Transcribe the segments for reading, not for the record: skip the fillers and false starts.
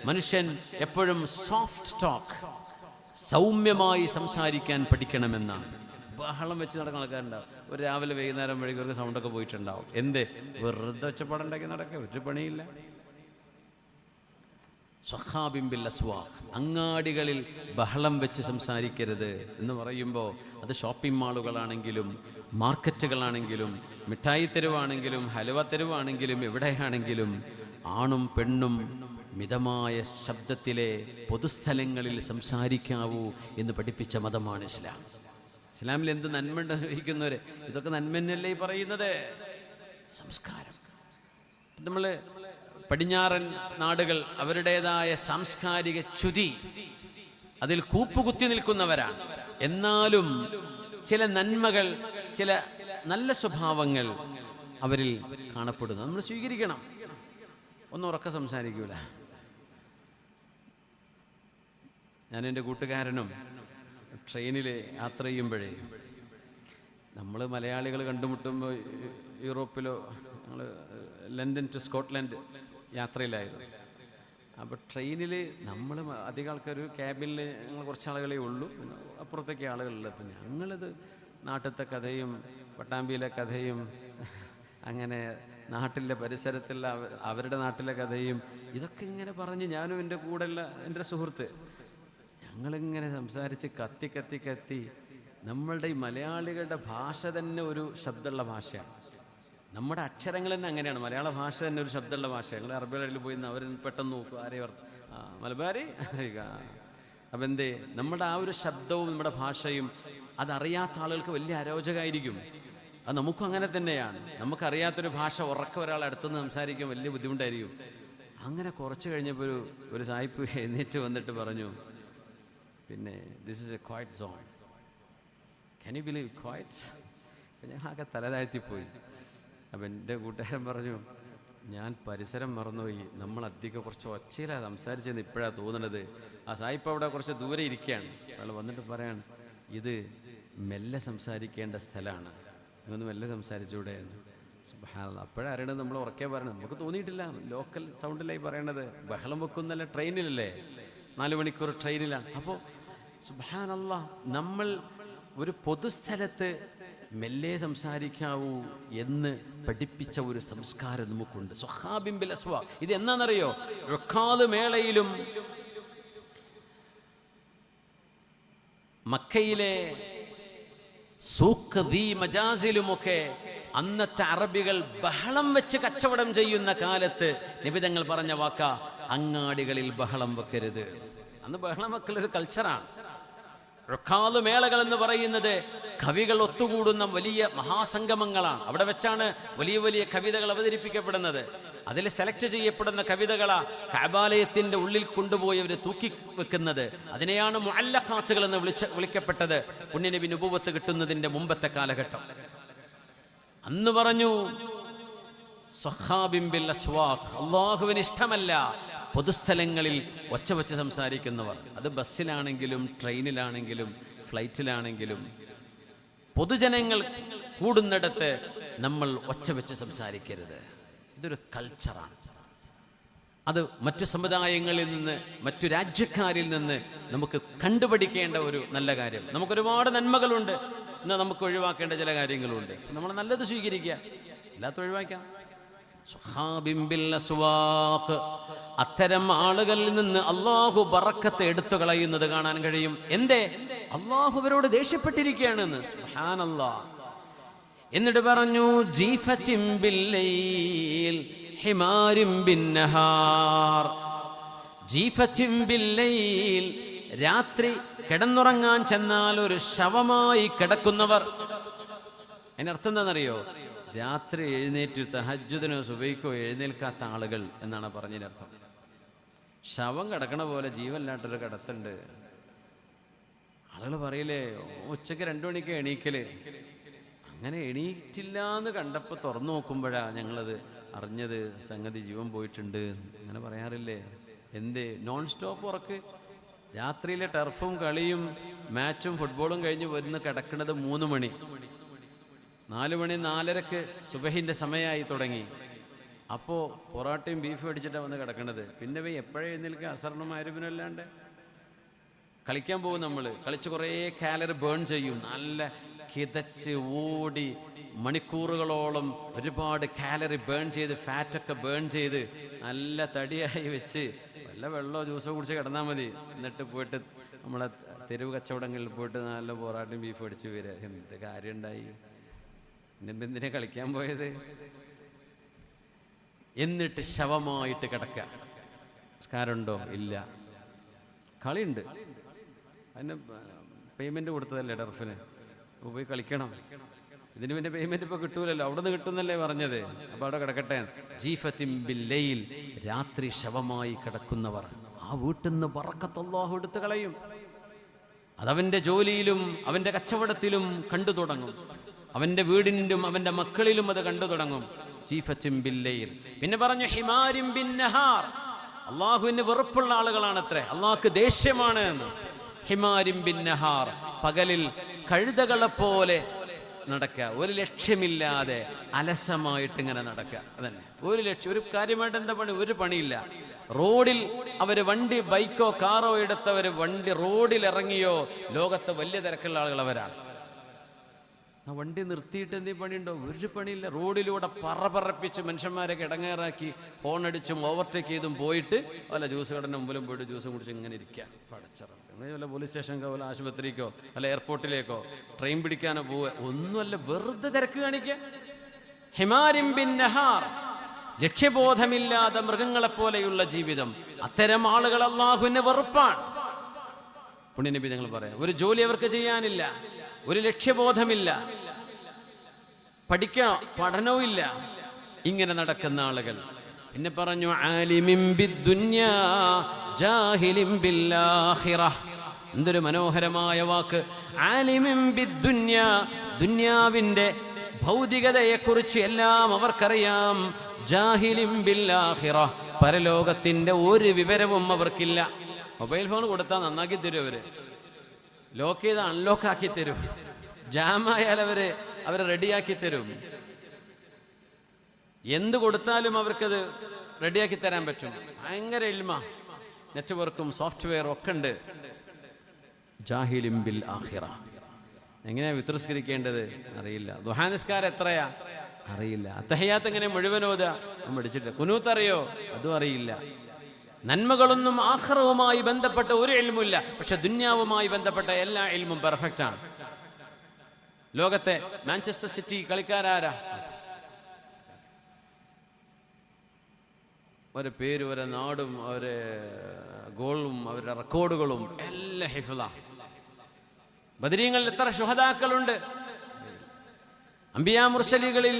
മനുഷ്യൻ എപ്പോഴും soft talk, സൗമ്യമായി സംസാരിക്കാൻ പഠിക്കണമെന്നാണ്. ബഹളം വെച്ച് നടക്കുന്ന ആൾക്കാരുണ്ടാവും. ഒരു രാവിലെ വൈകുന്നേരം വഴിക്ക് ഒരു സൗണ്ടൊക്കെ പോയിട്ടുണ്ടാവും. എന്ത് വെറുതെ ഒച്ചപ്പാടുണ്ടാക്കി നടക്കുക, ഒരു പണിയില്ല. സ്വഹാബിംബിൽ അസ്വാഖ്, അങ്ങാടികളിൽ ബഹളം വെച്ച് സംസാരിക്കരുത് എന്ന് പറയുമ്പോൾ അത് ഷോപ്പിംഗ് മാളുകളാണെങ്കിലും മാർക്കറ്റുകളാണെങ്കിലും മിഠായി തെരുവാണെങ്കിലും ഹലുവ തെരുവാണെങ്കിലും എവിടെയാണെങ്കിലും ആണും പെണ്ണും മിതമായ ശബ്ദത്തിലെ പൊതുസ്ഥലങ്ങളിൽ സംസാരിക്കാവൂ എന്ന് പഠിപ്പിച്ച മതമാണ് ഇസ്ലാം. ഇസ്ലാമിൽ എന്ത് നന്മ വഹിക്കുന്നവര്, ഇതൊക്കെ നന്മ തന്നെയല്ലേ ഈ പറയുന്നത്. സംസ്കാരം. നമ്മൾ പടിഞ്ഞാറൻ നാടുകൾ അവരുടേതായ സാംസ്കാരിക ച്യുതി, അതിൽ കൂപ്പുകുത്തി നിൽക്കുന്നവരാണ്. എന്നാലും ചില നന്മകൾ, ചില നല്ല സ്വഭാവങ്ങൾ അവരിൽ കാണപ്പെടുന്നു. നമ്മൾ സ്വീകരിക്കണം. ഒന്നും ഉറക്കെ സംസാരിക്കൂല. ഞാൻ എൻ്റെ കൂട്ടുകാരനും ട്രെയിനിൽ യാത്ര ചെയ്യുമ്പോഴേ, നമ്മൾ മലയാളികൾ കണ്ടുമുട്ടുമ്പോൾ യൂറോപ്പിലോ ഞങ്ങൾ ലണ്ടൻ ടു സ്കോട്ട്ലൻഡ് യാത്രയിലായിരുന്നു. അപ്പോൾ ട്രെയിനിൽ നമ്മൾ അധികം ആൾക്കാർ, ക്യാബിനിൽ ഞങ്ങൾ കുറച്ച് ആളുകളേ ഉള്ളൂ, അപ്പുറത്തേക്ക് ആളുകളില്ല. അപ്പം ഞങ്ങളിത് നാട്ടിലത്തെ കഥയും പട്ടാമ്പിയിലെ കഥയും അങ്ങനെ നാട്ടിലെ പരിസരത്തുള്ള അവരുടെ നാട്ടിലെ കഥയും ഇതൊക്കെ ഇങ്ങനെ പറഞ്ഞ് ഞാനും എൻ്റെ കൂടെയുള്ള എൻ്റെ സുഹൃത്ത് ഞങ്ങളിങ്ങനെ സംസാരിച്ച് കത്തി കത്തി കത്തി. നമ്മളുടെ ഈ മലയാളികളുടെ ഭാഷ തന്നെ ഒരു ശബ്ദമുള്ള ഭാഷയാണ്. നമ്മുടെ അക്ഷരങ്ങൾ തന്നെ അങ്ങനെയാണ്. മലയാള ഭാഷ തന്നെ ഒരു ശബ്ദമുള്ള ഭാഷയാണ്. ഞങ്ങൾ അറബികളിൽ പോയി അവർ പെട്ടെന്ന് നോക്കും ആരെയും മലബാരി. അപ്പം എന്തേ, നമ്മുടെ ആ ഒരു ശബ്ദവും നമ്മുടെ ഭാഷയും അതറിയാത്ത ആളുകൾക്ക് വലിയ അരോചകമായിരിക്കും. അത് നമുക്കും അങ്ങനെ തന്നെയാണ്. നമുക്കറിയാത്തൊരു ഭാഷ ഉറക്കം ഒരാൾ അടുത്തുനിന്ന് സംസാരിക്കാൻ വലിയ ബുദ്ധിമുട്ടായിരിക്കും. അങ്ങനെ കുറച്ച് കഴിഞ്ഞപ്പോൾ ഒരു സായിപ്പ് എഴുന്നേറ്റ് വന്നിട്ട് പറഞ്ഞു, പിന്നെ this is A quiet zone, can you believe quiet? ഞാൻ ആകെ തലതാഴ്ത്തിപ്പോയി. അപ്പം എൻ്റെ കൂട്ടുകാരൻ പറഞ്ഞു, ഞാൻ പരിസരം മറന്നുപോയി, നമ്മൾ അധികം കുറച്ച് ഒച്ചയിലാണ് സംസാരിച്ചെന്ന് ഇപ്പോഴാണ് തോന്നുന്നത്. ആ സായിപ്പ് അവിടെ കുറച്ച് ദൂരെ ഇരിക്കുകയാണ്. അയാൾ വന്നിട്ട് പറയാണ്, ഇത് മെല്ലെ സംസാരിക്കേണ്ട സ്ഥലമാണ്, ഇതൊന്ന് മെല്ലെ സംസാരിച്ചൂടെ എന്ന്. സുബ്ഹാനല്ലാഹ്. അപ്പോഴറിയണത് നമ്മൾ ഉറക്കെ പറയണത്, നമുക്ക് തോന്നിയിട്ടില്ല. ലോക്കൽ സൗണ്ടിലായി പറയണത്. ബഹളം വെക്കുന്നല്ല, ട്രെയിനിലല്ലേ, 4 മണിക്കൂർ ട്രെയിനിലാണ്. അപ്പോൾ സുബ്ഹാനല്ലാഹ്, നമ്മൾ ഒരു പൊതുസ്ഥലത്ത് മെല്ലെ സംസാരിക്കാവൂ എന്ന് പഠിപ്പിച്ച ഒരു സംസ്കാരം നമുക്കുണ്ട്. സ്വഹാബിൻ ബിൽ അസ്വാഖ്. ഇത് എന്നാണെന്നറിയോ? റുക്കാദ് മേളയിലും മക്കയിലെ സൂഖ് ദീ മജാസിലുമൊക്കെ അന്നത്തെ അറബികൾ ബഹളം വെച്ച് കച്ചവടം ചെയ്യുന്ന കാലത്ത് നബി തങ്ങൾ പറഞ്ഞ വാക്ക, അങ്ങാടികളിൽ ബഹളം വെക്കരുത്. അന്ന് ബഹളം വെക്കലൊരു കൾച്ചറാണ്. റുക്കാദ് മേളകൾ എന്ന് പറയുന്നത് കവികൾ ഒത്തുകൂടുന്ന വലിയ മഹാസംഗമങ്ങളാണ്. അവിടെ വെച്ചാണ് വലിയ വലിയ കവിതകൾ അവതരിപ്പിക്കപ്പെടുന്നത്. അതിൽ സെലക്ട് ചെയ്യപ്പെടുന്ന കവിതകളാ കഅബാലയത്തിന്റെ ഉള്ളിൽ കൊണ്ടുപോയി അവർ തൂക്കി വെക്കുന്നത്. അതിനെയാണ് മുഅല്ലഖാത്തുകൾ എന്ന് വിളിക്കപ്പെട്ടത്. പുണ്യനബി നുബുവത്ത് കിട്ടുന്നതിന്റെ മുമ്പത്തെ കാലഘട്ടം. അന്ന് പറഞ്ഞു സ്വഹാബിൻ ബിൽ അസ്വാഖ്, അല്ലാഹുവിന് ഇഷ്ടമല്ല പൊതുസ്ഥലങ്ങളിൽ ഒച്ച വെച്ച് സംസാരിക്കുന്നവർ. അത് ബസ്സിലാണെങ്കിലും ട്രെയിനിലാണെങ്കിലും ഫ്ലൈറ്റിലാണെങ്കിലും പൊതുജനങ്ങൾ കൂടുന്നിടത്ത് നമ്മൾ ഒച്ച വെച്ച് സംസാരിക്കരുത്. ഇതൊരു കൾച്ചറാണ്. അത് മറ്റു സമുദായങ്ങളിൽ നിന്ന്, മറ്റു രാജ്യക്കാരിൽ നിന്ന് നമുക്ക് കണ്ടുപഠിക്കേണ്ട ഒരു നല്ല കാര്യം. നമുക്കൊരുപാട് നന്മകളുണ്ട്, എന്നാൽ നമുക്ക് ഒഴിവാക്കേണ്ട ചില കാര്യങ്ങളുണ്ട്. നമ്മൾ നല്ലത് സ്വീകരിക്കുക, അല്ലാത്ത ഒഴിവാക്കാം. അത്തരം ആളുകളിൽ നിന്ന് അള്ളാഹു ബറക്കത്ത് എടുത്തു കളയുന്നത് കാണാൻ കഴിയും. എന്തേ? അള്ളാഹു അവരോട് ദേഷ്യപ്പെട്ടിരിക്കുകയാണെന്ന്. സുബ്ഹാനല്ലാഹ്. എന്നിട്ട് പറഞ്ഞു, ജീഫത്തിൻ ബില്ലൈൽ ഹിമാരിൻ ബിന്നഹാർ. ജീഫത്തിൻ ബില്ലൈൽ, രാത്രി കിടന്നുറങ്ങാൻ ചെന്നാൽ ഒരു ശവമായി കിടക്കുന്നവർ. അതിനർത്ഥം എന്താണെന്നറിയോ? രാത്രി എഴുന്നേറ്റ് തഹജ്ജുദിനോ സുബഹിക്കോ എഴുന്നേൽക്കാത്ത ആളുകൾ എന്നാണ് പറഞ്ഞതിനർത്ഥം. ശവം കിടക്കണ പോലെ ജീവനില്ലാട്ടൊരു കിടത്തുണ്ട്. ആളുകൾ പറയില്ലേ, ഉച്ചയ്ക്ക് 2 മണിക്ക് എണീക്കല്. അങ്ങനെ എണീറ്റില്ല എന്ന് കണ്ടപ്പോൾ തുറന്നു നോക്കുമ്പോഴാണ് ഞങ്ങളത് അറിഞ്ഞത്, സംഗതി ജീവൻ പോയിട്ടുണ്ട്. അങ്ങനെ പറയാറില്ലേ? എന്തേ? നോൺ സ്റ്റോപ്പ് ഉറക്ക്. രാത്രിയിലെ ടർഫും കളിയും മാച്ചും ഫുട്ബോളും കഴിഞ്ഞ് വരുന്ന കിടക്കുന്നത് 3 മണി. 4 മണി 4:30 സുബഹിന്റെ സമയമായി തുടങ്ങി. അപ്പോൾ പൊറാട്ടയും ബീഫും അടിച്ചിട്ടാണ് വന്ന് കിടക്കണത്. പിന്നെ പോയി എപ്പോഴും എഴുന്നേൽക്കുക, അസറിനും മഗ്‌രിബിനല്ലാണ്ട് കളിക്കാൻ പോകും. നമ്മൾ കളിച്ച് കുറേ കാലറി ബേൺ ചെയ്യും, നല്ല കിതച്ച് ഓടി മണിക്കൂറുകളോളം ഒരുപാട് കാലറി ബേൺ ചെയ്ത് ഫാറ്റൊക്കെ ബേൺ ചെയ്ത് നല്ല തടിയായി വെച്ച് വല്ല വെള്ളമോ ജ്യൂസോ കുടിച്ച് കിടന്നാൽ മതി. എന്നിട്ട് പോയിട്ട് നമ്മളെ തെരുവ് കച്ചവടങ്ങളിൽ പോയിട്ട് നല്ല പൊറാട്ടയും ബീഫും അടിച്ച് വരിക. എന്ത് കാര്യം ഉണ്ടായി? എന്തിനാ കളിക്കാൻ പോയത്? എന്നിട്ട് ശവമായിട്ട് കിടക്കുക. സംസ്കാരമുണ്ടോ? ഇല്ല. കളിയുണ്ട്, അതിന് പേയ്മെൻറ്റ് കൊടുത്തതല്ലേ ടർഫിന്, പോയി കളിക്കണം. ഇതിന് പിന്നെ പേയ്മെൻറ്റ് ഇപ്പോൾ കിട്ടൂലല്ലോ, അവിടെ നിന്ന് കിട്ടുന്നല്ലേ പറഞ്ഞത്. അപ്പോൾ അവിടെ കിടക്കട്ടെ. ജീഫത്തിൻ ബില്ലൈൽ, രാത്രി ശവമായി കിടക്കുന്നവർ, ആ വീട്ടിൽ നിന്ന് ബറക്കത്ത് അല്ലാഹു എടുത്ത് കളയും. അതവൻ്റെ ജോലിയിലും അവൻ്റെ കച്ചവടത്തിലും കണ്ടു തുടങ്ങും, അവൻ്റെ വീടിനും അവൻ്റെ മക്കളിലും അത് കണ്ടു തുടങ്ങും. ജീഫത്തിൻ ബില്ലൈൽ. പിന്നെ പറഞ്ഞു ഹിമാരിൻ ബിന്നഹാർ, അള്ളാഹുവിന് വെറുപ്പുള്ള ആളുകളാണത്രേ, അള്ളാഹ്ക്ക് ദേഷ്യമാണ് എന്ന്. ഹിമാരിൻ ബിന്നഹാർ, പകലിൽ കഴുതകളെപ്പോലെ നടക്കുക, ഒരു ലക്ഷ്യമില്ലാതെ അലസമായിട്ട് ഇങ്ങനെ നടക്കുക. അതന്നെ ഒരു ലക്ഷ്യം, ഒരു കാര്യമായിട്ട് എന്താ പണി? ഒരു പണിയില്ല. റോഡിൽ അവർ വണ്ടി ബൈക്കോ കാറോ എടുത്തവർ വണ്ടി റോഡിൽ ഇറങ്ങിയോ ലോകത്തെ വലിയ തിരക്കുള്ള ആളുകൾ അവരാണ്. ആ വണ്ടി നിർത്തിയിട്ട് എന്തെങ്കിലും പണിയുണ്ടോ? ഒരു പണിയില്ല. റോഡിലൂടെ പറപ്പിച്ച് മനുഷ്യന്മാരൊക്കെ ഇടങ്ങേറാക്കി ഹോണടിച്ചും ഓവർടേക്ക് ചെയ്തും പോയിട്ട് വല്ല ജ്യൂസ് കടൻ്റെ മുമ്പിലും പോയിട്ട് ജ്യൂസും കുടിച്ച് ഇങ്ങനെ ഇരിക്കുക. പടച്ചറ വല്ല പോലീസ് സ്റ്റേഷനിലോ വല്ല ആശുപത്രിക്കോ അല്ല എയർപോർട്ടിലേക്കോ ട്രെയിൻ പിടിക്കാനോ പോവുക, ഒന്നുമല്ല, വെറുതെ തിരക്ക് കാണിക്കുക. ഹിമാരിൻ ബിന്നഹാർ, ലക്ഷ്യബോധമില്ലാതെ മൃഗങ്ങളെപ്പോലെയുള്ള ജീവിതം. അത്തരം ആളുകൾ അല്ലാഹുവിന് വെറുപ്പാണ്. പുണ്യനബി ഞങ്ങൾ പറയാം, ഒരു ജോലി അവർക്ക് ചെയ്യാനില്ല, ഒരു ലക്ഷ്യബോധമില്ല, പഠനവും ഇല്ല, ഇങ്ങനെ നടക്കുന്ന ആളുകൾ. പിന്നെ പറഞ്ഞു ആലിമിൻ ബിദ്ദുനിയാ ജാഹിലിൻ ബിൽആഖിറ. എന്തൊരു മനോഹരമായ വാക്ക്! ആലിമിൻ ബിദ്ദുനിയാ, ദുനിയാവിൻ്റെ ഭൗതികതയെക്കുറിച്ച് എല്ലാം അവർക്കറിയാം. ജാഹിലിൻ ബിൽആഖിറ, പരലോകത്തിൻ്റെ ഒരു വിവരവും അവർക്കില്ല. മൊബൈൽ ഫോൺ കൊടുത്താൽ നന്നാക്കി തരും, ലോക്ക് ചെയ്ത് അൺലോക്ക് ആക്കി തരും, ജാമായാൽ അവർ റെഡിയാക്കി തരും. എന്ത് കൊടുത്താലും അവർക്കത് റെഡിയാക്കി തരാൻ പറ്റും. ഭയങ്കര ഇൽമ, നെറ്റ്വർക്കും സോഫ്റ്റ്വെയറും ഒക്കെ ഉണ്ട്. ജാഹിലിൻ ബിൽ ആഖിറ. എങ്ങനെയാ വിത്രിസ്കരിക്കേണ്ടത് അറിയില്ല. ദുഹാ നിസ്കാരം എത്രയാ അറിയില്ല. അത്തഹിയാത്ത് എങ്ങനെ മുഴുവൻ ഓതാ പഠിച്ചിട്ട്. കുനൂത്ത് അറിയോ? അതും അറിയില്ല. നന്മകളൊന്നും ആഖിറവുമായി ബന്ധപ്പെട്ട ഒരു ഇൽമുമില്ല. പക്ഷെ ദുന്യാവുമായി ബന്ധപ്പെട്ട എല്ലാ ഇൽമും പെർഫെക്റ്റ് ആണ്. ലോകത്തെ മാഞ്ചസ്റ്റർ സിറ്റി കളിക്കാരാരാ? അവരുടെ പേരും അവരുടെ നാടും അവരുടെ ഗോളും അവരുടെ റെക്കോർഡുകളും എല്ലാം ഹിഫ്ള. ബദരീങ്ങളിൽ എത്ര ശുഹദാക്കളുണ്ട്? അംബിയാ മുർസലികളിൽ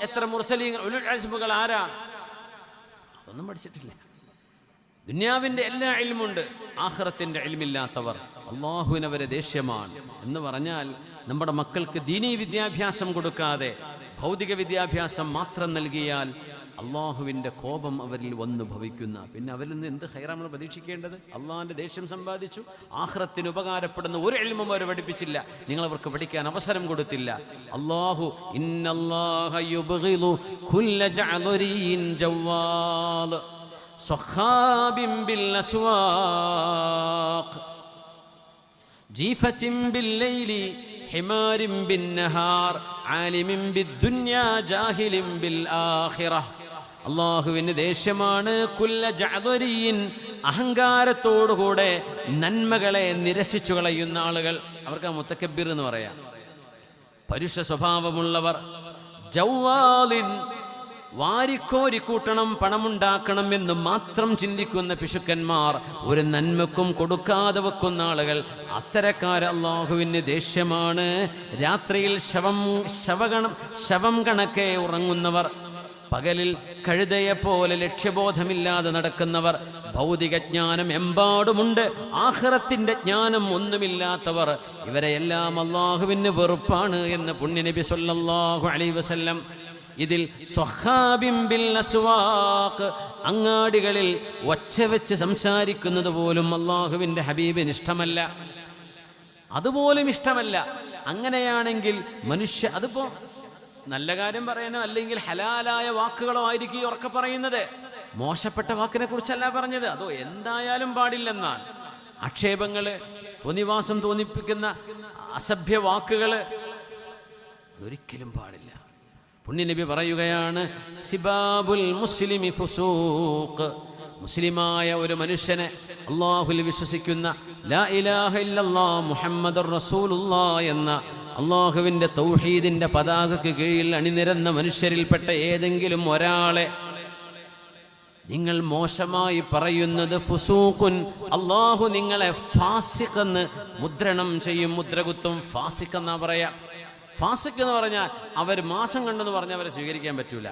എത്ര മുർസലീങ്ങൾ, ഉലുൽ അസ്മുകൾ ആരാ? അതൊന്നും പഠിച്ചിട്ടില്ല. ദുനിയാവിൻ്റെ എല്ലാ ഇൽമുണ്ട്, ആഖിറത്തിന്റെ ഇൽമില്ലാത്തവർ അല്ലാഹുവിനവരെ ദേഷ്യമാണ്. എന്ന് പറഞ്ഞാൽ നമ്മുടെ മക്കൾക്ക് ദീനീ വിദ്യാഭ്യാസം കൊടുക്കാതെ ഭൗതിക വിദ്യാഭ്യാസം മാത്രം നൽകിയാൽ അള്ളാഹുവിൻ്റെ കോപം അവരിൽ വന്നു ഭവിക്കുന്ന, പിന്നെ അവരിൽ നിന്ന് എന്ത് ഖൈറാണ് നമ്മൾ പ്രതീക്ഷിക്കേണ്ടത്? അള്ളാഹിൻ്റെ ദേഷ്യം സമ്പാദിച്ചു, ആഖിറത്തിന് ഉപകാരപ്പെടുന്ന ഒരു ഇൽമും അവർ പഠിപ്പിച്ചില്ല, നിങ്ങൾ അവർക്ക് പഠിക്കാൻ അവസരം കൊടുത്തില്ല. അല്ലാഹു ഇന്നല്ലാഹ യുബ്ഗിദു കുല്ല ജഅദരിൻ ജവാദ് സഖാബിൻ ബിൽ അസ്വാഖ് ജീഫത്തിൻ ബിൽ ലൈലി ഹിമാരിൻ ബിൻ നഹാർ ആലിമിൻ ബിദ്ദുനിയാ ജാഹിലിൻ ബിൽ ആഖിറ. അള്ളാഹുവിന് ദേഷ്യമാണ് കുല്ല ജഅദരിൻ, അഹങ്കാരത്തോടുകൂടെ നന്മകളെ നിരസിച്ചു കളയുന്ന ആളുകൾ. അവർക്ക് മുത്തക്കബ്ബിർ എന്ന് പറയാം, പരുഷ സ്വഭാവമുള്ളവർ. ജവാലിൻ, വാരിക്കോരിക്കൂട്ടണം, പണമുണ്ടാക്കണം എന്ന് മാത്രം ചിന്തിക്കുന്ന പിശുക്കന്മാർ, ഒരു നന്മക്കും കൊടുക്കാതെ വെക്കുന്ന ആളുകൾ. അത്തരക്കാർ അള്ളാഹുവിന് ദേഷ്യമാണ്. രാത്രിയിൽ ശവം കണക്കെ ഉറങ്ങുന്നവർ, പകലിൽ കഴുതയെപ്പോലെ ലക്ഷ്യബോധമില്ലാതെ നടക്കുന്നവർ. ഭൗതിക ജ്ഞാനം എമ്പാടുമുണ്ട്, ആഖിറത്തിന്റെ ജ്ഞാനം ഒന്നുമില്ലാത്തവർ. ഇവരെയെല്ലാം അള്ളാഹുവിന് വെറുപ്പാണ് എന്ന് പുണ്യനബി സല്ലല്ലാഹു അലൈഹി വസല്ലം. ഇതിൽ സ്വഹാബിൻ ബിൽ അസ്വാഖ്, അങ്ങാടികളിൽ ഒച്ച വെച്ച് സംസാരിക്കുന്നത് പോലും അള്ളാഹുവിൻ്റെ ഹബീബിന് ഇഷ്ടമല്ല, അതുപോലും ഇഷ്ടമല്ല. അങ്ങനെയാണെങ്കിൽ അതിപ്പോ നല്ല കാര്യം പറയാനോ അല്ലെങ്കിൽ ഹലാലായ വാക്കുകളോ ആയിരിക്കും ഈ ഉറക്കെ പറയുന്നത്. മോശപ്പെട്ട വാക്കിനെ കുറിച്ചല്ല പറഞ്ഞത്. അതോ എന്തായാലും പാടില്ലെന്നാണ്. ആക്ഷേപങ്ങള്, തോന്നിവാസം തോന്നിപ്പിക്കുന്ന അസഭ്യ വാക്കുകള് ഒരിക്കലും പാടില്ല. പുണ്യനബി പറയുകയാണ്, സിബാബുൽ മുസ്ലിമി ഫുസൂഖ്, മുസ്ലിമായ ഒരു മനുഷ്യനെ, അല്ലാഹുവിൽ വിശ്വസിക്കുന്ന, ലാ ഇലാഹ ഇല്ലല്ലാഹ് മുഹമ്മദുർ റസൂലുള്ളാഹ് എന്ന അല്ലാഹുവിൻ്റെ തൗഹീദിൻ്റെ പതാകയ്ക്ക് കീഴിൽ അണിനിരന്ന മനുഷ്യരിൽപ്പെട്ട ഏതെങ്കിലും ഒരാളെ നിങ്ങൾ മോശമായി പറയുന്നത് ഫുസൂഖുൻ, അല്ലാഹു നിങ്ങളെ ഫാസിഖ് എന്ന് മുദ്രണം ചെയ്യും, മുദ്രകുത്തും. ഫാസിഖ് എന്നാ പറയാ. ഫാസിഖ് എന്ന് പറഞ്ഞാൽ അവർ മാസം കണ്ടെന്ന് പറഞ്ഞാൽ അവരെ സ്വീകരിക്കാൻ പറ്റൂല.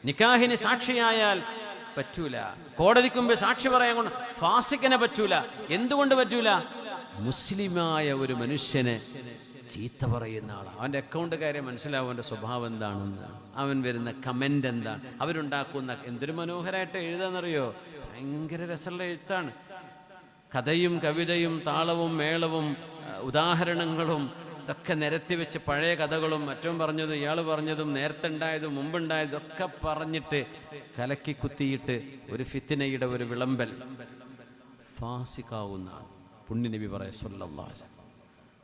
നിക്കാഹിന് സാക്ഷിയായാൽ പറ്റൂല. കോടതിക്ക് മുമ്പ് സാക്ഷി പറയാൻ കൊണ്ട് ഫാസിഖിനെ പറ്റൂല. എന്തുകൊണ്ട് പറ്റൂല? മുസ്ലിമായ ഒരു മനുഷ്യനെ ചീത്ത പറയുന്ന ആളാണ്. അവൻ്റെ അക്കൗണ്ട് കാര്യം മനസ്സിലാവും, അവൻ്റെ സ്വഭാവം എന്താണെന്ന്, അവൻ വരുന്ന കമൻ്റ് എന്താണ്, അവരുണ്ടാക്കുന്ന എന്തൊരു മനോഹരമായിട്ട് എഴുതാന്നറിയോ. ഭയങ്കര രസമുള്ള എഴുത്താണ്. കഥയും കവിതയും താളവും മേളവും ഉദാഹരണങ്ങളും ഇതൊക്കെ നിരത്തി വെച്ച് പഴയ കഥകളും മറ്റും പറഞ്ഞതും ഇയാൾ പറഞ്ഞതും നേരത്തെ ഉണ്ടായതും മുമ്പുണ്ടായതും ഒക്കെ പറഞ്ഞിട്ട് കലക്കി കുത്തിയിട്ട് ഒരു ഫിത്തിനയുടെ ഒരു വിളമ്പൽ. ഫാസിഖാവുന്ന പുണ്യനബി പറയാ സ്വല്ലല്ലാഹു അലൈഹി വസല്ലം.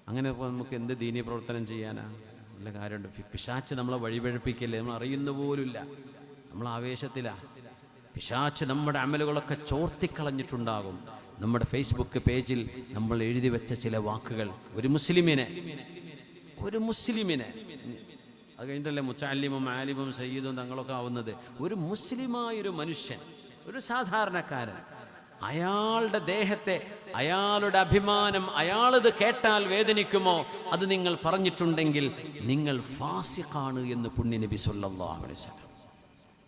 അങ്ങനെ നമുക്ക് എന്ത് ദീനീ പ്രവർത്തനം ചെയ്യാനാ? നല്ല കാര്യമുണ്ട്. പിശാച്ച് നമ്മളെ വഴിപഴപ്പിക്കല്ലേ, നമ്മൾ അറിയുന്ന പോലുമില്ല, നമ്മൾ ആവേശത്തിലാണ്. പിശാച്ച് നമ്മുടെ അമലുകളൊക്കെ ചോർത്തിക്കളഞ്ഞിട്ടുണ്ടാകും. നമ്മുടെ ഫേസ്ബുക്ക് പേജിൽ നമ്മൾ എഴുതി വെച്ച ചില വാക്കുകൾ ഒരു മുസ്ലിമിനെ അത് കഴിഞ്ഞിട്ടല്ലേ മുത്തഅല്ലിമും ആലിമും സയ്യിദും തങ്ങളൊക്കെ ആവുന്നത്. ഒരു മുസ്ലിമായൊരു മനുഷ്യൻ, ഒരു സാധാരണക്കാരൻ, അയാളുടെ ദേഹത്തെ, അയാളുടെ അഭിമാനം, അയാളിത് കേട്ടാൽ വേദനിക്കുമോ അത് നിങ്ങൾ പറഞ്ഞിട്ടുണ്ടെങ്കിൽ നിങ്ങൾ ഫാസിഖാണ് എന്ന് പുണ്യനബി സ്വല്ലല്ലാഹു അലൈഹി വസല്ലം.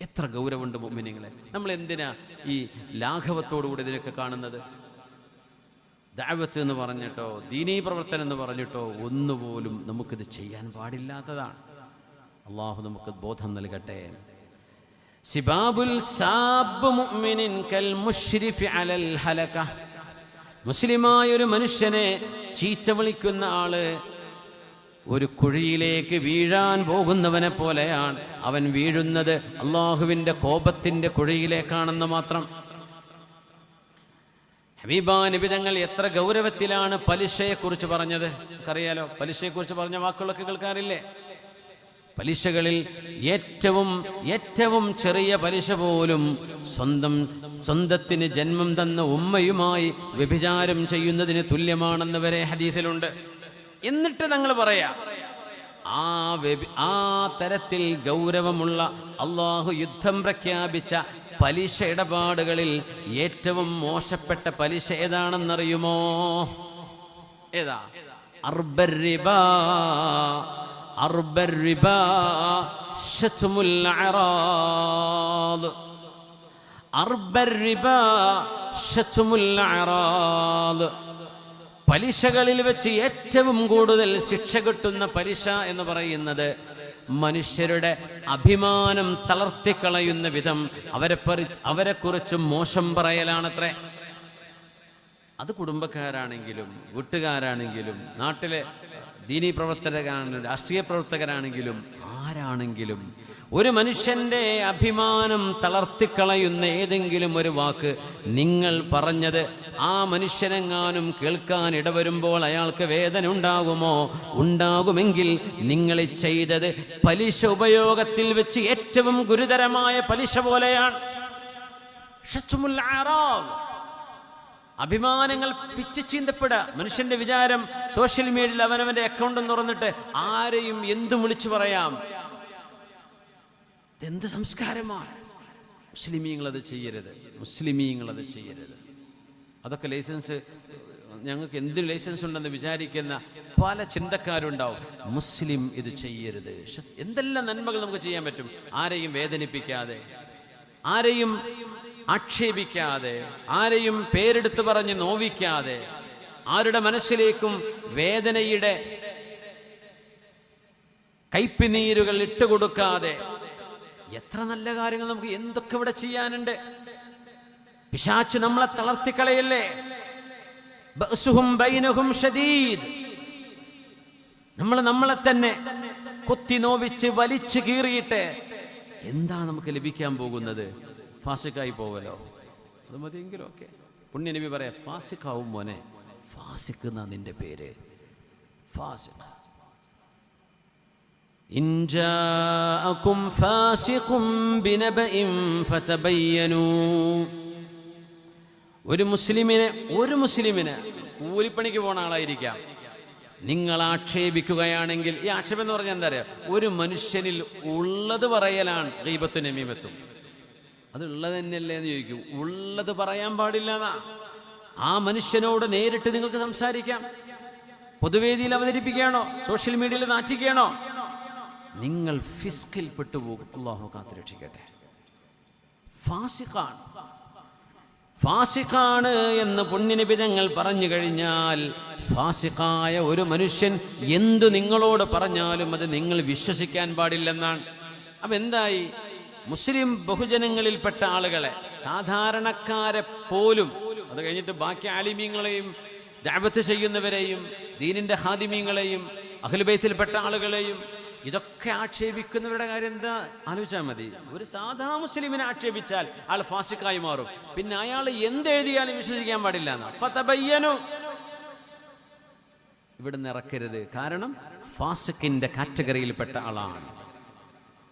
എത്ര ഗൗരവമുണ്ട് മുഅ്മിനീങ്ങളെ. നമ്മൾ എന്തിനാ ഈ ലാഘവത്തോടുകൂടി ഇതിനൊക്കെ കാണുന്നത്? ദഅവത്ത് എന്ന് പറഞ്ഞിട്ടോ ദീനീ പ്രവർത്തനം എന്ന് പറഞ്ഞിട്ടോ ഒന്നുപോലും നമുക്കിത് ചെയ്യാൻ പാടില്ലാത്തതാണ്. അള്ളാഹു നമുക്ക് ബോധം നൽകട്ടെ. സിബാബുൽ സാബ് മുഅ്മിനിൻ കൽ മുശ്രിഫി അലൽ ഹലക, മുസ്ലിമായ ഒരു മനുഷ്യനെ ചീത്ത വിളിക്കുന്ന ആള് ഒരു കുഴിയിലേക്ക് വീഴാൻ പോകുന്നവനെ പോലെയാണ്. അവൻ വീഴുന്നത് അള്ളാഹുവിൻ്റെ കോപത്തിൻ്റെ കുഴിയിലേക്കാണെന്ന് മാത്രം. ഹബീബാ നബി തങ്ങൾ എത്ര ഗൗരവത്തിലാണ് പലിശയെക്കുറിച്ച് പറഞ്ഞത് നമുക്കറിയാലോ. പലിശയെക്കുറിച്ച് പറഞ്ഞ വാക്കുകളൊക്കെ കേൾക്കാറില്ലേ? പലിശകളിൽ ഏറ്റവും ചെറിയ പലിശ പോലും സ്വന്തത്തിന് ജന്മം തന്ന ഉമ്മയുമായി വ്യഭിചാരം ചെയ്യുന്നതിന് തുല്യമാണെന്ന് വരെ ഹദീസിലുണ്ട്. എന്നിട്ട് ഞങ്ങൾ പറയാ ആ തരത്തിൽ ഗൗരവമുള്ള അള്ളാഹു യുദ്ധം പ്രഖ്യാപിച്ച പലിശ ഇടപാടുകളിൽ ഏറ്റവും മോശപ്പെട്ട പലിശ ഏതാണെന്നറിയുമോ? ഏതാ? അർബർ റിബാ ശത്മുൽ അറാദ്. അർബർ റിബാ ശത്മുൽ അറാദ്. പലിശകളിൽ വെച്ച് ഏറ്റവും കൂടുതൽ ശിക്ഷ കിട്ടുന്ന പലിശ എന്ന് പറയുന്നത് മനുഷ്യരുടെ അഭിമാനം തളർത്തിക്കളയുന്ന വിധം അവരെക്കുറിച്ച് മോശം പറയലാണത്രേ. അത് കുടുംബക്കാരാണെങ്കിലും വീട്ടുകാരാണെങ്കിലും നാട്ടിലെ ദീനീ പ്രവർത്തകരാണെങ്കിലും രാഷ്ട്രീയ പ്രവർത്തകരാണെങ്കിലും ആരാണെങ്കിലും ഒരു മനുഷ്യൻ്റെ അഭിമാനം തളർത്തിക്കളയുന്ന ഏതെങ്കിലും ഒരു വാക്ക് നിങ്ങൾ പറഞ്ഞത് ആ മനുഷ്യനെങ്ങാനും കേൾക്കാൻ ഇടവരുമ്പോൾ അയാൾക്ക് വേദന ഉണ്ടാകുമോ? ഉണ്ടാകുമെങ്കിൽ നിങ്ങൾ ചെയ്തത് പലിശ ഉപയോഗത്തിൽ വെച്ച് ഏറ്റവും ഗുരുതരമായ പലിശ പോലെയാണ്. അഭിമാനങ്ങൾ പിച്ച് ചീന്തപ്പെടുക. മനുഷ്യന്റെ വിചാരം സോഷ്യൽ മീഡിയയിൽ അവനവന്റെ അക്കൗണ്ട് തുറന്നിട്ട് ആരെയും എന്തും വിളിച്ചു പറയാം. ഇതെന്ത് സംസ്കാരമാണ്? മുസ്ലിമീങ്ങളത് ചെയ്യരുത്, മുസ്ലിമീങ്ങളത് ചെയ്യരുത്. അതൊക്കെ ലൈസൻസ്, ഞങ്ങൾക്ക് എന്തിന് ലൈസൻസ് ഉണ്ടെന്ന് വിചാരിക്കുന്ന പല ചിന്തക്കാരുണ്ടാവും. മുസ്ലിം ഇത് ചെയ്യരുത്. എന്തെല്ലാം നന്മകൾ നമുക്ക് ചെയ്യാൻ പറ്റും? ആരെയും വേദനിപ്പിക്കാതെ, ആരെയും ആക്ഷേപിക്കാതെ, ആരെയും പേരെടുത്ത് പറഞ്ഞ് നോവിക്കാതെ, ആരുടെ മനസ്സിലേക്കും വേദനയുടെ കയ്പിനീരുകൾ ഇട്ടുകൊടുക്കാതെ എത്ര നല്ല കാര്യങ്ങൾ നമുക്ക് എന്തൊക്കെ ഇവിടെ ചെയ്യാനുണ്ട്. പിശാച് നമ്മളെ തളർത്തിക്കളയല്ലേ. ബഅ്സുഹും ബൈനഹും ശദീദ്. നമ്മളെ തന്നെ കൊത്തി നോവിച്ച് വലിച്ചു കീറിയിട്ട് എന്താ നമുക്ക് ലഭിക്കാൻ പോകുന്നത്? ഫാസിക്കായി പോവലോ? അത് മതിയെങ്കിലും ഓക്കെ. പുണ്യ നബി പറയാ, ഫാസിക്കാവും മോനെ, ഫാസിക്ക് എന്നാ നിന്റെ പേര്, ഫാസിഖ്. ഇൻ ജാഅകും ഫാസിഖും ബിനബഇൻ ഫതബയ്യനൂ. ഒരു മുസ്ലിമിനെ കൂലിപ്പണിക്ക് പോണ ആളായിരിക്കാം, നിങ്ങൾ ആക്ഷേപിക്കുകയാണെങ്കിൽ, ഈ ആക്ഷേപം എന്ന് പറഞ്ഞാൽ എന്താ പറയുക, ഒരു മനുഷ്യനിൽ ഉള്ളത് പറയലാണ് ഗീബത്തും നമീമത്തും. അത് ഉള്ളത് തന്നെയല്ലേ എന്ന് ചോദിക്കൂ. ഉള്ളത് പറയാൻ പാടില്ല എന്നാ. ആ മനുഷ്യനോട് നേരിട്ട് നിങ്ങൾക്ക് സംസാരിക്കാം. പൊതുവേദിയിൽ അവതരിപ്പിക്കുകയാണോ, സോഷ്യൽ മീഡിയയിൽ നാറ്റിക്കുകയാണോ, നിങ്ങൾ ഫിസ്കിൽ പെട്ടുപോകും. അല്ലാഹു കാത്തുരക്ഷിക്കട്ടെ. ഫാസിഖാണ് എന്ന് പുണ്യനബി തങ്ങൾ പറഞ്ഞു കഴിഞ്ഞാൽ, ഫാസിഖായ ഒരു മനുഷ്യൻ എന്തു നിങ്ങളോട് പറഞ്ഞാലും അത് നിങ്ങൾ വിശ്വസിക്കാൻ പാടില്ലെന്നാണ്. അപ്പം എന്തായി? മുസ്ലിം ബഹുജനങ്ങളിൽപ്പെട്ട ആളുകളെ, സാധാരണക്കാരെ പോലും, അത് കഴിഞ്ഞിട്ട് ബാക്കി ആലിമീങ്ങളെയും ദഅവത്ത് ചെയ്യുന്നവരെയും ദീനിന്റെ ഹാദിമീങ്ങളെയും അഹ്ലുബൈത്തിൽപ്പെട്ട ആളുകളെയും ഇതൊക്കെ ആക്ഷേപിക്കുന്നവരുടെ കാര്യം എന്താ ആലോചിച്ചാൽ മതി. ഒരു സാധാ മുസ്ലിമിനെ ആക്ഷേപിച്ചാൽ ആൾ ഫാസിഖായി മാറും. പിന്നെ അയാൾ എന്തെഴുതിയാലും വിശ്വസിക്കാൻ പാടില്ല എന്നാ. ഫതബയ്യനു, ഇവിടുന്ന് ഇറക്കരുത്. കാരണം ഫാസിഖിന്റെ കാറ്റഗറിയിൽപ്പെട്ട ആളാണ്.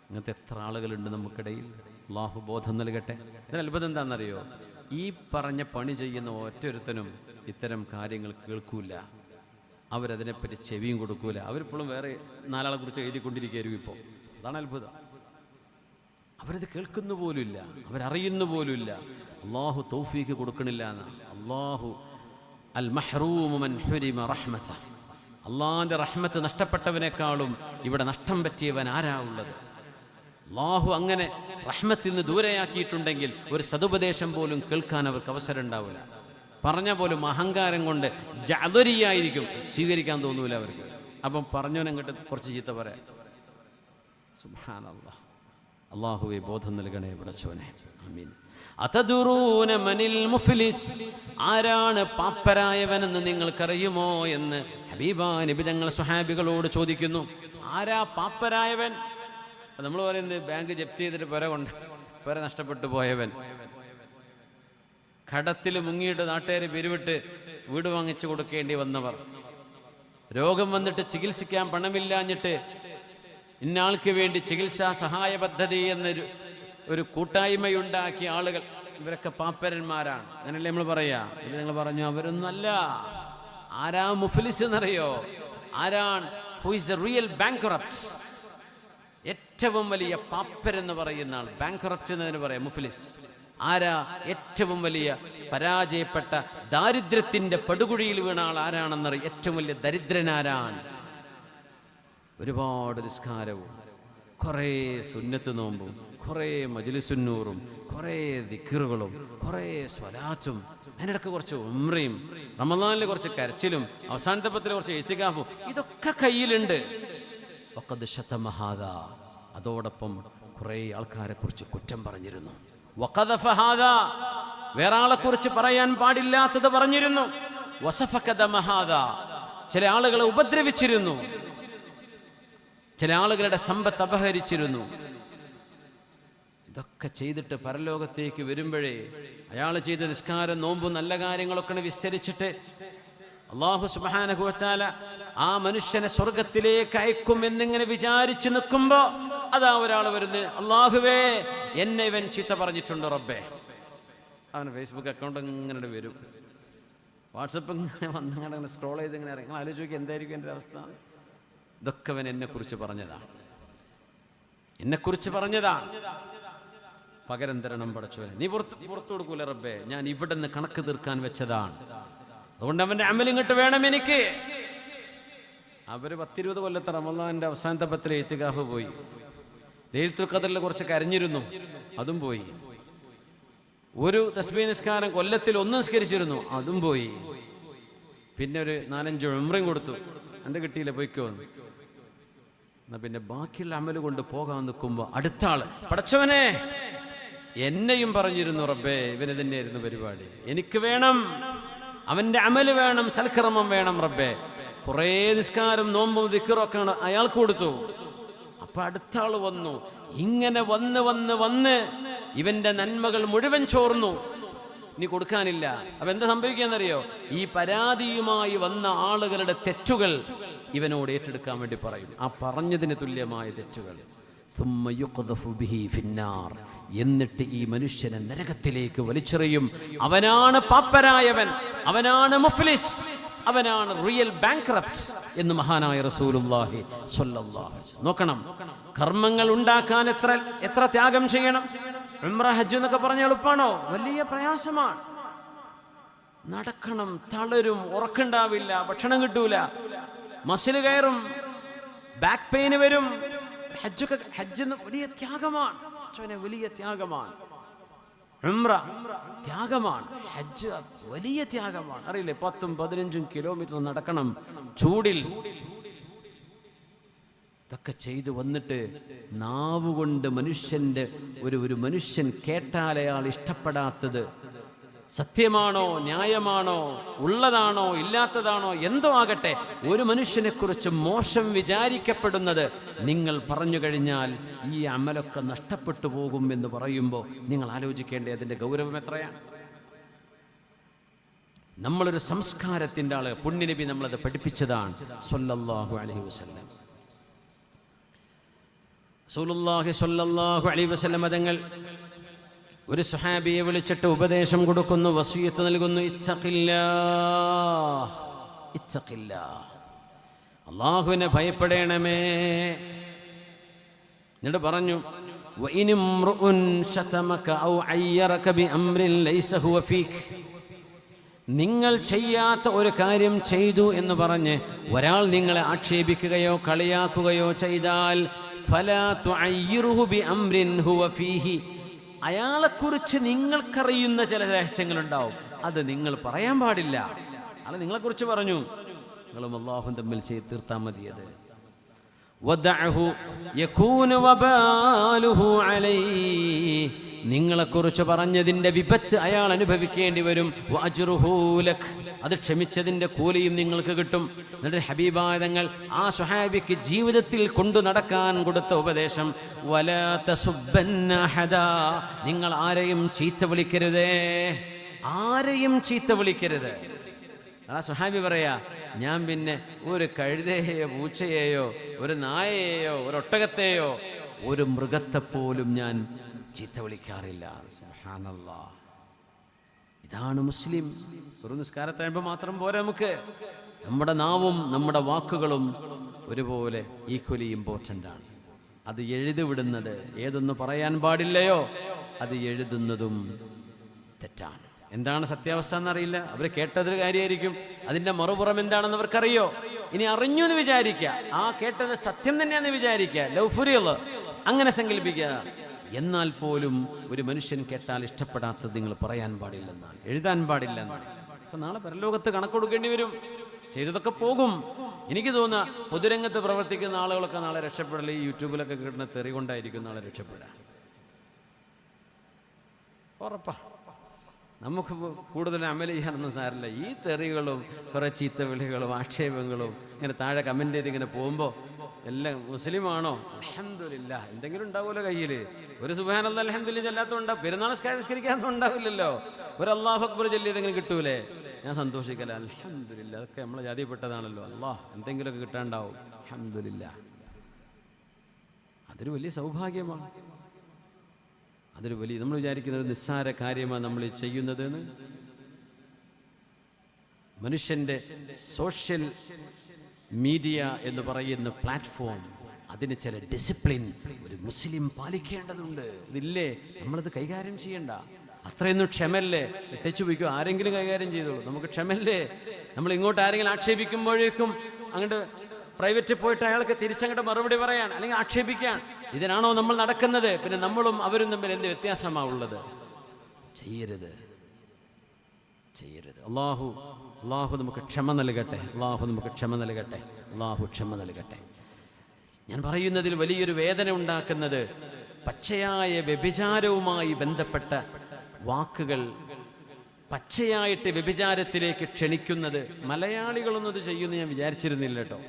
അങ്ങനത്തെ എത്ര ആളുകളുണ്ട് നമുക്കിടയിൽ. അല്ലാഹു ബോധം നൽകട്ടെ. ഇതിന് അത്ഭുതം എന്താണെന്നറിയോ? ഈ പറഞ്ഞ പണി ചെയ്യുന്ന ഒറ്റൊരുത്തനും ഇത്തരം കാര്യങ്ങൾ കേൾക്കൂല, അവരതിനെപ്പറ്റി ചെവിയും കൊടുക്കൂല. അവരിപ്പോഴും വേറെ നാലാളെ കുറിച്ച് എഴുതിക്കൊണ്ടിരിക്കുകയായിരിക്കും ഇപ്പോൾ. അതാണ് അത്ഭുതം. അവരത് കേൾക്കുന്ന പോലുമില്ല, അവരറിയുന്ന പോലുമില്ല. അള്ളാഹു തൗഫീക്ക് കൊടുക്കണില്ല എന്ന്. അള്ളാഹു അൽ മഹ്റൂമു മൻ ഹുരിമ റഹ്മത. അള്ളാഹിൻ്റെ റഹ്മത്ത് നഷ്ടപ്പെട്ടവനേക്കാളും ഇവിടെ നഷ്ടം പറ്റിയവൻ ആരാ ഉള്ളത്? അള്ളാഹു അങ്ങനെ റഹ്മത്തിൽ നിന്ന് ദൂരെയാക്കിയിട്ടുണ്ടെങ്കിൽ ഒരു സതുപദേശം പോലും കേൾക്കാൻ അവർക്ക് അവസരം ഉണ്ടാവില്ല. പറഞ്ഞ പോലും അഹങ്കാരം കൊണ്ട് ജഅദരിയായിരിക്കും, സ്വീകരിക്കാൻ തോന്നൂല അവർക്ക്. അപ്പം പറഞ്ഞവനങ്ങോട്ട് കുറച്ച് ചീത്ത പറയാം. സുബ്ഹാനല്ലാഹ്. അല്ലാഹുവേ ബോധം നൽകണേ പടച്ചവനെ. ആമീൻ. അതദുറൂന മനിൽ മുഫ്ലിസ്, ആരാണ് പാപ്പരായവനെന്ന് നിങ്ങൾക്കറിയുമോ എന്ന് ഹബീബാ നബി തങ്ങൾ സ്വഹാബികളോട് ചോദിക്കുന്നു. ആരാ പാപ്പരായവൻ? നമ്മൾ പറയുന്നത് ബാങ്ക് ജപ്തി ചെയ്തിട്ട് പെര നഷ്ടപ്പെട്ടു പോയവൻ, കടത്തിൽ മുങ്ങിയിട്ട് നാട്ടുകാരെ പിരിവിട്ട് വീട് വാങ്ങിച്ചു കൊടുക്കേണ്ടി വന്നവർ, രോഗം വന്നിട്ട് ചികിത്സിക്കാൻ പണമില്ലാഞ്ഞിട്ട് ഇന്നാൾക്ക് വേണ്ടി ചികിത്സാ സഹായ പദ്ധതി എന്നൊരു കൂട്ടായ്മയുണ്ടാക്കിയ ആളുകൾ, ഇവരൊക്കെ പാപ്പരന്മാരാണ്. അങ്ങനല്ലേ നമ്മൾ പറയാ. ഇത് നിങ്ങൾ പറഞ്ഞു അവരൊന്നുമല്ല. ആരാ മുഫ്ലിസ് എന്നറിയോ? ആരാണ്? Who is the real bankrupt? ഏറ്റവും വലിയ പാപ്പരെന്ന് പറയുന്ന ആൾ. ബാങ്ക്റപ്റ്റ് എന്നതിന് പറയാം മുഫ്ലിസ്. ആരാ? ഏറ്റവും വലിയ പരാജയപ്പെട്ട ദാരിദ്ര്യത്തിന്റെ പടുകുഴിയിൽ വീണ ആൾ ആരാണെന്നറിയാം. ഏറ്റവും വലിയ ദരിദ്രനാരാണ്? ഒരുപാട് നിസ്കാരവും കുറേ സുന്നത്ത് നോമ്പും കുറേ മജ്ലിസുന്നൂറും കുറേ ദിക്റുകളും കുറേ സ്വലാത്തും അതിനിടയ്ക്ക് കുറച്ച് ഉംറയും റമളാനിൽ കുറച്ച് കരച്ചിലും അവസാനത്തെ പത്തിൽ കുറച്ച് ഇത്തികാഫും ഇതൊക്കെ കയ്യിലുണ്ട്. വഖദ് ശതമ ഹാദാ, അതോടൊപ്പം കുറേ ആൾക്കാരെ കുറിച്ച് കുറ്റം പറഞ്ഞിരുന്നു. വഖദഫ ഹാദാ, വേറെ ആളെ കുറിച്ച് പറയാൻ പാടില്ലാത്തത് പറഞ്ഞിരുന്നു. വസഫക ദമ ഹാദാ, ചില ആളുകളെ ഉപദ്രവിച്ചിരുന്നു, ചില ആളുകളുടെ സമ്പത്ത് അപഹരിച്ചിരുന്നു. ഇതൊക്കെ ചെയ്തിട്ട് പരലോകത്തേക്ക് വരുമ്പോഴേ അയാൾ ചെയ്ത നിസ്കാരം നോമ്പും നല്ല കാര്യങ്ങളൊക്കെ വിസ്തരിച്ചിട്ട് അല്ലാഹു സുബ്ഹാനഹു വ തആല ആ മനുഷ്യനെ സ്വർഗത്തിലേക്ക് അയക്കും എന്നിങ്ങനെ വിചാരിച്ചു നിൽക്കുമ്പോ അതാ ഒരാൾ വരുന്നു. അല്ലാഹുവേ, എന്നെ ഇവൻ ചീത്ത പറഞ്ഞിട്ടുണ്ട് റബ്ബേ. അവന് ഫേസ്ബുക്ക് അക്കൗണ്ട് ഇങ്ങനെ വരും, വാട്സപ്പ് ഇങ്ങനെ വന്നങ്ങനെ സ്ക്രോൾ ചെയ്ത് ഇങ്ങനെ ഇറങ്ങി. ആലോചിക്കുക എന്തായിരിക്കും എൻ്റെ അവസ്ഥ. ഇതൊക്കെ അവൻ എന്നെക്കുറിച്ച് പറഞ്ഞതാണ്, എന്നെക്കുറിച്ച് പറഞ്ഞതാണ്. പകരം തരണം പടച്ചവനെ. നീ പുറത്തു കൊടുക്കൂല റബ്ബേ, ഞാൻ ഇവിടെ നിന്ന് കണക്ക് തീർക്കാൻ വെച്ചതാണ്, അതുകൊണ്ട് അവൻ്റെ അമലിങ്ങോട്ട് വേണം എനിക്ക്. അവര് 10-20 കൊല്ലത്തെ റമളാന്റെ അവസാനത്തെ പത്തിൽ ഇത്തികാഫ് പോയി. ലൈലത്തുൽ ഖദറിൽ കുറച്ച് കരഞ്ഞിരുന്നു, അതും പോയി. ഒരു തസ്ബീഹ് നിസ്കാരം കൊല്ലത്തിൽ 1 നിസ്കരിച്ചിരുന്നു, അതും പോയി. പിന്നെ ഒരു 4-5 ഉംറയും കൊടുത്തു, എൻ്റെ കിട്ടിയില്ല പോയിക്കോ. എന്നാ പിന്നെ ബാക്കിയുള്ള അമല് കൊണ്ട് പോകാൻ നിൽക്കുമ്പോൾ അടുത്ത ആള്, പടച്ചവനെ എന്നെയും പറഞ്ഞിരുന്നു റബ്ബേ, ഇവന് തന്നെയായിരുന്നു പരിപാടി, എനിക്ക് വേണം, അവൻ്റെ അമല് വേണം, സൽക്കർമ്മം വേണം റബ്ബേ. കുറേ നിസ്കാരം നോമ്പും ദിക്റും ഒക്കെ അയാൾക്ക് കൊടുത്തു. ഇപ്പൊ അടുത്ത ആള് വന്നു. ഇങ്ങനെ വന്ന് വന്ന് വന്ന് ഇവന്റെ നന്മകൾ മുഴുവൻ ചോർന്നു, ഇനി കൊടുക്കാനില്ല. അപ്പൊ എന്താ സംഭവിക്കാന്നറിയോ? ഈ പരാതിയുമായി വന്ന ആളുകളുടെ തെറ്റുകൾ ഇവനോട് ഏറ്റെടുക്കാൻ വേണ്ടി പറയും, ആ പറഞ്ഞതിന് തുല്യമായ തെറ്റുകൾ. എന്നിട്ട് ഈ മനുഷ്യനെ നരകത്തിലേക്ക് വലിച്ചെറിയും. അവനാണ് പാപ്പരായവൻ, അവനാണ് മുഫ്ലിസ്, അവനാണ് റിയൽ ബാങ്ക്രപ്റ്റ് എന്ന് മഹാനായ റസൂലുള്ളാഹി സ്വല്ലല്ലാഹു അലൈഹി വസല്ലം. നോക്കണം, കർമ്മങ്ങൾ ഉണ്ടാക്കാൻ എത്ര ത്യാഗം ചെയ്യണം. ഉംറ ഹജ്ജ് എന്നൊക്കെ പറഞ്ഞ എളുപ്പമാണോ? വലിയ പ്രയാസമാണ്. നടക്കണം, തളരും, ഉറക്കുണ്ടാവില്ല, ഭക്ഷണം കിട്ടൂല, മസിൽ കയറും, ബാക്ക് പെയിന് വരും. ഹജ്ജ് വലിയ ത്യാഗമാണ്, വലിയ ത്യാഗമാണ്. ഉംറ ത്യാഗമാണ്, ഹജ്ജ് വലിയ ത്യാഗമാണ്. അറിയില്ലേ, 10-15 കിലോമീറ്റർ നടക്കണം ചൂടിൽ. ഇതൊക്കെ ചെയ്തു വന്നിട്ട് നാവുകൊണ്ട് ഒരു മനുഷ്യൻ കേട്ടാൽ അയാൾ ഇഷ്ടപ്പെടാത്തത് സത്യമാണോ ന്യായമാണോ ഉള്ളതാണോ ഇല്ലാത്തതാണോ എന്തോ ആകട്ടെ, ഒരു മനുഷ്യനെ കുറിച്ച് മോശം വിചാരിക്കപ്പെടുന്നത് നിങ്ങൾ പറഞ്ഞു കഴിഞ്ഞാൽ ഈ അമലൊക്കെ നഷ്ടപ്പെട്ടു പോകും എന്ന് പറയുമ്പോൾ നിങ്ങൾ ആലോചിക്കേണ്ടേ അതിൻ്റെ ഗൗരവം എത്രയാണ്. നമ്മളൊരു സംസ്കാരത്തിൻ്റെ ആള്, പുണ്യനബി നമ്മളത് പഠിപ്പിച്ചതാണ് സ്വല്ലല്ലാഹു അലൈഹി വസല്ലം. റസൂലുള്ളാഹി സ്വല്ലല്ലാഹു അലൈഹി വസല്ലം തങ്ങൾ ഒരു സ്വഹാബിയെ വിളിച്ചിട്ട് ഉപദേശം കൊടുക്കുന്നു, വസിയത്ത് നൽകുന്നു. ഇത്തഖില്ലാഹ്, ഇത്തഖില്ലാഹ്, അല്ലാഹുവിനെ ഭയപ്പെടണമേ. എന്നിട്ട് പറഞ്ഞു, വഇനിംറുഉൻ ശതമക ഔ അയ്യറക ബിഅംരിൻ ലൈസ ഹുവ ഫീക്. നിങ്ങൾ ചെയ്യാത്ത ഒരു കാര്യം ചെയ്തു എന്ന് പറഞ്ഞ് ഒരാൾ നിങ്ങളെ ആക്ഷേപിക്കുകയോ കളിയാക്കുകയോ ചെയ്താൽ ഫലാ തുഅയ്യിറുഹു ബിഅംരിൻ ഹുവ ഫീഹി, അയാളെക്കുറിച്ച് നിങ്ങൾക്കറിയുന്ന ചില രഹസ്യങ്ങളുണ്ടാവും, അത് നിങ്ങൾ പറയാൻ പാടില്ല. അയാൾ നിങ്ങളെക്കുറിച്ച് പറഞ്ഞു, നിങ്ങളും അല്ലാഹുവും തമ്മിൽ ചെയ്ത് തീർത്താൽ മതി. അത് വദഅഹു യകൂനു വബാലുഹു അലൈഹി, നിങ്ങളെക്കുറിച്ച് പറഞ്ഞതിൻ്റെ വിപത്ത് അയാൾ അനുഭവിക്കേണ്ടി വരും. വഅജ്റുഹു ലക്, അത് ക്ഷമിച്ചതിൻ്റെ കൂലിയും നിങ്ങൾക്ക് കിട്ടും. എന്നിട്ട് ഹബീബായ തങ്ങൾ ആ സ്വഹാബിക്ക് ജീവിതത്തിൽ കൊണ്ടു നടക്കാൻ കൊടുത്ത ഉപദേശം, വലാ തസുബ്ബന്ന അഹദാ, നിങ്ങൾ ആരെയും ചീത്ത വിളിക്കരുതേ, ആരെയും ചീത്ത വിളിക്കരുത്. ആ സ്വഹാബി പറയാ, ഞാൻ പിന്നെ ഒരു കഴുതയെയോ പൂച്ചയെയോ ഒരു നായയെയോ ഒരു ഒട്ടകത്തെയോ ഒരു മൃഗത്തെപ്പോലും ഞാൻ ചീത്ത വിളിക്കാറില്ല. സുബ്ഹാനല്ലാഹ്, ഇതാണ് മുസ്ലിം. ഒരു നിസ്കാരത്താകുമ്പോൾ മാത്രം പോരാ, നമുക്ക് നമ്മുടെ നാവും നമ്മുടെ വാക്കുകളും ഒരുപോലെ ഈക്വലി ഇമ്പോർട്ടൻ്റ് ആണ്. അത് എഴുതിവിടുന്നത്, ഏതൊന്ന് പറയാൻ പാടില്ലയോ അത് എഴുതുന്നതും തെറ്റാണ്. എന്താണ് സത്യാവസ്ഥ എന്നറിയില്ല, അവർ കേട്ടതൊരു കാര്യമായിരിക്കും, അതിൻ്റെ മറുപുറം എന്താണെന്ന് അവർക്കറിയോ. ഇനി അറിഞ്ഞു എന്ന് വിചാരിക്കുക, ആ കേട്ടത് സത്യം തന്നെയാണെന്ന് വിചാരിക്കുക, ലൗഫുരിയല്ല അങ്ങനെ സങ്കല്പിക്കുക. എന്നാൽ പോലും ഒരു മനുഷ്യൻ കേട്ടാൽ ഇഷ്ടപ്പെടാത്തത് നിങ്ങൾ പറയാൻ പാടില്ലെന്നാണ്, എഴുതാൻ പാടില്ലെന്നാണ്. അപ്പം നാളെ പരലോകത്ത് കണക്ക് കൊടുക്കേണ്ടി വരും, ചെയ്തതൊക്കെ പോകും. എനിക്ക് തോന്നുക പൊതുരംഗത്ത് പ്രവർത്തിക്കുന്ന ആളുകളൊക്കെ നാളെ രക്ഷപ്പെടൽ ഈ യൂട്യൂബിലൊക്കെ കിട്ടുന്ന തെറി കൊണ്ടായിരിക്കും നാളെ രക്ഷപ്പെടുക, ഉറപ്പാ. നമുക്ക് കൂടുതൽ അമൽ ചെയ്യാനൊന്നും സാരില്ല. ഈ തെറികളും കുറേ ചീത്ത വിളികളും ആക്ഷേപങ്ങളും ഇങ്ങനെ താഴെ കമൻ്റ് ചെയ്ത് ഇങ്ങനെ പോകുമ്പോൾ എല്ലാം മുസ്ലിമാണോ, അൽഹംദുലില്ലാഹ് എന്തെങ്കിലും ഉണ്ടാവുമല്ലോ കയ്യിൽ. ഒരു സുബ്ഹാനല്ലാഹ് അൽഹംദുലില്ലാഹ് ചൊല്ലാത്തതുണ്ടാവും, പെരുന്നാൾ നിസ്കരിക്കാത്തതും ഉണ്ടാവില്ലല്ലോ. ഒരു അല്ലാഹു അക്ബർ ചൊല്ലിയതെങ്കിലും കിട്ടൂലേ, ഞാൻ സന്തോഷിക്കല, അൽഹംദുലില്ലാഹ്. അതൊക്കെ നമ്മളെ ജാതിപ്പെട്ടതാണല്ലോ, അല്ലാഹ് എന്തെങ്കിലുമൊക്കെ കിട്ടാണ്ടാവും, അൽഹംദുലില്ലാഹ്. അതൊരു വലിയ സൗഭാഗ്യമാണ്. അതൊരു വലിയ, നമ്മൾ വിചാരിക്കുന്ന ഒരു നിസ്സാര കാര്യമാണ് നമ്മൾ ചെയ്യുന്നതെന്ന്. മനുഷ്യൻ്റെ സോഷ്യൽ മീഡിയ എന്ന് പറയുന്ന പ്ലാറ്റ്ഫോം, അതിന് ചില ഡിസിപ്ലിൻ ഒരു മുസ്ലിം പാലിക്കേണ്ടതുണ്ട്. ഇതില്ലേ, നമ്മളത് കൈകാര്യം ചെയ്യണ്ട. അത്രയൊന്നും ക്ഷമല്ലേ, ഇട്ടച്ചു വയ്ക്കും, ആരെങ്കിലും കൈകാര്യം ചെയ്തോളൂ. നമുക്ക് ക്ഷമല്ലേ, നമ്മൾ ഇങ്ങോട്ട് ആരെങ്കിലും ആക്ഷേപിക്കുമ്പോഴേക്കും അങ്ങോട്ട് പ്രൈവറ്റിൽ പോയിട്ട് അയാൾക്ക് തിരിച്ചങ്ങോട്ട് മറുപടി പറയാൻ അല്ലെങ്കിൽ ആക്ഷേപിക്കാൻ, ഇതിനാണോ നമ്മൾ നടക്കുന്നത്? പിന്നെ നമ്മളും അവരും തമ്മിൽ എന്ത് വ്യത്യാസമാണ് ഉള്ളത്? ചെയ്യരുത്, ചെയ്യരുത്. അള്ളാഹു നമുക്ക് ക്ഷമ നൽകട്ടെ, അള്ളാഹു നമുക്ക് ക്ഷമ നൽകട്ടെ, അള്ളാഹു ക്ഷമ നൽകട്ടെ. ഞാൻ പറയുന്നതിൽ വലിയൊരു വേദന ഉണ്ടാക്കുന്നത് പച്ചയായ വ്യഭിചാരവുമായി ബന്ധപ്പെട്ട വാക്കുകൾ, പച്ചയായിട്ട് വ്യഭിചാരത്തിലേക്ക് ക്ഷണിക്കുന്നത്. മലയാളികളൊന്നും ഇത് ചെയ്യുമെന്ന് ഞാൻ വിചാരിച്ചിരുന്നില്ല കേട്ടോ.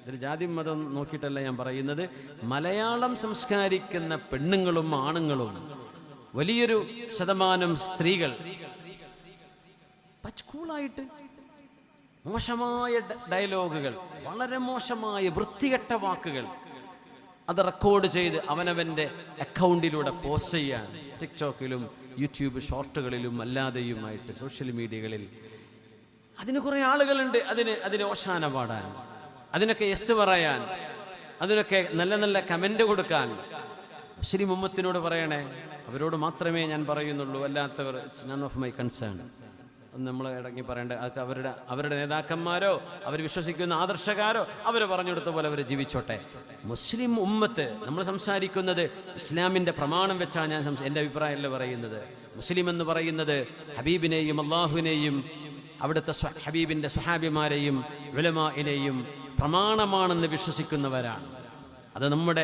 ഇതിൽ ജാതി മതം നോക്കിയിട്ടല്ല ഞാൻ പറയുന്നത്. മലയാളം സംസ്കാരിക്കുന്ന പെണ്ണുങ്ങളും ആണുങ്ങളും വലിയൊരു ശതമാനം സ്ത്രീകൾ പച്ചക്കൂളായിട്ട് മോശമായ ഡയലോഗുകൾ, വളരെ മോശമായ വൃത്തികെട്ട വാക്കുകൾ അത് റെക്കോർഡ് ചെയ്ത് അവനവൻ്റെ അക്കൗണ്ടിലൂടെ പോസ്റ്റ് ചെയ്യാൻ ടിക്ടോക്കിലും യൂട്യൂബ് ഷോർട്ടുകളിലും അല്ലാതെയുമായിട്ട് സോഷ്യൽ മീഡിയകളിൽ അതിന് കുറേ ആളുകളുണ്ട്. അതിന് ഓശാന പാടാൻ, അതിനൊക്കെ യെസ് പറയാൻ, അതിനൊക്കെ നല്ല നല്ല കമൻ്റ് കൊടുക്കാൻ. മുസ്ലിം ഉമ്മത്തിനോട് പറയണേ, അവരോട് മാത്രമേ ഞാൻ പറയുന്നുള്ളൂ, അല്ലാത്തവർ it's none of my concern. നമ്മൾ ഇടങ്ങി പറയേണ്ട അതൊക്കെ അവരുടെ നേതാക്കന്മാരോ അവർ വിശ്വസിക്കുന്ന ആദർശക്കാരോ അവർ പറഞ്ഞെടുത്ത പോലെ അവർ ജീവിച്ചോട്ടെ. മുസ്ലിം ഉമ്മത്ത് നമ്മൾ സംസാരിക്കുന്നത് ഇസ്ലാമിൻ്റെ പ്രമാണം വെച്ചാണ് ഞാൻ എൻ്റെ അഭിപ്രായമല്ല പറയുന്നത്. മുസ്ലിം എന്ന് പറയുന്നത് ഹബീബിനെയും അള്ളാഹുവിനെയും അവിടുത്തെ ഹബീബിൻ്റെ സ്വഹാബിമാരെയും ഉലമാഇനെയും പ്രമാണമാണെന്ന് വിശ്വസിക്കുന്നവരാണ്. അത് നമ്മുടെ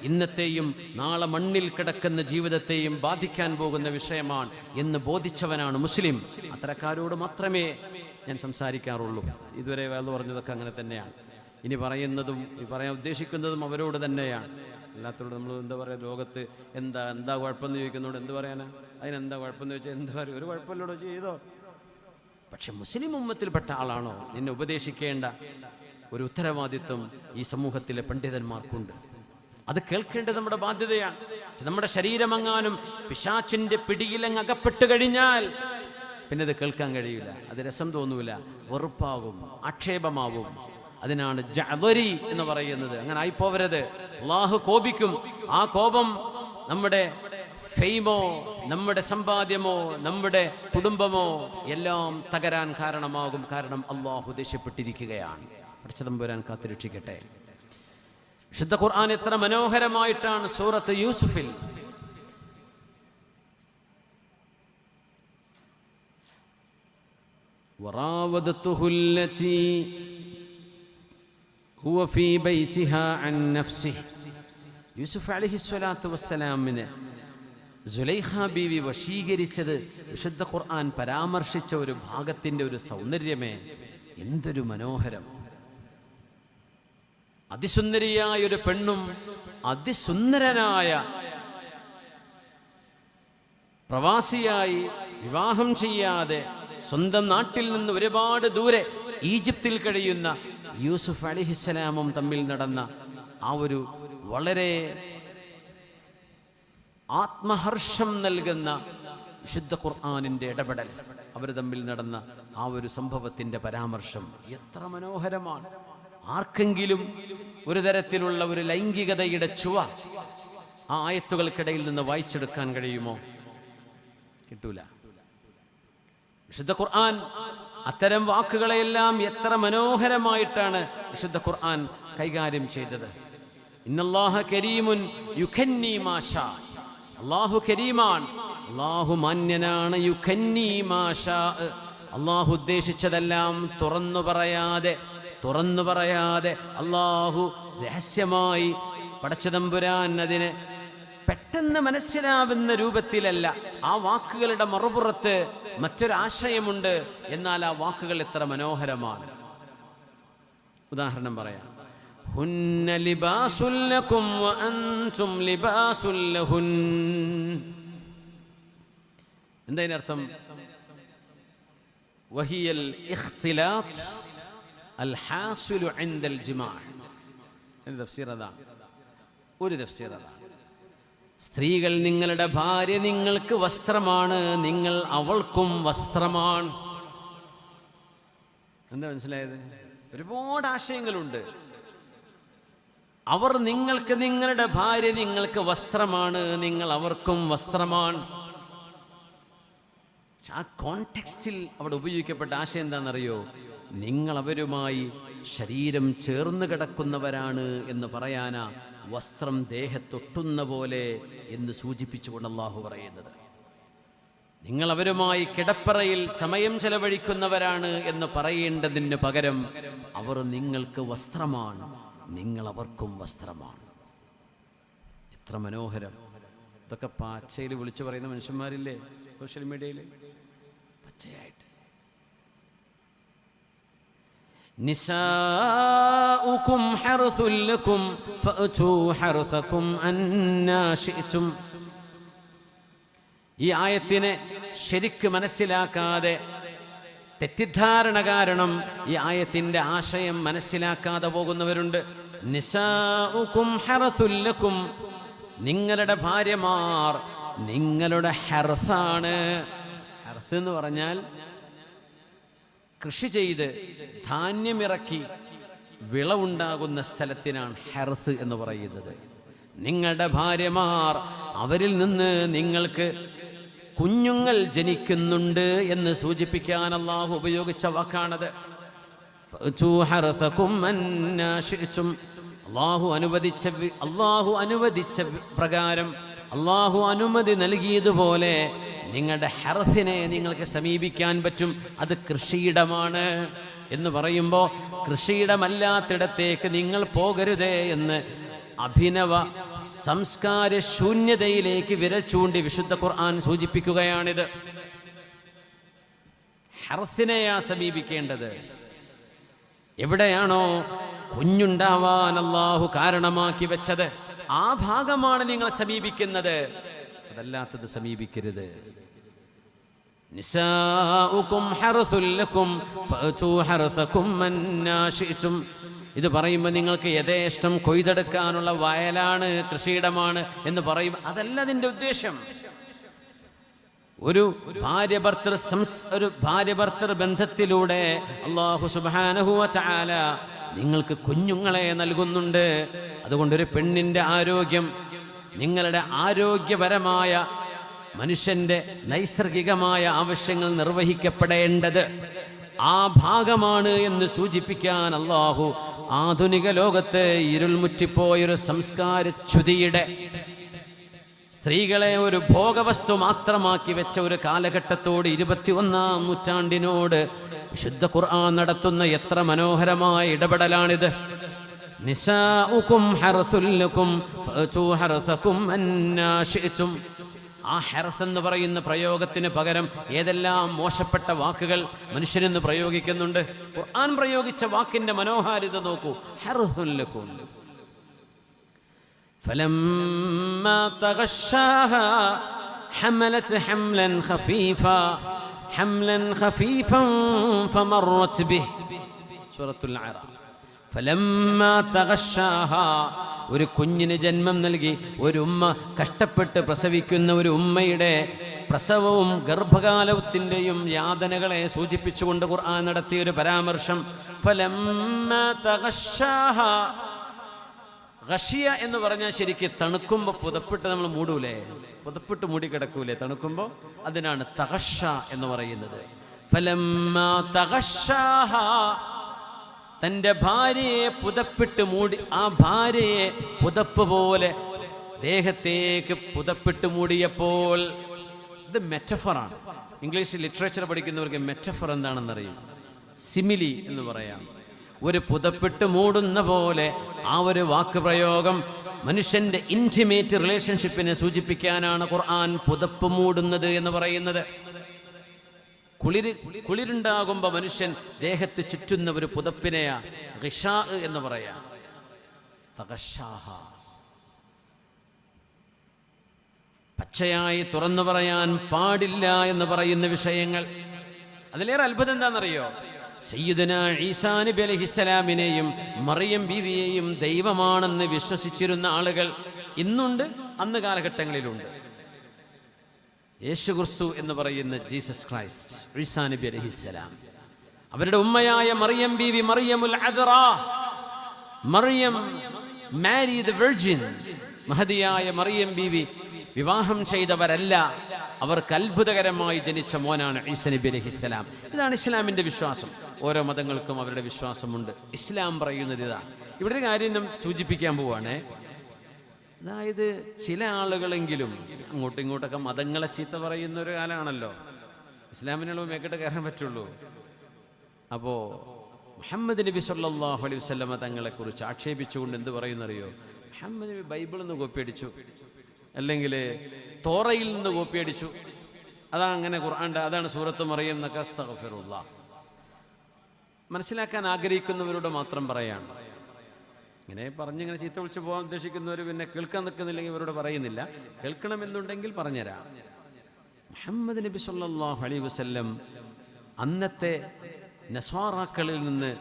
ഇന്നത്തെയും നാളെ മണ്ണിൽ കിടക്കുന്ന ജീവിതത്തെയും ബാധിക്കാൻ പോകുന്ന വിഷയമാണ് എന്ന് ബോധിച്ചവനാണ് മുസ്ലിം. അത്തരക്കാരോട് മാത്രമേ ഞാൻ സംസാരിക്കാറുള്ളൂ. ഇതുവരെ വേദം പറഞ്ഞതൊക്കെ അങ്ങനെ തന്നെയാണ്. ഇനി പറയുന്നതും പറയാൻ ഉദ്ദേശിക്കുന്നതും അവരോട് തന്നെയാണ്. അല്ലാത്തവരോട് നമ്മൾ എന്താ പറയുക, ലോകത്ത് എന്താ കുഴപ്പമെന്ന് ചോദിക്കുന്നതുകൊണ്ട് എന്ത് പറയാനാ? അതിനെന്താ കുഴപ്പമെന്ന് ചോദിച്ചാൽ എന്താ പറയുക, ഒരു കുഴപ്പമില്ലോടോ ചെയ്തോ. പക്ഷെ മുസ്ലിം ഉമ്മത്തിൽപ്പെട്ട ആളാണോ നിന്നെ ഉപദേശിക്കേണ്ട ഒരു ഉത്തരവാദിത്വം ഈ സമൂഹത്തിലെ പണ്ഡിതന്മാർക്കുണ്ട്. അത് കേൾക്കേണ്ടത് നമ്മുടെ ബാധ്യതയാണ്. നമ്മുടെ ശരീരമെങ്ങാനും പിശാചിന്റെ പിടിയിലങ്ങ് അകപ്പെട്ട് കഴിഞ്ഞാൽ പിന്നെ അത് കേൾക്കാൻ കഴിയില്ല, അത് രസം തോന്നൂല, വെറുപ്പാകും, ആക്ഷേപമാവും. അതിനാണ് ജഅദരി എന്ന് പറയുന്നത്. അങ്ങനെ ആയിപ്പോവരുത്. അല്ലാഹു കോപിക്കും. ആ കോപം നമ്മുടെ ഫെയിമോ, നമ്മുടെ സമ്പാദ്യമോ, നമ്മുടെ കുടുംബമോ എല്ലാം തകരാൻ കാരണമാകും. കാരണം അല്ലാഹു ദേഷ്യപ്പെട്ടിരിക്കുകയാണ്. പടച്ചതമ്പുരാൻ കാത്തുരക്ഷിക്കട്ടെ. വിശുദ്ധ ഖുർആൻ എത്ര മനോഹരമായിട്ടാണ് സൂറത്ത് യൂസുഫിൽ വറാവദതുഹു അല്ലതി ഹുവ ഫീ ബൈതിഹാ അൻ നഫ്സിഹി. യൂസുഫ് അലൈഹിസ്സലാത്തു വസ്സലാമിനെ സുലൈഖ ബീവി വശീകരിച്ചത് വിശുദ്ധ ഖുർആൻ പരാമർശിച്ച ഒരു ഭാഗത്തിൻ്റെ ഒരു സൗന്ദര്യമേ, എന്തൊരു മനോഹരം! അതിസുന്ദരിയായ ഒരു പെണ്ണും അതിസുന്ദരനായ പ്രവാസിയായി വിവാഹം ചെയ്യാതെ സ്വന്തം നാട്ടിൽ നിന്ന് ഒരുപാട് ദൂരെ ഈജിപ്തിൽ കഴിയുന്ന യൂസുഫ് അലൈഹിസ്സലാമും തമ്മിൽ നടന്ന ആ ഒരു വളരെ ആത്മഹർഷം നൽകുന്ന വിശുദ്ധ ഖുർആനിൻ്റെ ഇടപെടൽ, അവർ തമ്മിൽ നടന്ന ആ ഒരു സംഭവത്തിൻ്റെ പരാമർശം എത്ര മനോഹരമാണ്! ആർക്കെങ്കിലും ഒരു തരത്തിലുള്ള ഒരു ലൈംഗികതയുടെ ചുവ ആ ആയത്തുകൾക്കിടയിൽ നിന്ന് വായിച്ചെടുക്കാൻ കഴിയുമോ? കിട്ടൂല. വിശുദ്ധ ഖുർആൻ അത്തരം വാക്കുകളെല്ലാം എത്ര മനോഹരമായിട്ടാണ് വിശുദ്ധ ഖുർആൻ കൈകാര്യം ചെയ്തത്. ഇന്നല്ലാഹ കരീമുൻ യുഖന്നി മാഷാ. അല്ലാഹു കരീമാണ്, അല്ലാഹു മാന്യനാണ്. യുഖന്നി മാഷാ, അല്ലാഹു ഉദ്ദേശിച്ചതെല്ലാം തുറന്നു പറയാതെ അല്ലാഹു രഹസ്യമായി പടച്ചതമ്പുരാൻ അതിനെ പെട്ടെന്ന് മനസ്സിലാവുന്ന രൂപത്തിലല്ല. ആ വാക്കുകളുടെ മറുപുറത്ത് മറ്റൊരാശയമുണ്ട്. എന്നാൽ ആ വാക്കുകൾ എത്ര മനോഹരമാണ്. ഉദാഹരണം പറയാം. ഹുന്ന ലിബാസുൽ ലക്കും വഅൻതും ലിബാസുൽ ലഹുൻ. എന്താ ഇതിനർത്ഥം? വഹിയൽ ഇഖ്തിലാത്ത് അൽ ഹാസിലു ഇൻദൽ ജിമാഅ. ഇതിന്റെ തഫ്സീർ അതാണ്. ഒരു തഫ്സീർ അതാണ്. സ്ത്രീകൾ, നിങ്ങളുടെ ഭാര്യ നിങ്ങൾക്ക് വസ്ത്രമാണ്, നിങ്ങൾ അവൾക്കും വസ്ത്രമാണ്. എന്താ മനസ്സിലായത്? ഒരുപാട് ആശയങ്ങളുണ്ട്. അവർ നിങ്ങൾക്ക്, നിങ്ങളുടെ ഭാര്യ നിങ്ങൾക്ക് വസ്ത്രമാണ്, നിങ്ങൾ അവർക്കും വസ്ത്രമാണ്. ആ കോണ്ടെക്സ്റ്റിൽ അവിടെ ഉപയോഗിക്കപ്പെട്ട ആശയം എന്താണെന്നറിയോ? നിങ്ങൾ അവരുമായി ശരീരം ചേർന്ന് കിടക്കുന്നവരാണ് എന്ന് പറയാനാ വസ്ത്രം ദേഹത്തൊട്ടുന്ന പോലെ എന്ന് സൂചിപ്പിച്ചുകൊണ്ട് അല്ലാഹു പറയുന്നത്. നിങ്ങൾ അവരുമായി കിടപ്പറയിൽ സമയം ചെലവഴിക്കുന്നവരാണ് എന്ന് പറയേണ്ടതിന് പകരം അവർ നിങ്ങൾക്ക് വസ്ത്രമാണ്, നിങ്ങൾ അവർക്കും വസ്ത്രമാണ്. എത്ര മനോഹരം! ഇതൊക്കെ പച്ചയിൽ വിളിച്ചു പറയുന്ന മനുഷ്യന്മാരില്ലേ സോഷ്യൽ മീഡിയയിൽ? പച്ചയായിട്ട് നിസാഉകും നിസാഉകും ഹർസുൽ ലക്കും ഫഅതു ഹർസകും അന്നാ ശിഅ്തും. ഈ ആയത്തിനെ ശരിക്ക് മനസ്സിലാക്കാതെ, തെറ്റിദ്ധാരണ കാരണം ഈ ആയത്തിന്റെ ആശയം മനസ്സിലാക്കാതെ പോകുന്നവരുണ്ട്. നിസാഉകും ഹർസുൽ ലക്കും, നിങ്ങളുടെ ഭാര്യമാർ നിങ്ങളുടെ ഹർസാണ്. ഹർസ് എന്ന് പറഞ്ഞാൽ കൃഷി ചെയ്ത് ധാന്യമിറക്കി വിളവുണ്ടാകുന്ന സ്ഥലത്തിനാണ് ഹർസ് എന്ന് പറയുന്നത്. നിങ്ങളുടെ ഭാര്യമാർ, അവരിൽ നിന്ന് നിങ്ങൾക്ക് കുഞ്ഞുങ്ങൾ ജനിക്കുന്നുണ്ട് എന്ന് സൂചിപ്പിക്കാൻ അല്ലാഹു ഉപയോഗിച്ച വാക്കാണത്. അല്ലാഹു അനുവദിച്ച പ്രകാരം, അല്ലാഹു അനുമതി നൽകിയതുപോലെ നിങ്ങളുടെ ഹർസിനെ നിങ്ങൾക്ക് സമീപിക്കാൻ പറ്റും. അത് കൃഷിയിടമാണ് എന്ന് പറയുമ്പോൾ കൃഷിയിടമല്ലാത്തിടത്തേക്ക് നിങ്ങൾ പോകരുതേ എന്ന് അഭിനവ സംസ്കാര ശൂന്യതയിലേക്ക് വിരൽ ചൂണ്ടി വിശുദ്ധ ഖുർആൻ സൂചിപ്പിക്കുകയാണിത്. ഹർസിനെയാ സമീപിക്കേണ്ടത്. എവിടെയാണോ കുഞ്ഞുണ്ടാവാൻ അല്ലാഹു കാരണമാക്കി വെച്ചത്, ആ ഭാഗമാണ് നിങ്ങൾ സമീപിക്കുന്നത്. അതല്ലാത്തത് സമീപിക്കരുത്. നിസാഉകും ഹർസുൽ ലക്കും ഫഅതു ഹർസകും അന്നാ ശിഅ്തും. ഇത് പറയുമ്പോൾ നിങ്ങൾക്ക് യഥേഷ്ടം കൊയ്തെടുക്കാനുള്ള വയലാണ്, കൃഷിയിടമാണ് എന്ന് പറയും. അതല്ല അതിൻ്റെ ഉദ്ദേശം. ഒരു ഭാര്യ ഭർത്തൃ ബന്ധത്തിലൂടെ അല്ലാഹു സുബ്ഹാനഹു വ തആല നിങ്ങൾക്ക് കുഞ്ഞുങ്ങളെ നൽകുന്നുണ്ട്. അതുകൊണ്ടൊരു പെണ്ണിൻ്റെ ആരോഗ്യം, നിങ്ങളുടെ ആരോഗ്യപരമായ മനുഷ്യന്റെ നൈസർഗികമായ ആവശ്യങ്ങൾ നിർവഹിക്കപ്പെടേണ്ടത് ആ ഭാഗമാണ് എന്ന് സൂചിപ്പിക്കാൻ അല്ലാഹു ആധുനിക ലോകത്ത് ഇരുൾമുറ്റിപ്പോയൊരു സംസ്കാരച്യുതിയുടെ, സ്ത്രീകളെ ഒരു ഭോഗവസ്തു മാത്രമാക്കി വെച്ച ഒരു കാലഘട്ടത്തോട്, 21-ാം നൂറ്റാണ്ടിനോട് വിശുദ്ധ ഖുർആൻ നടത്തുന്ന എത്ര മനോഹരമായ ഇടപെടലാണിത്. നിസാഉകും ഹർസുൽ ലക്കും ഫഅതു ഹർസകും അന്നാ ശിഅ്തും. ആ ഹർസ് എന്ന് പറയുന്ന പ്രയോഗത്തിന് പകരം ഏതെല്ലാം മോശപ്പെട്ട വാക്കുകൾ മനുഷ്യനെന്ന് പ്രയോഗിക്കുന്നുണ്ട്. ഖുർആൻ പ്രയോഗിച്ച വാക്കിന്റെ മനോഹാരിത നോക്കൂ. ഹർസുൽ ലക്കും. فلما تغشاها حملت حملا خفيفا فمرت به. سورة الأعراف. فلما تغشاها, ഒരു കുഞ്ഞിന് ജന്മം നൽകി ഒരു ഉമ്മ കഷ്ടപ്പെട്ട് പ്രസവിക്കുന്ന ഒരു ഉമ്മയുടെ പ്രസവവും ഗർഭകാലത്തിൻ്റെയും യാതനകളെ സൂചിപ്പിച്ചുകൊണ്ട് ഖുർആൻ നടത്തിയൊരു പരാമർശം. ഫലമ്മാ തഗശ്ശാഹാ, ഗശിയ എന്ന് പറഞ്ഞാൽ ശരിക്കും തണുക്കുമ്പോൾ പുതപ്പിട്ട് നമ്മൾ മൂടൂലേ, പുതപ്പിട്ട് മൂടി കിടക്കൂലേ തണുക്കുമ്പോൾ, അതിനാണ് തഗശ്ശ എന്ന് പറയുന്നത്. ഫലമ്മാ തഗശ്ശാഹാ, തൻ്റെ ഭാര്യയെ പുതപ്പിട്ട് മൂടി, ആ ഭാര്യയെ പുതപ്പ് പോലെ ദേഹത്തേക്ക് പുതപ്പിട്ട് മൂടിയപ്പോൾ, ഇത് മെറ്റഫറാണ്. ഇംഗ്ലീഷ് ലിറ്ററേച്ചർ പഠിക്കുന്നവർക്ക് മെറ്റഫർ എന്താണെന്നറിയും. സിമിലി എന്ന് പറയാം. ഒരു പുതപ്പിട്ട് മൂടുന്ന പോലെ ആ ഒരു വാക്ക് പ്രയോഗം മനുഷ്യന്റെ ഇന്റിമേറ്റ് റിലേഷൻഷിപ്പിനെ സൂചിപ്പിക്കാനാണ് ഖുർആൻ പുതപ്പ് മൂടുന്നത് എന്ന് പറയുന്നത്. കുളിരുണ്ടാകുമ്പോൾ മനുഷ്യൻ ദേഹത്ത് ചുറ്റുന്ന ഒരു പുതപ്പിനെയാ ഗിശാ എന്ന് പറയാം. തഗശ്ശാഹ, പച്ചയായി തുറന്നു പറയാൻ പാടില്ല എന്ന് പറയുന്ന വിഷയങ്ങൾ. അതിലേറെ അത്ഭുതം എന്താണെന്നറിയോ? സയ്യിദുനാ ഈസാ നബി അലൈഹിസ്സലാമിനെയും മറിയം ബീവിയെയും ദൈവമാണെന്ന് വിശ്വസിച്ചിരുന്ന ആളുകൾ ഇന്നുണ്ട്, അന്ന് കാലഘട്ടങ്ങളിലുണ്ട്. യേശു ക്രിസ്തു എന്ന് പറയുന്ന ജീസസ് ക്രൈസ്റ്റ്, ഈസാ നബി അലൈഹിസ്സലാം, അവരുടെ ഉമ്മയായ മറിയം ബീവി, മറിയമുൽ അദ്റാ, മറിയം മാരി ദ വെർജിൻ, മഹദിയായ മറിയം ബീവി വിവാഹം ചെയ്തവരല്ല. അവർക്ക് അത്ഭുതകരമായി ജനിച്ച മോനാണ് ഈസാ നബി അലൈഹിസ്സലാം. ഇതാണ് ഇസ്ലാമിൻ്റെ വിശ്വാസം. ഓരോ മതങ്ങൾക്കും അവരുടെ വിശ്വാസമുണ്ട്. ഇസ്ലാം പറയുന്നത് ഇതാണ്. ഇവിടെ ഒരു കാര്യം നാം സൂചിപ്പിക്കാൻ പോവാണ്. അതായത് ചില ആളുകളെങ്കിലും അങ്ങോട്ടും ഇങ്ങോട്ടൊക്കെ മതങ്ങളെ ചീത്ത പറയുന്ന ഒരു കാലമാണല്ലോ. ഇസ്ലാമിനുള്ള മേക്കിട്ട് കയറാൻ പറ്റുള്ളൂ. അപ്പോൾ മുഹമ്മദ് നബി സല്ലല്ലാഹു അലൈഹി വസല്ലമ തങ്ങളെക്കുറിച്ച് ആക്ഷേപിച്ചുകൊണ്ട് എന്ത് പറയുന്നറിയോ? മുഹമ്മദ് നബി ബൈബിളിൽ നിന്ന് കോപ്പിയടിച്ചു, അല്ലെങ്കിൽ തോറയിൽ നിന്ന് കോപ്പിയടിച്ചു, അതങ്ങനെ ഖുർആൻ്റെ, അതാണ് സൂറത്ത് മറിയം എന്നൊക്കെ. അസ്തഗ്ഫിറുല്ലാഹ്. മനസ്സിലാക്കാൻ ആഗ്രഹിക്കുന്നവരോട് മാത്രം പറയാണ്, ഇങ്ങനെ പറഞ്ഞിങ്ങനെ ചീത്ത വിളിച്ച് പോകാൻ ഉദ്ദേശിക്കുന്നവർ പിന്നെ കേൾക്കാൻ നിൽക്കുന്നില്ലെങ്കിൽ ഇവരോട് പറയുന്നില്ല. കേൾക്കണമെന്നുണ്ടെങ്കിൽ പറഞ്ഞുതരാം. മുഹമ്മദ് നബി സല്ലല്ലാഹു അലൈഹി വസല്ലം അന്നത്തെ നസ്വാറാക്കളിൽ നിന്ന്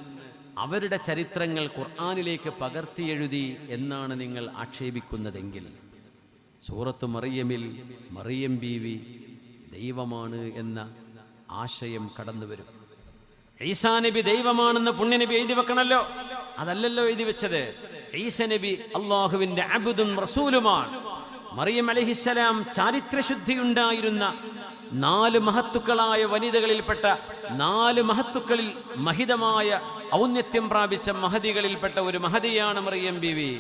അവരുടെ ചരിത്രങ്ങൾ ഖുർആനിലേക്ക് പകർത്തിയെഴുതി എന്നാണ് നിങ്ങൾ ആക്ഷേപിക്കുന്നതെങ്കിൽ, സൂറത്ത് മറിയമിൽ മറിയം ബീവി ദൈവമാണ് എന്ന ആശയം കടന്നു വരും. ഈസാ നബി ദൈവമാണെന്ന് പുണ്യനബി എഴുതി വെക്കണമല്ലോ, അതല്ലല്ലോ എഴുതി വെച്ചത്. ഈസാ നബി അള്ളാഹുവിന്റെ അബ്ദും റസൂലുമാണ്. മറിയം അലൈഹിസ്സലാം ചാരിത്രശുദ്ധിയുണ്ടായിരുന്ന 4 മഹത്തുക്കളായ വനിതകളിൽപ്പെട്ട 4 മഹത്തുക്കളിൽ മഹിതമായ ഔന്നത്യം പ്രാപിച്ച മഹദികളിൽപ്പെട്ട ഒരു മഹദിയാണ് മറിയം ബീവി.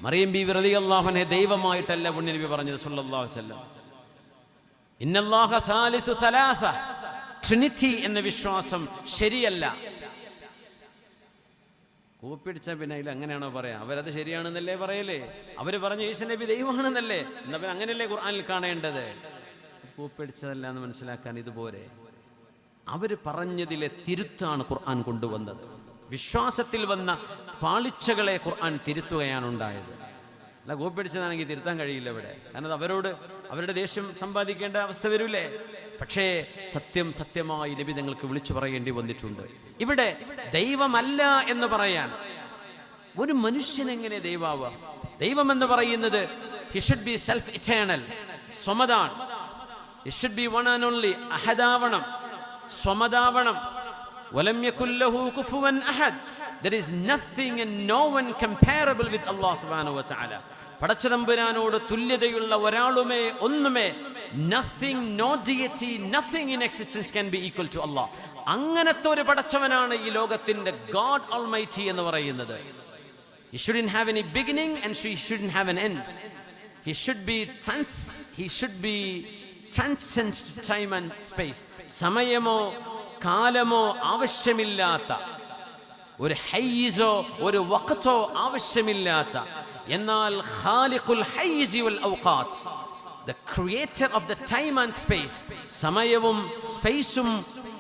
മറിയം ബീവി റളിയല്ലാഹു അൻഹ ദൈവമായിട്ടല്ല പുണ്യനബി പറഞ്ഞത് സല്ലല്ലാഹു അലൈഹി വസല്ലം. ഇന്നല്ലാഹ സാലിസു സലാസ, ട്രിനിറ്റി എന്ന വിശ്വാസം ശരിയല്ല. കൂപ്പിടിച്ച പിന്നെ അതിൽ അങ്ങനെയാണോ പറയാ? അവരത് ശരിയാണെന്നല്ലേ പറയലേ? അവര് പറഞ്ഞു ഈസാ നബി ദൈവമാണെന്നല്ലേ? എന്നാ പിന്നെ അങ്ങനെയല്ലേ ഖുർആനിൽ കാണേണ്ടത്? കൂപ്പിടിച്ചതല്ല എന്ന് മനസ്സിലാക്കാൻ ഇതുപോലെ അവര് പറഞ്ഞതിലെ തിരുത്താണ് ഖുർആൻ കൊണ്ടുവന്നത്. വിശ്വാസത്തിൽ വന്ന പാളിച്ചകളെ ഖുർആൻ തിരുത്തുകയാണ് ഉണ്ടായത്. അല്ല കൂപ്പിടിച്ചതാണെങ്കിൽ തിരുത്താൻ കഴിയില്ല ഇവിടെ. കാരണം അവരോട് അവരുടെ ദേഷ്യം സമ്പാദിക്കേണ്ട അവസ്ഥ വരില്ലേ? പക്ഷേ സത്യമായി നബി തങ്ങൾക്ക് വിളിച്ചു പറയേണ്ടി വന്നിട്ടുണ്ട്. ഇവിടെ ദൈവമല്ല എന്ന് പറയാൻ ഒരു മനുഷ്യൻ എങ്ങനെ ദൈവാവുക? ദൈവം എന്ന് പറയുന്നത് he should be self eternal, സ്വമതാണ്. He should be one and only, അഹദാവണം, സ്വമതാവണം. വലം യകുൽ ലഹു കുഫുവൻ അഹദ്. There is nothing and no one comparable with Allah subhanahu wa ta'ala. പടച്ചതമ്പുരാനോട് തുല്യതയുള്ള ഒരാളുമേ ഒന്നുമേ, nothing, no deity, nothing in existence can be equal to Allah. അങ്ങനത്തെ ഒരു പടച്ചവനാണ് ഈ ലോകത്തിന്റെ God Almighty എന്ന് പറയുന്നത്. He shouldn't have any beginning and she shouldn't have an end. He should be transcend time and space. സമയമോ കാലമോ ആവശ്യമില്ലാത്ത, ഒരു ഹയ്യിസോ ഒരു വഖ്തോ ആവശ്യമില്ലാത്ത, എന്നാൽ ഖാലിഖുൽ ഹയ്യിസി വൽ ഔഖാത്ത്, the creator of the time and space, സമയവും സ്പേസും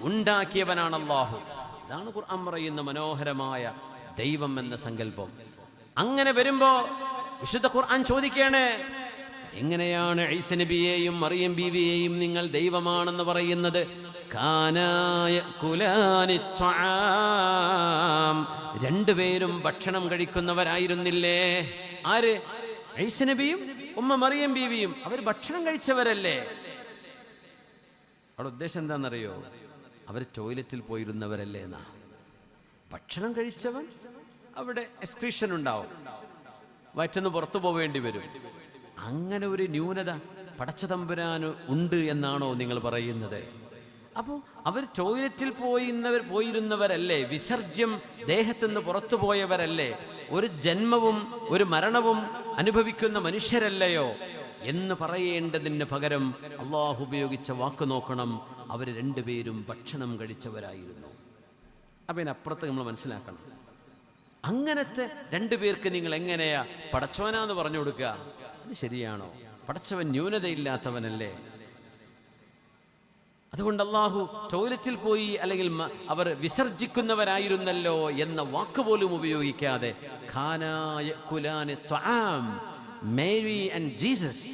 ഉണ്ടാക്കിയവനാണ് അല്ലാഹു. ഇതാണ് ഖുർആൻ പറയുന്ന മനോഹരമായ ദൈവം എന്ന സങ്കല്പം. അങ്ങനെ വരുമ്പോ വിശുദ്ധ ഖുർആൻ ചോദിക്കുകയാണ്, എങ്ങനെയാണ് ഈസാ നബിയെയും മറിയം ബീവിയെയും നിങ്ങൾ ദൈവമാണെന്ന് പറയുന്നത്? രണ്ടുപേരും ഭക്ഷണം കഴിക്കുന്നവരായിരുന്നില്ലേ? ആര്? ഈസാ നബിയും ഉമ്മ മറിയം ബീവിയും. അവർ ഭക്ഷണം കഴിച്ചവരല്ലേ? അവിടെ ഉദ്ദേശം എന്താണെന്നറിയോ? അവർ ടോയ്ലറ്റിൽ പോയിരുന്നവരല്ലേ എന്നാ. ഭക്ഷണം കഴിച്ചവൻ അവിടെ എക്സ്ക്രീഷൻ ഉണ്ടാവും, വയറ്റിന്ന് പുറത്തു പോവേണ്ടി വരും. അങ്ങനെ ഒരു ന്യൂനത പടച്ചതമ്പുരാന് ഉണ്ട് എന്നാണോ നിങ്ങൾ പറയുന്നത്? അപ്പോൾ അവർ ടോയ്ലറ്റിൽ പോയിരുന്നവരല്ലേ? വിസർജ്യം ദേഹത്തുനിന്ന് പുറത്തു പോയവരല്ലേ? ഒരു ജന്മവും ഒരു മരണവും അനുഭവിക്കുന്ന മനുഷ്യരല്ലയോ എന്ന് പറയേണ്ടതിന് പകരം അള്ളാഹു ഉപയോഗിച്ച വാക്ക് നോക്കണം. അവർ രണ്ടുപേരും ഭക്ഷണം കഴിച്ചവരായിരുന്നു. അപ്പം ഇതിനപ്പുറത്ത് നമ്മൾ മനസ്സിലാക്കണം, അങ്ങനത്തെ രണ്ടുപേർക്ക് നിങ്ങൾ എങ്ങനെയാ പടച്ചവനാന്ന് പറഞ്ഞു കൊടുക്കുക? അത് ശരിയാണോ? പടച്ചവൻ ന്യൂനതയില്ലാത്തവനല്ലേ? അതുകൊണ്ട് അള്ളാഹു ടോയ്ലറ്റിൽ പോയി അല്ലെങ്കിൽ അവർ വിസർജിക്കുന്നവരായിരുന്നല്ലോ എന്ന വാക്ക് പോലും ഉപയോഗിക്കാതെ Mary and Jesus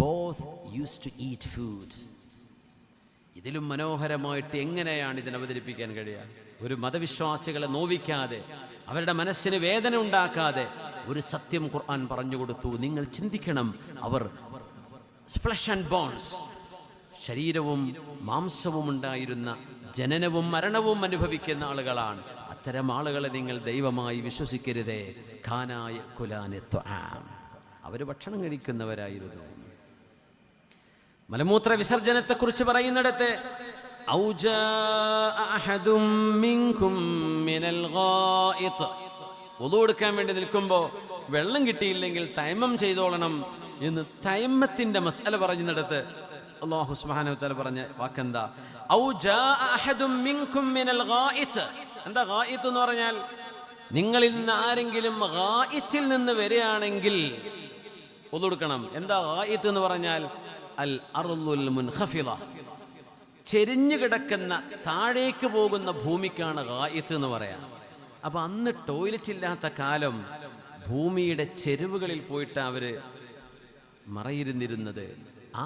both used to eat food. ഇതിലും മനോഹരമായിട്ട് എങ്ങനെയാണ് ഇതിനെ അവതരിപ്പിക്കാൻ കഴിയുക? ഒരു മതവിശ്വാസികളെ നോവിക്കാതെ, അവരുടെ മനസ്സിന് വേദന ഉണ്ടാക്കാതെ ഒരു സത്യം ഖുർആൻ പറഞ്ഞു കൊടുത്തു. നിങ്ങൾ ചിന്തിക്കണം, അവർ ഫ്ലഷ് ആൻഡ് ബോൺസ്, ശരീരവും മാംസവും ഉണ്ടായിരുന്ന, ജനനവും മരണവും അനുഭവിക്കുന്ന ആളുകളാണ്. അത്തരം ആളുകളെ നിങ്ങൾ ദൈവമായി വിശ്വസിക്കരുതേ. ഖാനായ കുലാനെ ത്വആം, അവർ ഭക്ഷണം കഴിക്കുന്നവരായിരുന്നു. മലമൂത്ര വിസർജനത്തെക്കുറിച്ച് പറയുന്നിടത്ത് വുളു എടുക്കാൻ വേണ്ടി നിൽക്കുമ്പോൾ വെള്ളം കിട്ടിയില്ലെങ്കിൽ തയമ്മം ചെയ്തോളണം എന്ന് തയമ്മത്തിന്റെ മസ്അല പറയുന്നിടത്ത് അല്ലാഹു സുബ്ഹാനഹു വ തആല പറഞ്ഞ വാക്കെന്താ? എന്താ ഗായിത്ത് എന്ന് പറഞ്ഞാൽ? നിങ്ങളിൽ നിന്ന് ആരെങ്കിലും ഗായിത്തിൽ നിന്ന് വരികയാണെങ്കിൽ വുളു എടുക്കണം. എന്താ ഗായിത്ത് എന്ന് പറഞ്ഞാൽ? അൽ അർളുൽ മുൻഖഫിള, ചെരിഞ്ഞു കിടക്കുന്ന താഴേക്ക് പോകുന്ന ഭൂമിക്കാണ് ഗായിത്ത് എന്ന് പറയാം. അപ്പം അന്ന് ടോയ്ലറ്റ് ഇല്ലാത്ത കാലം ഭൂമിയുടെ ചെരുവുകളിൽ പോയിട്ട് അവർ മറയിരുന്നിരുന്നത്.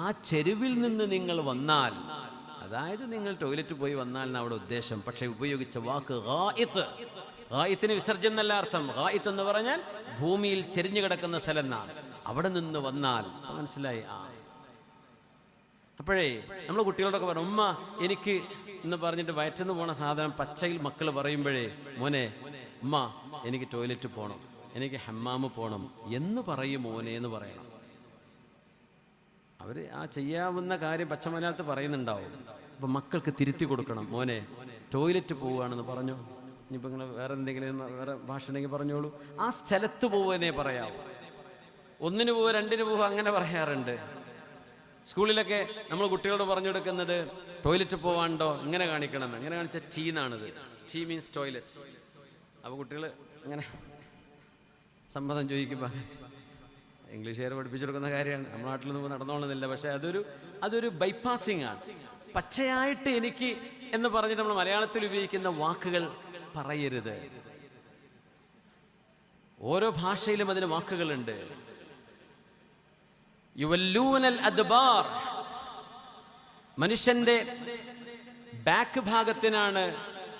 ആ ചെരുവിൽ നിന്ന് നിങ്ങൾ വന്നാൽ, അതായത് നിങ്ങൾ ടോയ്ലറ്റ് പോയി വന്നാൽ എന്നാണ് അവിടെ ഉദ്ദേശം. പക്ഷെ ഉപയോഗിച്ച വാക്ക് ഗായിത്ത്. ഗായിത്തിന് വിസർജ്യം എന്നല്ല അർത്ഥം. ഗായിത്ത് എന്ന് പറഞ്ഞാൽ ഭൂമിയിൽ ചെരിഞ്ഞു കിടക്കുന്ന സ്ഥലം എന്നാണ്. അവിടെ നിന്ന് വന്നാൽ മനസ്സിലായി. അപ്പോഴേ നമ്മൾ കുട്ടികളോടൊക്കെ പറഞ്ഞു, ഉമ്മ എനിക്ക് എന്ന് പറഞ്ഞിട്ട് വയറ്റിന്ന് പോണ സാധനം പച്ചയിൽ മക്കൾ പറയുമ്പോഴേ, മോനെ ഉമ്മ എനിക്ക് ടോയ്ലറ്റ് പോകണം, എനിക്ക് ഹമ്മാമ് പോകണം എന്ന് പറയും മോനെ എന്ന് പറയണം. അവർ ആ ചെയ്യാവുന്ന കാര്യം പച്ച മലയാളത്തിൽ പറയുന്നുണ്ടാവും. അപ്പം മക്കൾക്ക് തിരുത്തി കൊടുക്കണം, മോനെ ടോയ്ലറ്റ് പോവുകയാണെന്ന് പറഞ്ഞു. ഇനിയിപ്പോൾ നിങ്ങൾ വേറെ എന്തെങ്കിലും വേറെ ഭാഷ ഉണ്ടെങ്കിൽ പറഞ്ഞോളൂ. ആ സ്ഥലത്ത് പോവുകയെന്നേ പറയാവൂ. 1 പോവുക 2 പോവുക അങ്ങനെ പറയാറുണ്ട്. സ്കൂളിലൊക്കെ നമ്മൾ കുട്ടികളോട് പറഞ്ഞു കൊടുക്കുന്നത് ടോയ്ലറ്റ് പോവാണ്ടോ ഇങ്ങനെ കാണിക്കണമെന്ന്. ഇങ്ങനെ കാണിച്ച ടീ എന്നാണിത്. T means toilet. അപ്പോൾ കുട്ടികൾ അങ്ങനെ സമ്മതം ചോദിക്കുമ്പോൾ ഇംഗ്ലീഷുകാർ പഠിപ്പിച്ചു കൊടുക്കുന്ന കാര്യമാണ്. നമ്മുടെ നാട്ടിലൊന്നും നടന്നോളുന്നില്ല. പക്ഷേ അതൊരു ബൈപ്പാസിങ് ആണ്. പച്ചയായിട്ട് എനിക്ക് എന്ന് പറഞ്ഞിട്ട് നമ്മൾ മലയാളത്തിൽ ഉപയോഗിക്കുന്ന വാക്കുകൾ പറയരുത്. ഓരോ ഭാഷയിലും അതിന് വാക്കുകളുണ്ട്. യുവല്ലൂനൽ അദ്ബാർ, മനുഷ്യന്റെ ബാക്ക് ഭാഗത്തിനാണ്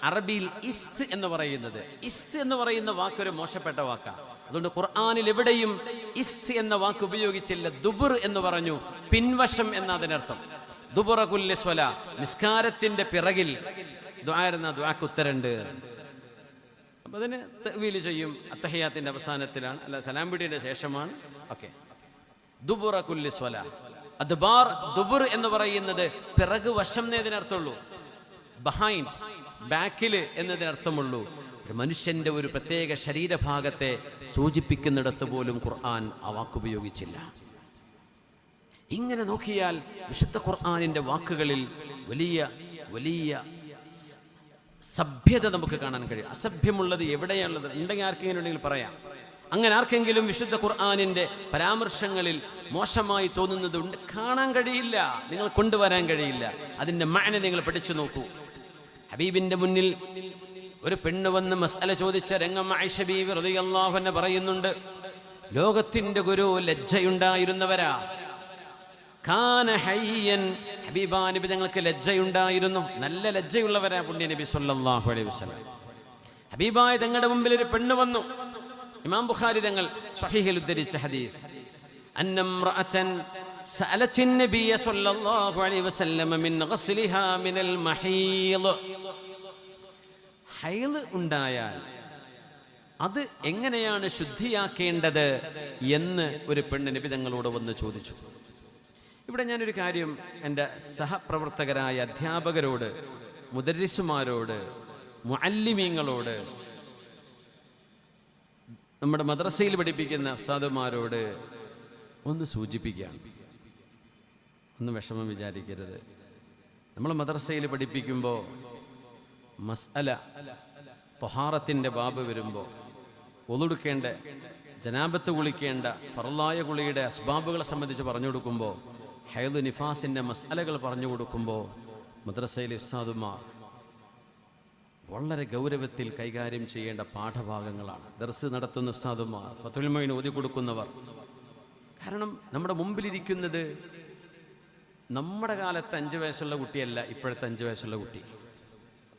അറബിയിൽ ഇസ്ത് എന്ന് പറയുന്നത്. ഇസ്ത് എന്ന് പറയുന്ന വാക്കൊരു മോശപ്പെട്ട വാക്കാണ്. അതുകൊണ്ട് ഖുർആനിൽ എവിടെയും ഇസ്ത് എന്ന വാക്ക് ഉപയോഗിച്ചില്ല. ദുബുർ എന്ന് പറഞ്ഞു, പിൻവശം എന്ന അതിനർത്ഥം. ദുബുറ കുല്ലി സ്വലാ, നിസ്കാരത്തിന്റെ പിറകിൽ ദുആ ദുആക്ക് ഉത്തരണ്ട്. അപ്പൊ അതിന് തഅ്വീൽ ചെയ്യും. അത്തഹിയാത്തിന്റെ അവസാനത്തിലാണ്, അല്ല സലാം വീടിന്റെ ശേഷമാണ്. ഓക്കെ, ദുബുറ കുല്ലി സ്വലാ. അദ്ബാർ ദുബുർ എന്ന് പറയുന്നത് പിറകു വശം എന്നതിനർത്ഥമുള്ളൂ. ബഹൈൻഡ്, ബാക്കിൽ എന്നതിനർത്ഥമുള്ളൂ. ഒരു മനുഷ്യന്റെ ഒരു പ്രത്യേക ശരീരഭാഗത്തെ സൂചിപ്പിക്കുന്നിടത്ത് പോലും ഖുർആൻ ആ വാക്കുപയോഗിച്ചില്ല. ഇങ്ങനെ നോക്കിയാൽ വിശുദ്ധ ഖുർആനിന്റെ വാക്കുകളിൽ വലിയ വലിയ സഭ്യത നമുക്ക് കാണാൻ കഴിയും. അസഭ്യമുള്ളത് എവിടെയാണുള്ളത് ഉണ്ടെങ്കിൽ ആർക്കെങ്കിലും ഉണ്ടെങ്കിൽ പറയാം. അങ്ങനെ ആർക്കെങ്കിലും വിശുദ്ധ ഖുർആനിന്റെ പരാമർശങ്ങളിൽ മോശമായി തോന്നുന്നത് കാണാൻ കഴിയില്ല, നിങ്ങൾ കൊണ്ടുവരാൻ കഴിയില്ല. അതിന്റെ മഅന നിങ്ങൾ പഠിച്ചു നോക്കൂ. ഹബീബിന്റെ മുന്നിൽ ഒരു പെണ്ണ് വന്ന് മസ്അല ചോദിച്ച രംഗം ആയിഷ ബീവി റളിയല്ലാഹു അൻഹ പറയുന്നുണ്ട്. ലോകത്തിന്റെ ഗുരു ലജ്ജയുണ്ടായിരുന്നവരാ. കാന ഹയ്യൻ, ഹബീബാ നബി തങ്ങൾക്ക് ലജ്ജയുണ്ടായിരുന്നു. നല്ല ലജ്ജയുള്ളവരാ പുണ്യ നബി സല്ലല്ലാഹു അലൈഹി വസല്ലം. ഹബീബായ തങ്ങളുടെ മുമ്പിൽ ഒരു പെണ്ണ് വന്നു. ഇമാം ബുഖാരി തങ്ങൾ സ്വഹീഹിൽ ഉദ്ധരിച്ച ഹദീസ്, അന്നംറഅതൻ സഅലത്തിൻ നബിയ സല്ലല്ലാഹു അലൈഹി വസല്ലം മിൻ ഗസ്ലിഹാ മിനൽ മഹീദ്. ഹൈള് ഉണ്ടായാൽ അത് എങ്ങനെയാണ് ശുദ്ധിയാക്കേണ്ടത് എന്ന് ഒരു പെണ്ണ് നബി തങ്ങളോട് വന്ന് ചോദിച്ചു. ഇവിടെ ഞാനൊരു കാര്യം എൻ്റെ സഹപ്രവർത്തകരായ അധ്യാപകരോട്, മുദരിസുമാരോട്, മുഅല്ലിമീങ്ങളോട്, നമ്മുടെ മദ്രസയിൽ പഠിപ്പിക്കുന്ന ഉസ്താദുമാരോട് ഒന്ന് സൂചിപ്പിക്കുകയാണ്. ഒന്നും വിഷമം വിചാരിക്കരുത്. നമ്മൾ മദ്രസയിൽ പഠിപ്പിക്കുമ്പോൾ മസ്അല ത്വഹാറത്തിൻ്റെ ബാബ് വരുമ്പോൾ ഒളുടുക്കേണ്ട, ജനാബത്ത് കുളിക്കേണ്ട ഫർളായ കുളിയുടെ അസ്ബാബുകളെ സംബന്ധിച്ച് പറഞ്ഞു കൊടുക്കുമ്പോൾ, ഹൈദ് നിഫാസിൻ്റെ മസ്അലകൾ പറഞ്ഞു കൊടുക്കുമ്പോൾ മദ്രസയിലെ ഉസ്താദുമാർ വളരെ ഗൗരവത്തിൽ കൈകാര്യം ചെയ്യേണ്ട പാഠഭാഗങ്ങളാണ്. ദർസ് നടത്തുന്ന ഉസ്താദുമാർ, ഫത്ഹുൽ മുഈൻ ഓതി കൊടുക്കുന്നവർ. കാരണം നമ്മുടെ മുമ്പിലിരിക്കുന്നത് നമ്മുടെ കാലത്ത് 5 വയസ്സുള്ള കുട്ടിയല്ല ഇപ്പോഴത്തെ 5 വയസ്സുള്ള കുട്ടി.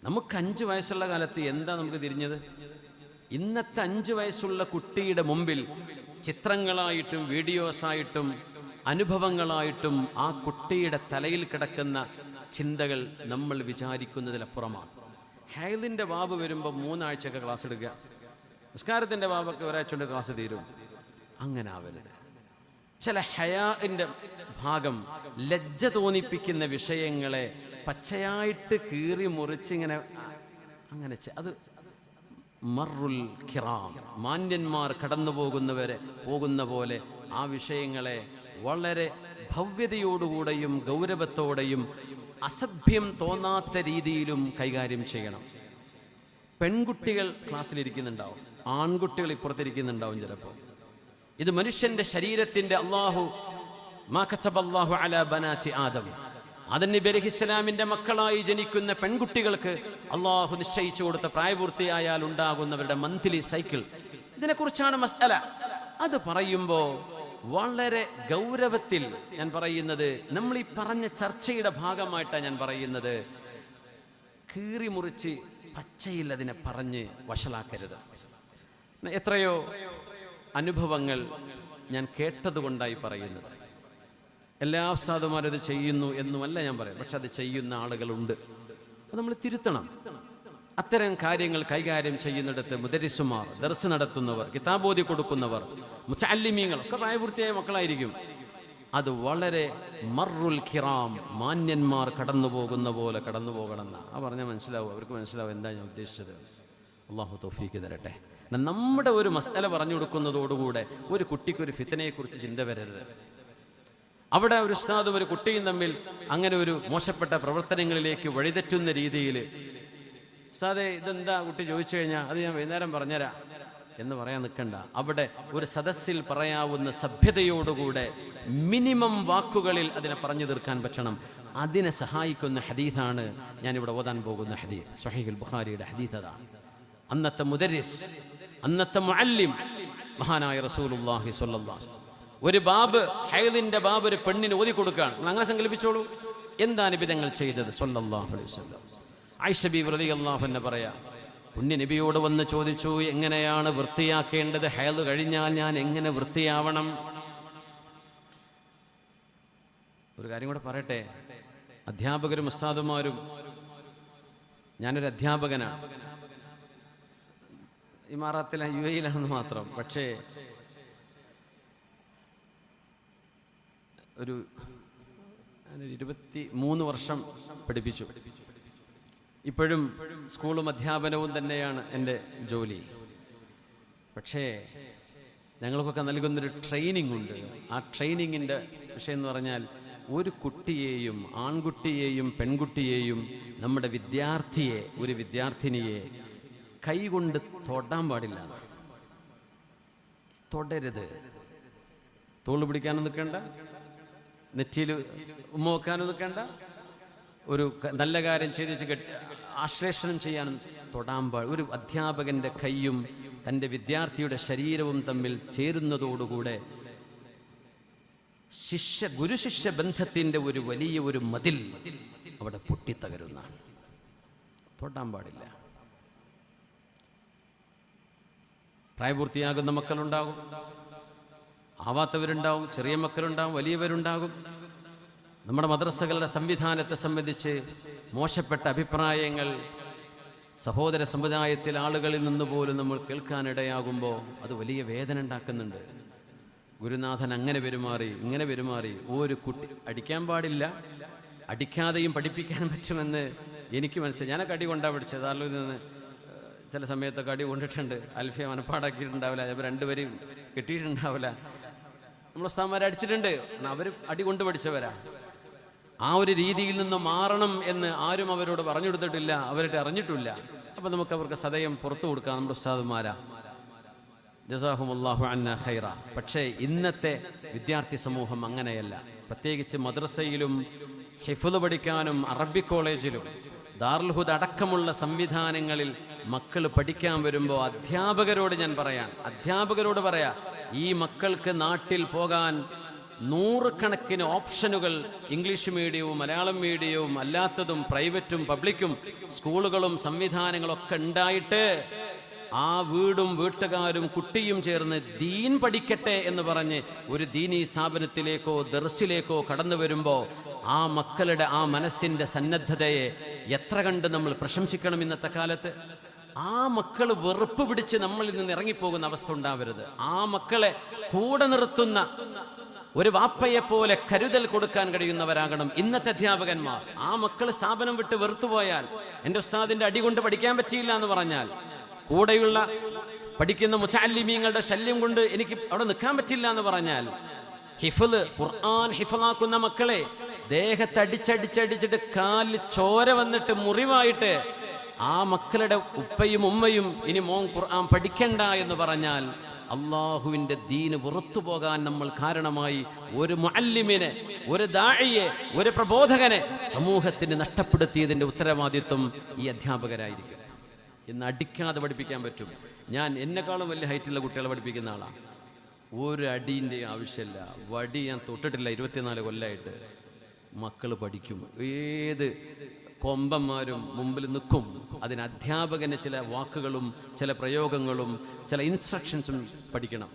നമുക്ക് 5 വയസ്സുള്ള കാലത്ത് എന്താ നമുക്ക് തിരിഞ്ഞത്? ഇന്നത്തെ 5 വയസ്സുള്ള കുട്ടിയുടെ മുമ്പിൽ ചിത്രങ്ങളായിട്ടും വീഡിയോസായിട്ടും അനുഭവങ്ങളായിട്ടും ആ കുട്ടിയുടെ തലയിൽ കിടക്കുന്ന ചിന്തകൾ നമ്മൾ വിചാരിക്കുന്നതിലപ്പുറമാണ്. ഹൈദിൻ്റെ ബാബ് വരുമ്പോൾ 3 ആഴ്ചയൊക്കെ ക്ലാസ് എടുക്കുക, നിസ്കാരത്തിൻ്റെ ബാബൊക്കെ ഒരാഴ്ച കൊണ്ട് ക്ലാസ് തീരും. അങ്ങനെ ആവരുത്. ചില ഹയാഇൻ്റെ ഭാഗം, ലജ്ജ തോന്നിപ്പിക്കുന്ന വിഷയങ്ങളെ പച്ചയായിട്ട് കീറി മുറിച്ചിങ്ങനെ അങ്ങനെ അത് മർറുൽ കിറാം, മാന്യന്മാർ കടന്നു പോകുന്ന പോലെ ആ വിഷയങ്ങളെ വളരെ ഭവ്യതയോടുകൂടെയും ഗൗരവത്തോടെയും അസഭ്യം തോന്നാത്ത രീതിയിലും കൈകാര്യം ചെയ്യണം. പെൺകുട്ടികൾ ക്ലാസ്സിലിരിക്കുന്നുണ്ടാവും, ആൺകുട്ടികൾ ഇപ്പുറത്തിരിക്കുന്നുണ്ടാവും ചിലപ്പോൾ. ഇത് മനുഷ്യന്റെ ശരീരത്തിന്റെ അല്ലാഹു മാ കതബല്ലാഹു അലാ ബനാതി ആദം, ആദം നബി അലൈഹിസ്സലാമിന്റെ മക്കളായി ജനിക്കുന്ന പെൺകുട്ടികൾക്ക് അള്ളാഹു നിശ്ചയിച്ചു കൊടുത്ത പ്രായപൂർത്തിയായാൽ ഉണ്ടാകുന്നവരുടെ മന്ത്ലി സൈക്കിൾ, ഇതിനെക്കുറിച്ചാണ് മസ്അല. അത് പറയുമ്പോൾ വളരെ ഗൗരവത്തിൽ ഞാൻ പറയുന്നത്, നമ്മൾ ഈ പറഞ്ഞ ചർച്ചയുടെ ഭാഗമായിട്ടാണ് ഞാൻ പറയുന്നത്, കീറി മുറിച്ച് പച്ചയിൽ അതിനെ പറഞ്ഞ് വഷളാക്കരുത്. എത്രയോ അനുഭവങ്ങൾ ഞാൻ കേട്ടതുകൊണ്ടായി പറയുന്നത്. എല്ലാ ഉസ്താദുമാരും അത് ചെയ്യുന്നു എന്നുമല്ല ഞാൻ പറയാം, പക്ഷെ അത് ചെയ്യുന്ന ആളുകളുണ്ട്. അത് നമ്മൾ തിരുത്തണം. അത്തരം കാര്യങ്ങൾ കൈകാര്യം ചെയ്യുന്നിടത്ത് മുദരിസുമാർ, ദർസ് നടത്തുന്നവർ, കിതാബോധി കൊടുക്കുന്നവർ, മുതഅല്ലിമീങ്ങൾ ഒക്കെ പ്രായപൂർത്തിയായ മക്കളായിരിക്കും. അത് വളരെ മർറുൽ കിറാം, മാന്യന്മാർ കടന്നു പോകുന്ന പോലെ കടന്നു പോകണമെന്ന പറഞ്ഞാൽ മനസ്സിലാവും, അവർക്ക് മനസ്സിലാവും എന്താ ഞാൻ ഉദ്ദേശിച്ചത്. അള്ളാഹു തൗഫീക്ക് തരട്ടെ. നമ്മുടെ ഒരു മസ്അല പറഞ്ഞു കൊടുക്കുന്നതോടുകൂടെ ഒരു കുട്ടിക്കൊരു ഫിത്നയെക്കുറിച്ച് ചിന്ത വരരുത്. അവിടെ ഒരു ഉസ്താദും ഒരു കുട്ടിയും തമ്മിൽ അങ്ങനെ ഒരു മോശപ്പെട്ട പ്രവർത്തനങ്ങളിലേക്ക് വഴിതെറ്റുന്ന രീതിയിൽ, ഉസ്താദേ ഇതെന്താ കുട്ടി ചോദിച്ചു കഴിഞ്ഞാൽ അത് ഞാൻ വൈകുന്നേരം പറഞ്ഞുതരാം എന്ന് പറയാൻ നിൽക്കണ്ട. അവിടെ ഒരു സദസ്സിൽ പറയാവുന്ന സഭ്യതയോടുകൂടെ മിനിമം വാക്കുകളിൽ അതിനെ പറഞ്ഞു തീർക്കാൻ പറ്റണം. അതിനെ സഹായിക്കുന്ന ഹദീഥാണ് ഞാനിവിടെ ഓതാൻ പോകുന്ന ഹദീത്ത്. സ്വഹീഹുൽ ബുഖാരിയുടെ ഹദീത്ത് അതാണ്. അന്നത്തെ മുദരിസ്, അന്നത്തെ മുഅല്ലിം മഹാനായ റസൂലുള്ളാഹി സ്വല്ലല്ലാഹു അലൈഹി വസല്ലം ഒരു ബാബ്, ഹൈദിന്റെ ബാബ് ഒരു പെണ്ണിന് ഓതി കൊടുക്കുകയാണ്. അങ്ങനെ സങ്കല്പിച്ചോളൂ എന്താ നബി തങ്ങൾ ചെയ്തത് സ്വല്ലല്ലാഹു അലൈഹി വസല്ലം. ആയിഷ ബീവി റളിയല്ലാഹു അൻഹ പറയാ, പുണ്യ നബിയോട് വന്ന് ചോദിച്ചു, എങ്ങനെയാണ് വൃത്തിയാക്കേണ്ടത്? ഹൈദ് കഴിഞ്ഞാൽ ഞാൻ എങ്ങനെ വൃത്തിയാവണം? ഒരു കാര്യം കൂടെ പറയട്ടെ, അധ്യാപകരും ഉസ്താദുമാരും, ഞാനൊരു അധ്യാപകനാണ്, ഇമാറാത്തിലെ UAE-ലാണെന്ന് മാത്രം. പക്ഷേ ഒരു 23 വർഷം പഠിപ്പിച്ചു. ഇപ്പോഴും സ്കൂളും അധ്യാപനവും തന്നെയാണ് എൻ്റെ ജോലി. പക്ഷേ ഞങ്ങൾക്കൊക്കെ നൽകുന്നൊരു ട്രെയിനിങ് ഉണ്ട്. ആ ട്രെയിനിങ്ങിൻ്റെ വിഷയം എന്ന് പറഞ്ഞാൽ, ഒരു കുട്ടിയെയും, ആൺകുട്ടിയെയും പെൺകുട്ടിയെയും, നമ്മുടെ വിദ്യാർത്ഥിയെ, ഒരു വിദ്യാർത്ഥിനിയെ കൈകൊണ്ട് തൊടാൻ പാടില്ല. തൊടരുത്. തോള് പിടിക്കാനും നിൽക്കേണ്ട, നെറ്റിയിൽ ഉമ്മ വെക്കാനും നിൽക്കേണ്ട, ഒരു നല്ല കാര്യം ചെയ്ത് ആശ്ലേഷണം ചെയ്യാനും തൊടാൻ പാടില്ല. ഒരു അധ്യാപകന്റെ കൈയും തൻ്റെ വിദ്യാർത്ഥിയുടെ ശരീരവും തമ്മിൽ ചേരുന്നതോടുകൂടെ ഗുരുശിഷ്യ ബന്ധത്തിൻ്റെ ഒരു വലിയ ഒരു മതിൽ അവിടെ പൊട്ടിത്തകരുന്നതാണ്. തൊടാൻ പാടില്ല. പ്രായപൂർത്തിയാകുന്ന മക്കളുണ്ടാകും, ആവാത്തവരുണ്ടാവും, ചെറിയ മക്കളുണ്ടാവും, വലിയവരുണ്ടാകും. നമ്മുടെ മദ്രസകളുടെ സംവിധാനത്തെ സംബന്ധിച്ച് മോശപ്പെട്ട അഭിപ്രായങ്ങൾ സഹോദര സമുദായത്തിൽ ആളുകളിൽ നിന്ന് പോലും നമ്മൾ കേൾക്കാനിടയാകുമ്പോൾ അത് വലിയ വേദന ഉണ്ടാക്കുന്നുണ്ട്. ഗുരുനാഥൻ അങ്ങനെ പെരുമാറി, ഇങ്ങനെ പെരുമാറി. ഒരു കുട്ടി അടിക്കാൻ പാടില്ല, അടിക്കാതെയും പഠിപ്പിക്കാൻ പറ്റുമെന്ന് എനിക്ക് മനസ്സിലായി. ഞാനൊക്കെ അടി കൊണ്ടാണ് പഠിച്ചത്. ദാറുൽ നിന്ന് ചില സമയത്തൊക്കെ അടി കൊണ്ടിട്ടുണ്ട്. അൽഫിയ മനപ്പാടാക്കിയിട്ടുണ്ടാവില്ല, ചിലപ്പോൾ രണ്ടുപേരും കിട്ടിയിട്ടുണ്ടാവില്ല. നമ്മൾ ഉസ്താദന്മാരെ അടിച്ചിട്ടുണ്ട്, അവർ അടി കൊണ്ട് പഠിച്ചവരാ. ആ ഒരു രീതിയിൽ നിന്ന് മാറണം എന്ന് ആരും അവരോട് പറഞ്ഞു കൊടുത്തിട്ടില്ല, അവരുടെ അറിഞ്ഞിട്ടില്ല. അപ്പം നമുക്ക് അവർക്ക് സദയം പുറത്തു കൊടുക്കാം, നമ്മുടെ ഉസ്താദന്മാരാ. ജസാഹുമുല്ലാഹു അന്ന ഖൈറ. പക്ഷേ ഇന്നത്തെ വിദ്യാർത്ഥി സമൂഹം അങ്ങനെയല്ല. പ്രത്യേകിച്ച് മദ്രസയിലും ഹിഫ്ള് പഠിക്കാനും അറബി കോളേജിലും ദാറുൽ ഹുദ അടക്കമുള്ള സംവിധാനങ്ങളിൽ മക്കൾ പഠിക്കാൻ വരുമ്പോൾ അധ്യാപകരോട് ഞാൻ അധ്യാപകരോട് പറയാ, ഈ മക്കൾക്ക് നാട്ടിൽ പോകാൻ 100 കണക്കിന് ഓപ്ഷനുകൾ ഇംഗ്ലീഷ് മീഡിയവും മലയാളം മീഡിയവും അല്ലാത്തതും പ്രൈവറ്റും പബ്ലിക്കും സ്കൂളുകളും സംവിധാനങ്ങളൊക്കെ ഉണ്ടായിട്ട് ആ വീടും വീട്ടുകാരും കുട്ടിയും ചേർന്ന് ദീൻ പഠിക്കട്ടെ എന്ന് പറഞ്ഞ് ഒരു ദീനീ സ്ഥാപനത്തിലേക്കോ ദർസിലേക്കോ കടന്നു വരുമ്പോൾ ആ മക്കളുടെ ആ മനസ്സിൻ്റെ സന്നദ്ധതയെ എത്ര കണ്ട് നമ്മൾ പ്രശംസിക്കണം. ഇന്നത്തെ കാലത്ത് ആ മക്കൾ വെറുപ്പ് പിടിച്ച് നമ്മളിൽ നിന്ന് ഇറങ്ങിപ്പോകുന്ന അവസ്ഥ ഉണ്ടാവരുത്. ആ മക്കളെ കൂടെ നിർത്തുന്ന ഒരു വാപ്പയെ പോലെ കരുതൽ കൊടുക്കാൻ കഴിയുന്നവരാകണം ഇന്നത്തെ അധ്യാപകന്മാർ. ആ മക്കൾ സ്ഥാപനം വിട്ട് വെറുത്തുപോയാൽ, എൻ്റെ ഉസ്താദിന്റെ അടി കൊണ്ട് പഠിക്കാൻ പറ്റിയില്ല എന്ന് പറഞ്ഞാൽ, കൂടെയുള്ള പഠിക്കുന്ന മുതഅല്ലിമീങ്ങളുടെ ശല്യം കൊണ്ട് എനിക്ക് അവിടെ നിൽക്കാൻ പറ്റില്ല എന്ന് പറഞ്ഞാൽ, ഹിഫ്ള് ഖുർആൻ ഹിഫ്ളാക്കുന്ന മക്കളെ ദേഹത്ത് അടിച്ചടിച്ചടിച്ചിട്ട് കാലിൽ ചോര വന്നിട്ട് മുറിവായിട്ട് ആ മക്കളുടെ ഉപ്പയും ഉമ്മയും ഇനി മോൻ ഖുർആൻ പഠിക്കണ്ട എന്ന് പറഞ്ഞാൽ അള്ളാഹുവിൻ്റെ ദീന് പുറത്തു പോകാൻ നമ്മൾ കാരണമായി ഒരു മുഅല്ലിമിനെ, ഒരു ദാഇയെ, ഒരു പ്രബോധകനെ സമൂഹത്തിന് നഷ്ടപ്പെടുത്തിയതിൻ്റെ ഉത്തരവാദിത്വം ഈ അധ്യാപകരായിരിക്കും. ഇന്ന് അടിക്കാതെ പഠിപ്പിക്കാൻ പറ്റും. ഞാൻ എന്നെക്കാളും വലിയ ഹൈറ്റുള്ള കുട്ടികളെ പഠിപ്പിക്കുന്ന ആളാണ്. ഒരു അടീൻ്റെ ആവശ്യമില്ല. വടി ഞാൻ തൊട്ടിട്ടില്ല 24 കൊല്ലമായിട്ട്. മക്കൾ പഠിക്കും. ഏത് കൊമ്പന്മാരും മുമ്പിൽ നിൽക്കും. അതിന് അധ്യാപകന് ചില വാക്കുകളും ചില പ്രയോഗങ്ങളും ചില ഇൻസ്ട്രക്ഷൻസും പഠിക്കണം.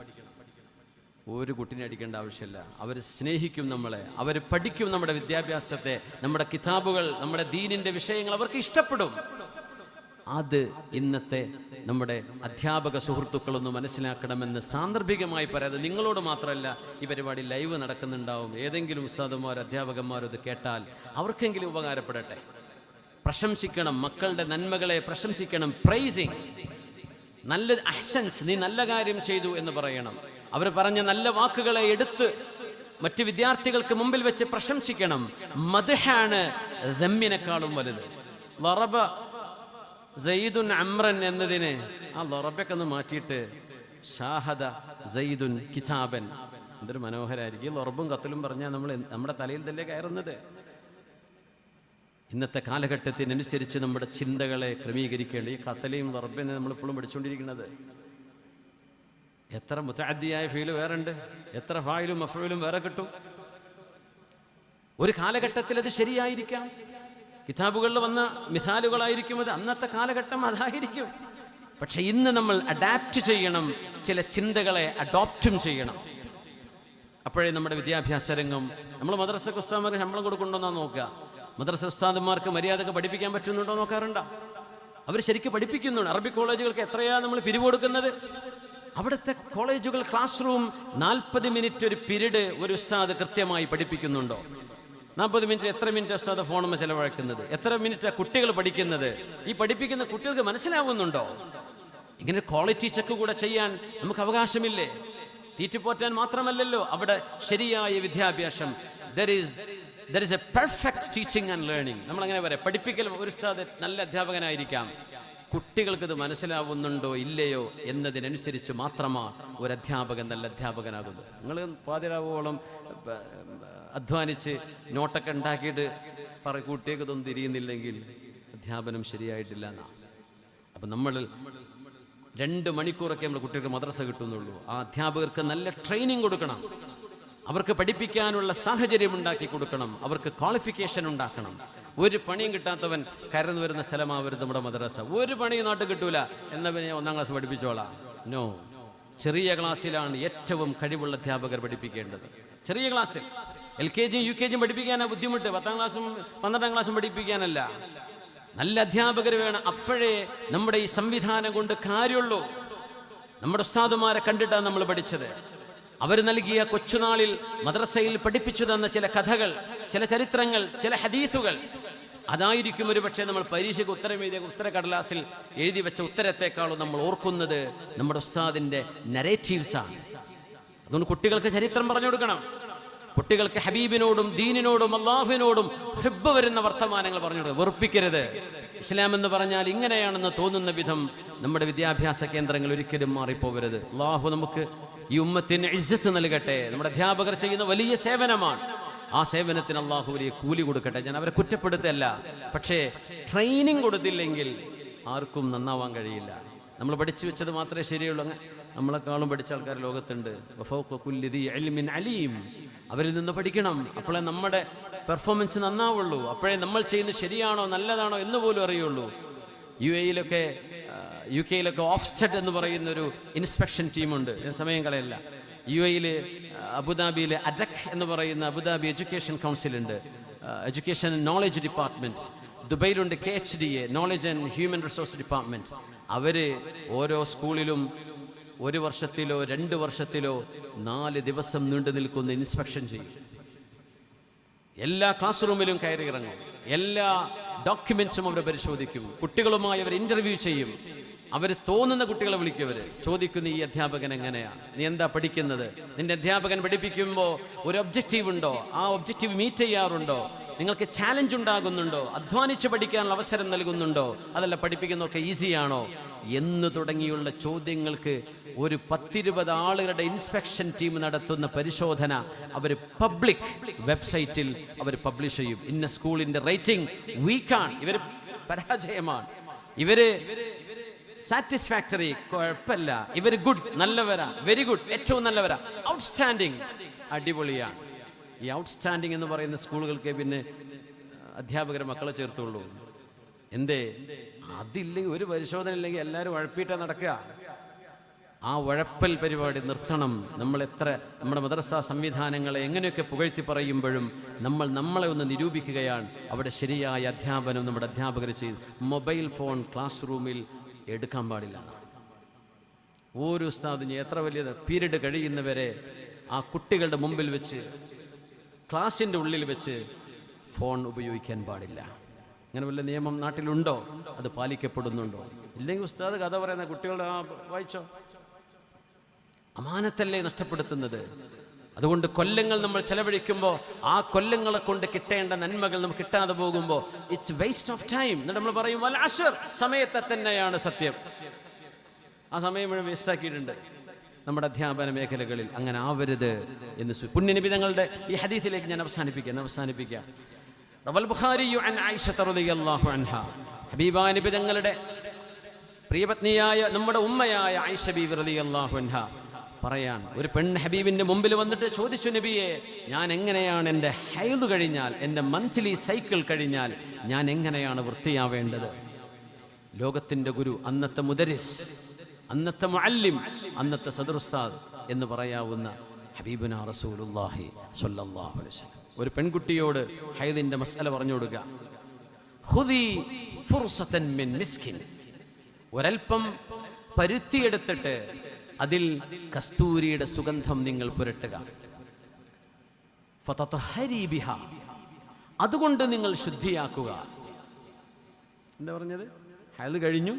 ഒരു കുട്ടീനെ അടിക്കേണ്ട ആവശ്യമില്ല. അവർ സ്നേഹിക്കും നമ്മളെ, അവർ പഠിക്കും നമ്മുടെ വിദ്യാഭ്യാസത്തെ, നമ്മുടെ കിതാബുകൾ, നമ്മുടെ ദീനിൻ്റെ വിഷയങ്ങൾ അവർക്ക് ഇഷ്ടപ്പെടും. അത് ഇന്നത്തെ നമ്മുടെ അധ്യാപക സുഹൃത്തുക്കളൊന്ന് മനസ്സിലാക്കണമെന്ന് സാന്ദർഭികമായി പറയാതെ, നിങ്ങളോട് മാത്രമല്ല, ഈ പരിപാടി ലൈവ് നടക്കുന്നുണ്ടാവും. ഏതെങ്കിലും ഉസ്താദുമാരോ അധ്യാപകന്മാരോ ഇത് കേട്ടാൽ അവർക്കെങ്കിലും ഉപകാരപ്പെടട്ടെ. പ്രശംസിക്കണം, മക്കളുടെ നന്മകളെ പ്രശംസിക്കണം. പ്രൈസിങ്, നല്ല അഹ്സൻസ്, നീ നല്ല കാര്യം ചെയ്തു എന്ന് പറയണം. അവർ പറഞ്ഞ നല്ല വാക്കുകളെ എടുത്ത് മറ്റു വിദ്യാർത്ഥികൾക്ക് മുമ്പിൽ വെച്ച് പ്രശംസിക്കണം. മദ്ഹാണ് ദമ്മിനേക്കാളും വലുത്. ലറബ സയ്യിദുൻ അമ്രൻ എന്നതിന് ആ ലറബൊക്കെ ഒന്ന് മാറ്റിയിട്ട് ഷാഹദ സയ്യിദുൻ കിതാബൻ. എന്തൊരു മനോഹരമായിരിക്കും. ലറബും കത്തലും പറഞ്ഞാൽ നമ്മുടെ തലയിൽ തന്നെ കയറുന്നത്. ഇന്നത്തെ കാലഘട്ടത്തിനനുസരിച്ച് നമ്മുടെ ചിന്തകളെ ക്രമീകരിക്കേണ്ട ഈ കത്തലയും ലറബിനെ നമ്മളിപ്പോഴും പഠിച്ചുകൊണ്ടിരിക്കുന്നത്. എത്ര മുതഅദ്ദിയായ ഫീല് വേറെ ഉണ്ട്, എത്ര ഫായിലും മഫ്ഊലും വേറെ കിട്ടും. ഒരു കാലഘട്ടത്തിൽ അത് ശരിയായിരിക്കാം, കിതാബുകളിൽ വന്ന മിസാലുകളായിരിക്കും അത്, അന്നത്തെ കാലഘട്ടം അതായിരിക്കും. പക്ഷെ ഇന്ന് നമ്മൾ അഡാപ്റ്റ് ചെയ്യണം, ചില ചിന്തകളെ അഡോപ്റ്റും ചെയ്യണം. അപ്പോഴേ നമ്മുടെ വിദ്യാഭ്യാസ രംഗം, നമ്മൾ മദ്രസക്ക് ഉസ്താദന്മാർക്ക് ശമ്പളം കൊടുക്കുന്നുണ്ടോന്നാ നോക്കുക. മദ്രസ ഉസ്താദന്മാർക്ക് മര്യാദക്ക് പഠിപ്പിക്കാൻ പറ്റുന്നുണ്ടോ നോക്കാറുണ്ടോ? അവർ ശരിക്കും പഠിപ്പിക്കുന്നുണ്ട്. അറബി കോളേജുകൾക്ക് എത്രയാ നമ്മൾ പിരിവ് കൊടുക്കുന്നത്? അവിടുത്തെ കോളേജുകൾ ക്ലാസ് റൂം 40 മിനിറ്റ് ഒരു പീരീഡ് ഒരു ഉസ്താദ് കൃത്യമായി പഠിപ്പിക്കുന്നുണ്ടോ? 40 മിനിറ്റ് എത്ര മിനിറ്റ് ഉസ്താദ് ഫോണുമ്മ ചെലവഴിക്കുന്നത്? എത്ര മിനിറ്റ് കുട്ടികൾ പഠിക്കുന്നത്? ഈ പഠിപ്പിക്കുന്ന കുട്ടികൾക്ക് മനസ്സിലാവുന്നുണ്ടോ? ഇങ്ങനെ ക്വാളിറ്റി ചെക്ക് കൂടെ ചെയ്യാൻ നമുക്ക് അവകാശമില്ലേ? തീറ്റുപോറ്റാൻ മാത്രമല്ലല്ലോ അവിടെ ശരിയായ വിദ്യാഭ്യാസം. There is a perfect teaching and learning. നമ്മളങ്ങനെ പറയാം, പഠിപ്പിക്കൽ ഒരു ഉസ്താദ് നല്ല അധ്യാപകനായിരിക്കാം, കുട്ടികൾക്കിത് മനസ്സിലാവുന്നുണ്ടോ ഇല്ലയോ എന്നതിനനുസരിച്ച് മാത്രമാണ് ഒരു അധ്യാപകൻ നല്ല അധ്യാപകനാകുന്നത്. നിങ്ങൾ പാതിരാവോളം അധ്വാനിച്ച് നോട്ടൊക്കെ ഉണ്ടാക്കിയിട്ട് കുട്ടികൾക്ക് ഇതൊന്നും തിരിയുന്നില്ലെങ്കിൽ അധ്യാപനം ശരിയായിട്ടില്ല എന്നാണ്. അപ്പം നമ്മൾ 2 മണിക്കൂറൊക്കെ നമ്മൾ കുട്ടികൾക്ക് മദ്രസ കിട്ടുന്നുള്ളൂ. ആ അധ്യാപകർക്ക് നല്ല ട്രെയിനിങ് കൊടുക്കണം, അവർക്ക് പഠിപ്പിക്കാനുള്ള സാഹചര്യം ഉണ്ടാക്കി കൊടുക്കണം, അവർക്ക് ക്വാളിഫിക്കേഷൻ ഉണ്ടാക്കണം. ഒരു പണിയും കിട്ടാത്തവൻ കയറുന്നു വരുന്ന സ്ഥലമാവരുത് നമ്മുടെ മദ്രസ. ഒരു പണിയും നാട്ടിൽ കിട്ടൂല എന്നവനെ 1ാം ക്ലാസ് പഠിപ്പിച്ചോളാം. നോ, ചെറിയ ക്ലാസ്സിലാണ് ഏറ്റവും കഴിവുള്ള അധ്യാപകർ പഠിപ്പിക്കേണ്ടത്. ചെറിയ ക്ലാസ്സിൽ LKG UKG പഠിപ്പിക്കാനാണ് ബുദ്ധിമുട്ട്, 10ാം ക്ലാസ്സും 12ാം ക്ലാസ്സും പഠിപ്പിക്കാനല്ല. നല്ല അധ്യാപകർ വേണം. അപ്പോഴേ നമ്മുടെ ഈ സംവിധാനം കൊണ്ട് കാര്യമുള്ളൂ. നമ്മുടെ ഉസ്താദുമാരെ കണ്ടിട്ടാണ് നമ്മൾ പഠിച്ചത്. അവർ നൽകിയ കൊച്ചുനാളിൽ മദ്രസയിൽ പഠിപ്പിച്ചു തന്ന ചില കഥകൾ, ചില ചരിത്രങ്ങൾ, ചില ഹദീസുകൾ, അതായിരിക്കും ഒരു പക്ഷേ നമ്മൾ പരീക്ഷയ്ക്ക് ഉത്തരം എഴുതിയ ഉത്തരക്കടലാസിൽ എഴുതി വെച്ച ഉത്തരത്തെക്കാളും നമ്മൾ ഓർക്കുന്നത് നമ്മുടെ ഉസ്താദിൻ്റെ നരേറ്റീവ്സാണ്. അതുകൊണ്ട് കുട്ടികൾക്ക് ചരിത്രം പറഞ്ഞു കൊടുക്കണം. കുട്ടികൾക്ക് ഹബീബിനോടും ദീനിനോടും അള്ളാഹുവിനോടും ഹിബ്ബ് വരുന്ന വർത്തമാനങ്ങൾ പറഞ്ഞു കൊടുക്കുക. വെറുപ്പിക്കരുത്. ഇസ്ലാം എന്ന് പറഞ്ഞാൽ ഇങ്ങനെയാണെന്ന് തോന്നുന്ന വിധം നമ്മുടെ വിദ്യാഭ്യാസ കേന്ദ്രങ്ങൾ ഒരിക്കലും മാറിപ്പോകരുത്. അള്ളാഹു നമുക്ക് ഈ ഉമ്മത്തിന് ഇസ്സത്ത് നൽകട്ടെ. നമ്മുടെ അധ്യാപകർ ചെയ്യുന്ന വലിയ സേവനമാണ്. ആ സേവനത്തിന് അള്ളാഹു വലിയ കൂലി കൊടുക്കട്ടെ. ഞാൻ അവരെ കുറ്റപ്പെടുത്തല്ല, പക്ഷേ ട്രെയിനിങ് കൊടുത്തില്ലെങ്കിൽ ആർക്കും നന്നാവാൻ കഴിയില്ല. നമ്മൾ പഠിച്ചു വെച്ചത് മാത്രമേ ശരിയുള്ളൂ. നമ്മളെക്കാളും പഠിച്ച ആൾക്കാർ ലോകത്തുണ്ട്. അവരിൽ നിന്ന് പഠിക്കണം. അപ്പോഴേ നമ്മുടെ പെർഫോമൻസ് നന്നാവുള്ളൂ. അപ്പോഴേ നമ്മൾ ചെയ്യുന്നത് ശരിയാണോ നല്ലതാണോ എന്ന് പോലും അറിയുള്ളൂ. UK ഓഫ്സ്റ്റഡ് എന്ന് പറയുന്നൊരു ഇൻസ്പെക്ഷൻ ടീമുണ്ട്. ഞാൻ സമയം കളയല്ല. UAE അബുദാബിയിലെ അഡക് എന്ന് പറയുന്ന അബുദാബി എഡ്യൂക്കേഷൻ കൗൺസിലുണ്ട്, എഡ്യൂക്കേഷൻ നോളജ് ഡിപ്പാർട്ട്മെൻറ്റ്. ദുബൈയിലുണ്ട് KHDA, knowledge and human resource department. അവർ ഓരോ സ്കൂളിലും 1 വർഷത്തിലോ 2 വർഷത്തിലോ 4 ദിവസം നീണ്ടു നിൽക്കുന്ന ഇൻസ്പെക്ഷൻ ചെയ്യും. എല്ലാ ക്ലാസ് റൂമിലും കയറി ഇറങ്ങും, എല്ലാ ഡോക്യുമെന്റ്സും അവർ പരിശോധിക്കും. കുട്ടികളുമായി അവർ ഇന്റർവ്യൂ ചെയ്യും. അവർ തോന്നുന്ന കുട്ടികളെ വിളിക്കും. ചോദിക്കുന്നു, ഈ അധ്യാപകൻ എങ്ങനെയാണ്, നീ എന്താ പഠിക്കുന്നത്, നിന്റെ അധ്യാപകൻ പഠിപ്പിക്കുമ്പോൾ ഒരു ഒബ്ജക്റ്റീവ് ഉണ്ടോ, ആ ഒബ്ജക്റ്റീവ് മീറ്റ് ചെയ്യാറുണ്ടോ, നിങ്ങൾക്ക് ചാലഞ്ച് ഉണ്ടാകുന്നുണ്ടോ, അധ്വാനിച്ച് പഠിക്കാനുള്ള അവസരം നൽകുന്നുണ്ടോ, അതല്ല പഠിപ്പിക്കുന്നതൊക്കെ ഈസിയാണോ എന്ന് തുടങ്ങിയുള്ള ചോദ്യങ്ങൾക്ക് ഒരു 10-20 ആളുകളുടെ ഇൻസ്പെക്ഷൻ ടീം നടത്തുന്ന പരിശോധന അവർ പബ്ലിക് വെബ്സൈറ്റിൽ അവർ പബ്ലിഷ് ചെയ്യും. ഇന്ന സ്കൂളിന്റെ റേറ്റിംഗ് വീക്കാണ്, ഇവർ പരാജയമാണ്, ഇവര് സാറ്റിസ്ഫാക്ടറി കുഴപ്പമില്ല, ഇവർ ഗുഡ് നല്ലവരാ, വെരി ഗുഡ് ഏറ്റവും നല്ലവരാ, ഔട്ട്സ്റ്റാൻഡിങ് അടിപൊളിയാണ്. ഈ ഔട്ട്സ്റ്റാൻഡിങ് എന്ന് പറയുന്ന സ്കൂളുകൾക്ക് പിന്നെ അധ്യാപകരെ മക്കളെ ചേർത്തുള്ളൂ. എന്തേ? അതില്ലെങ്കിൽ, ഒരു പരിശോധന ഇല്ലെങ്കിൽ എല്ലാവരും ഉഴപ്പിയിട്ടാ നടക്കുക. ആ ഉഴപ്പൽ പരിപാടി നിർത്തണം. നമ്മുടെ മദ്രസ സംവിധാനങ്ങളെ എങ്ങനെയൊക്കെ പുകഴ്ത്തി പറയുമ്പോഴും നമ്മളെ ഒന്ന് നിരൂപിക്കുകയാണ്. അവിടെ ശരിയായ അധ്യാപനം നമ്മുടെ അധ്യാപകർ ചെയ്ത്. മൊബൈൽ ഫോൺ ക്ലാസ് റൂമിൽ എടുക്കാൻ പാടില്ല. ഒരു ഉസ്താദിന് എത്ര വലിയ പീരീഡ് കഴിയുന്നവരെ ആ കുട്ടികളുടെ മുമ്പിൽ വെച്ച്, ക്ലാസിൻ്റെ ഉള്ളിൽ വെച്ച് ഫോൺ ഉപയോഗിക്കാൻ പാടില്ല. അങ്ങനെ വല്ല നിയമം നാട്ടിലുണ്ടോ? അത് പാലിക്കപ്പെടുന്നുണ്ടോ? ഇല്ലെങ്കിൽ ഉസ്താദ് കഥ പറയുന്ന കുട്ടികളുടെ വായിച്ചോ, അമാനത്തല്ലേ നഷ്ടപ്പെടുത്തുന്നത്. അതുകൊണ്ട് കൊല്ലങ്ങൾ നമ്മൾ ചെലവഴിക്കുമ്പോൾ ആ കൊല്ലങ്ങളെ കൊണ്ട് കിട്ടേണ്ട നന്മകൾ നമുക്ക് കിട്ടാതെ പോകുമ്പോൾ ഇറ്റ്സ് വേസ്റ്റ് ഓഫ് ടൈം. എന്നിട്ട് നമ്മൾ പറയും വൽ അശ്ർ, സമയത്തെ തന്നെയാണ് സത്യം. ആ സമയം മുഴുവൻ വേസ്റ്റാക്കിയിട്ടുണ്ട് നമ്മുടെ അധ്യാപന മേഖലകളിൽ. അങ്ങനെ ആവരുത് എന്ന് പുണ്യനബി തങ്ങളുടെ ഈ ഹദീസിലേക്ക് ഞാൻ അവസാനിപ്പിക്കാം. റവൽ ബുഖാരിയു അൻ ആയിഷ റളിയല്ലാഹു അൻഹാ, ഹബീബായ നബി തങ്ങളുടെ പ്രിയപത്നിയായ നമ്മുടെ ഉമ്മയായ ആയിഷ ബീവി റളിയല്ലാഹു അൻഹാ പറയാൻ, ഒരു പെണ്ണ് ഹബീബിന്റെ മുമ്പിൽ വന്നിട്ട് ചോദിച്ചു, നബിയെ, ഞാൻ എങ്ങനെയാണ് എൻ്റെ ഹൈദ് കഴിഞ്ഞാൽ, എൻ്റെ മന്ത്ലി സൈക്കിൾ കഴിഞ്ഞാൽ ഞാൻ എങ്ങനെയാണ് വൃത്തിയാവേണ്ടത്? ലോകത്തിൻ്റെ ഗുരു, അന്നത്തെ മുദരിസ്, അന്നത്തെ മുഅല്ലിം, അന്നത്തെ സദറുസ്താദ് എന്ന് പറയാവുന്ന ഹബീബുനാ റസൂലുള്ളാഹി സ്വല്ലല്ലാഹു അലൈഹി വസല്ലം ഒരു പെൺകുട്ടിയോട് ഹൈദിന്റെ മസ്അല പറഞ്ഞു കൊടുക്കുക. ഖുദി ഫുർസതൻ മിൻ മിസ്കിൻ, ഒരൽപ്പം പരുത്തിയെടുത്തിട്ട് അതിൽ കസ്തൂരിയുടെ സുഗന്ധം നിങ്ങൾ പുരട്ടുക. ഫതതഹരി ബിഹാ, അതുകൊണ്ട് നിങ്ങൾ ശുദ്ധിയാക്കുക. എന്താ പറഞ്ഞത്? ഹൈദ് കഴിഞ്ഞു,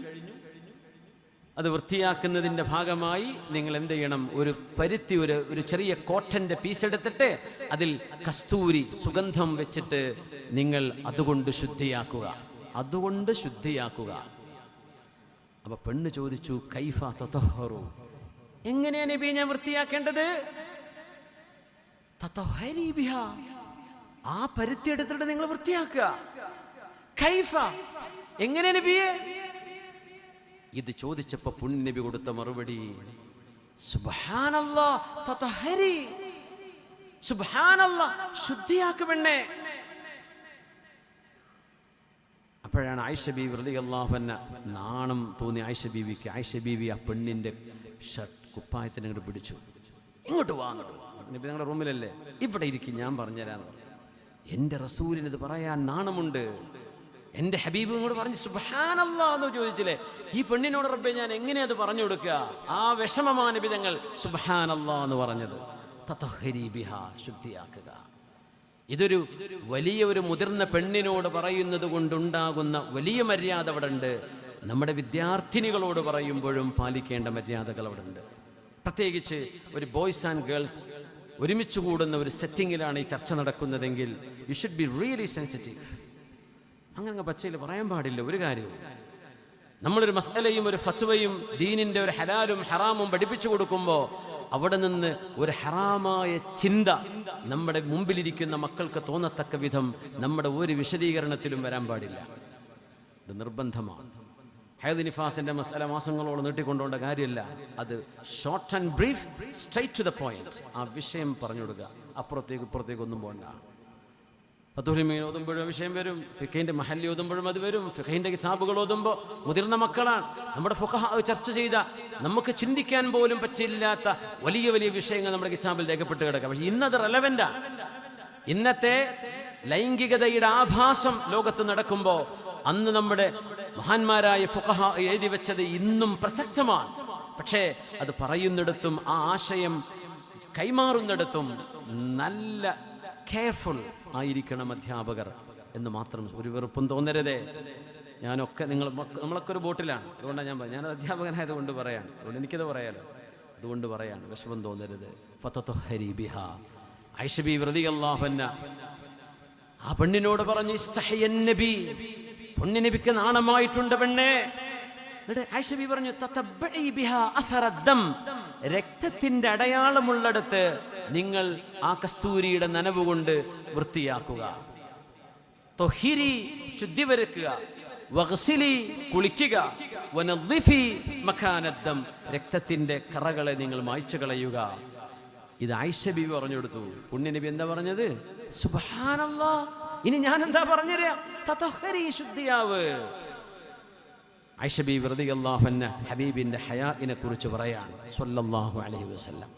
അത് വൃത്തിയാക്കുന്നതിൻ്റെ ഭാഗമായി നിങ്ങൾ എന്ത് ചെയ്യണം? ഒരു പരുത്തി, ഒരു ചെറിയ കോട്ടന്റെ പീസ് എടുത്തിട്ട് അതിൽ കസ്തൂരി സുഗന്ധം വെച്ചിട്ട് നിങ്ങൾ അതുകൊണ്ട് ശുദ്ധിയാക്കുക. അപ്പൊ പെണ്ണ് ചോദിച്ചു, കൈഫ തതഹറു, എങ്ങനെയാണ് നബി ഞാൻ വൃത്തിയാക്കേണ്ടത്? തതഹരി ബിഹാ, ആ പരുത്തി എടുത്തിട്ട് നിങ്ങൾ വൃത്തിയാക്കുക. കൈഫ, എങ്ങനെ നബിയെ? ഇത് ചോദിച്ചപ്പോ പുണ്യനബി കൊടുത്ത മറുപടി, സുബ്ഹാനല്ലാഹ് തതഹരി, സുബ്ഹാനല്ലാഹ് ശുദ്ധിയാക്ക് പെണ്ണേ. അപ്പോഴാണ് ആയിഷ ബീവി റളിയല്ലാഹു അൻഹ നാണം തോന്നി ആയിഷ ബീവിക്ക്. ആയിഷ ബീവി ആ പെണ്ണിന്റെ ഷർട്ട് കുപ്പായത്തിന് ഇങ്ങോട്ട് പിടിച്ചു, ഇങ്ങോട്ട് വാ. നബി നിങ്ങളുടെ റൂമിലല്ലേ, ഇവിടെ ഇരിക്കും, ഞാൻ പറഞ്ഞുതരാന്ന് പറഞ്ഞു. എൻ്റെ റസൂലിന് ഇത് പറയാൻ നാണമുണ്ട്. എൻ്റെ ഹബീബ് ഇങ്ങോട്ട് പറഞ്ഞു സുബ്ഹാനല്ലാഹ് എന്ന് ചോദിച്ചില്ലേ, ഈ പെണ്ണിനോട് റബ്ബേ ഞാൻ എങ്ങനെ അത് പറഞ്ഞു കൊടുക്കുക? ആ വിഷമമാണ് നബി തങ്ങൾ സുബ്ഹാനല്ലാഹ് എന്ന് പറഞ്ഞത്. തതഹരി ബിഹാ, ശുദ്ധിയാക്കുക. ഇതൊരു ഒരു മുതിർന്ന പെണ്ണിനോട് പറയുന്നത് കൊണ്ടുണ്ടാകുന്ന വലിയ മര്യാദ അവിടെ ഉണ്ട്. നമ്മുടെ വിദ്യാർത്ഥിനികളോട് പറയുമ്പോഴും പാലിക്കേണ്ട മര്യാദകൾ അവിടെ ഉണ്ട്. പ്രത്യേകിച്ച് ഒരു ബോയ്സ് ആൻഡ് ഗേൾസ് ഒരുമിച്ച് കൂടുന്ന ഒരു സെറ്റിങ്ങിലാണ് ഈ ചർച്ച നടക്കുന്നതെങ്കിൽ you should be really sensitive. അങ്ങനെ പച്ചയിൽ പറയാൻ പാടില്ല ഒരു കാര്യവും. നമ്മളൊരു മസ്അലയും ഒരു ഫത്വയും ദീനിന്റെ ഒരു ഹലാലും ഹറാമും പഠിപ്പിച്ചു കൊടുക്കുമ്പോൾ അവിടെ നിന്ന് ഒരു ഹറാമായ ചിന്ത നമ്മുടെ മുമ്പിലിരിക്കുന്ന മക്കൾക്ക് തോന്നത്തക്ക വിധം നമ്മുടെ ഒരു വിശദീകരണത്തിലും വരാൻ പാടില്ല. ഇത് നിർബന്ധമാണ്. ഹൈദ് നിഫാസിന്റെ മസ്അല മാസങ്ങളോളം നീട്ടിക്കൊണ്ടുപോകേണ്ട കാര്യമില്ല. അത് short and brief, straight to the point. ആ വിഷയം പറഞ്ഞു കൊടുക്കുക, അപ്പുറത്തേക്ക് ഇപ്പുറത്തേക്ക് ഒന്നും പോകണ്ട. ഫതുഹുൽ മീൻ ഓതുമ്പോഴും വിഷയം വരും, ഫിഖഹിന്റെ മഹല്ലി ഓതുമ്പോഴും അത് വരും. ഫിഖഹിന്റെ കിതാബുകൾ ഓതുമ്പോൾ മുതിർന്ന മക്കളാണ് നമ്മുടെ ഫുഖഹാ ചർച്ച ചെയ്ത, നമുക്ക് ചിന്തിക്കാൻ പോലും പറ്റില്ലാത്ത വലിയ വലിയ വിഷയങ്ങൾ നമ്മുടെ കിതാബിൽ രേഖപ്പെട്ട് കിടക്കാം. പക്ഷെ ഇന്നത് റെലവൻ്റാ. ഇന്നത്തെ ലൈംഗികതയുടെ ആഭാസം ലോകത്ത് നടക്കുമ്പോൾ അന്ന് നമ്മുടെ മഹാന്മാരായ ഫുഖഹാ എഴുതി വെച്ചത് ഇന്നും പ്രസക്തമാണ്. പക്ഷേ അത് പറയുന്നിടത്തും ആ ആശയം കൈമാറുന്നിടത്തും നല്ല കെയർഫുൾ ആയിരിക്കണം അധ്യാപകർ. എന്ന് മാത്രം ഒരു വെറുപ്പും തോന്നരുതേ. ഞാനൊക്കെ നമ്മളൊക്കെ ഒരു ബോട്ടിലാണ്. അതുകൊണ്ടാണ് ഞാൻ അധ്യാപകനായതുകൊണ്ട് പറയാണ്. അതുകൊണ്ട് എനിക്കത് പറയാലോ. അതുകൊണ്ട് പറയാണ്, വിഷമം തോന്നരുത്. ഫതത്വഹരി ബിഹ. ആയിഷ ബീവി റളിയല്ലാഹു അൻഹ ആ പെണ്ണിനോട് പറഞ്ഞു, ഇസ്തഹയൻ നബി, പൊന്നുനബിക്ക് നാണമായിട്ടുണ്ട് പെണ്ണേ. എന്നിട്ട് ആയിഷ ബീവി പറഞ്ഞു, തതബ്ബഇ ബിഹ അഥറദ്ദം, രക്തത്തിന്റെ അടയാളമുള്ളിടത്ത് നിങ്ങൾ ആ കസ്തൂരിയുടെ നനവ് കൊണ്ട് വൃത്തിയാക്കുക. തൊഹിരി, ശുദ്ധി വരുത്തുക. വഗ്സിലി, കുളിക്കുക. വനദ്ദിഫി മഖാനദ്ദം, രക്തത്തിന്റെ കറകളെ നിങ്ങൾ മായ്ച്ചു കളയുക. ഇത് ആയിഷ ബീവി പറഞ്ഞു കൊടുത്തു. പുണ്യനബി എന്താ പറഞ്ഞത്? സുബ്ഹാനല്ലാഹ്, ഇനി ഞാൻ എന്താ പറഞ്ഞുതരാം? തതഹരി, ശുദ്ധിയാവ്. ആയിഷ ബീവി റളിയല്ലാഹു അൻഹ ഹബീബിന്റെ ഹയാഇനെ കുറിച്ച് പറയാണ് സ്വല്ലല്ലാഹു അലൈഹി വസല്ലം.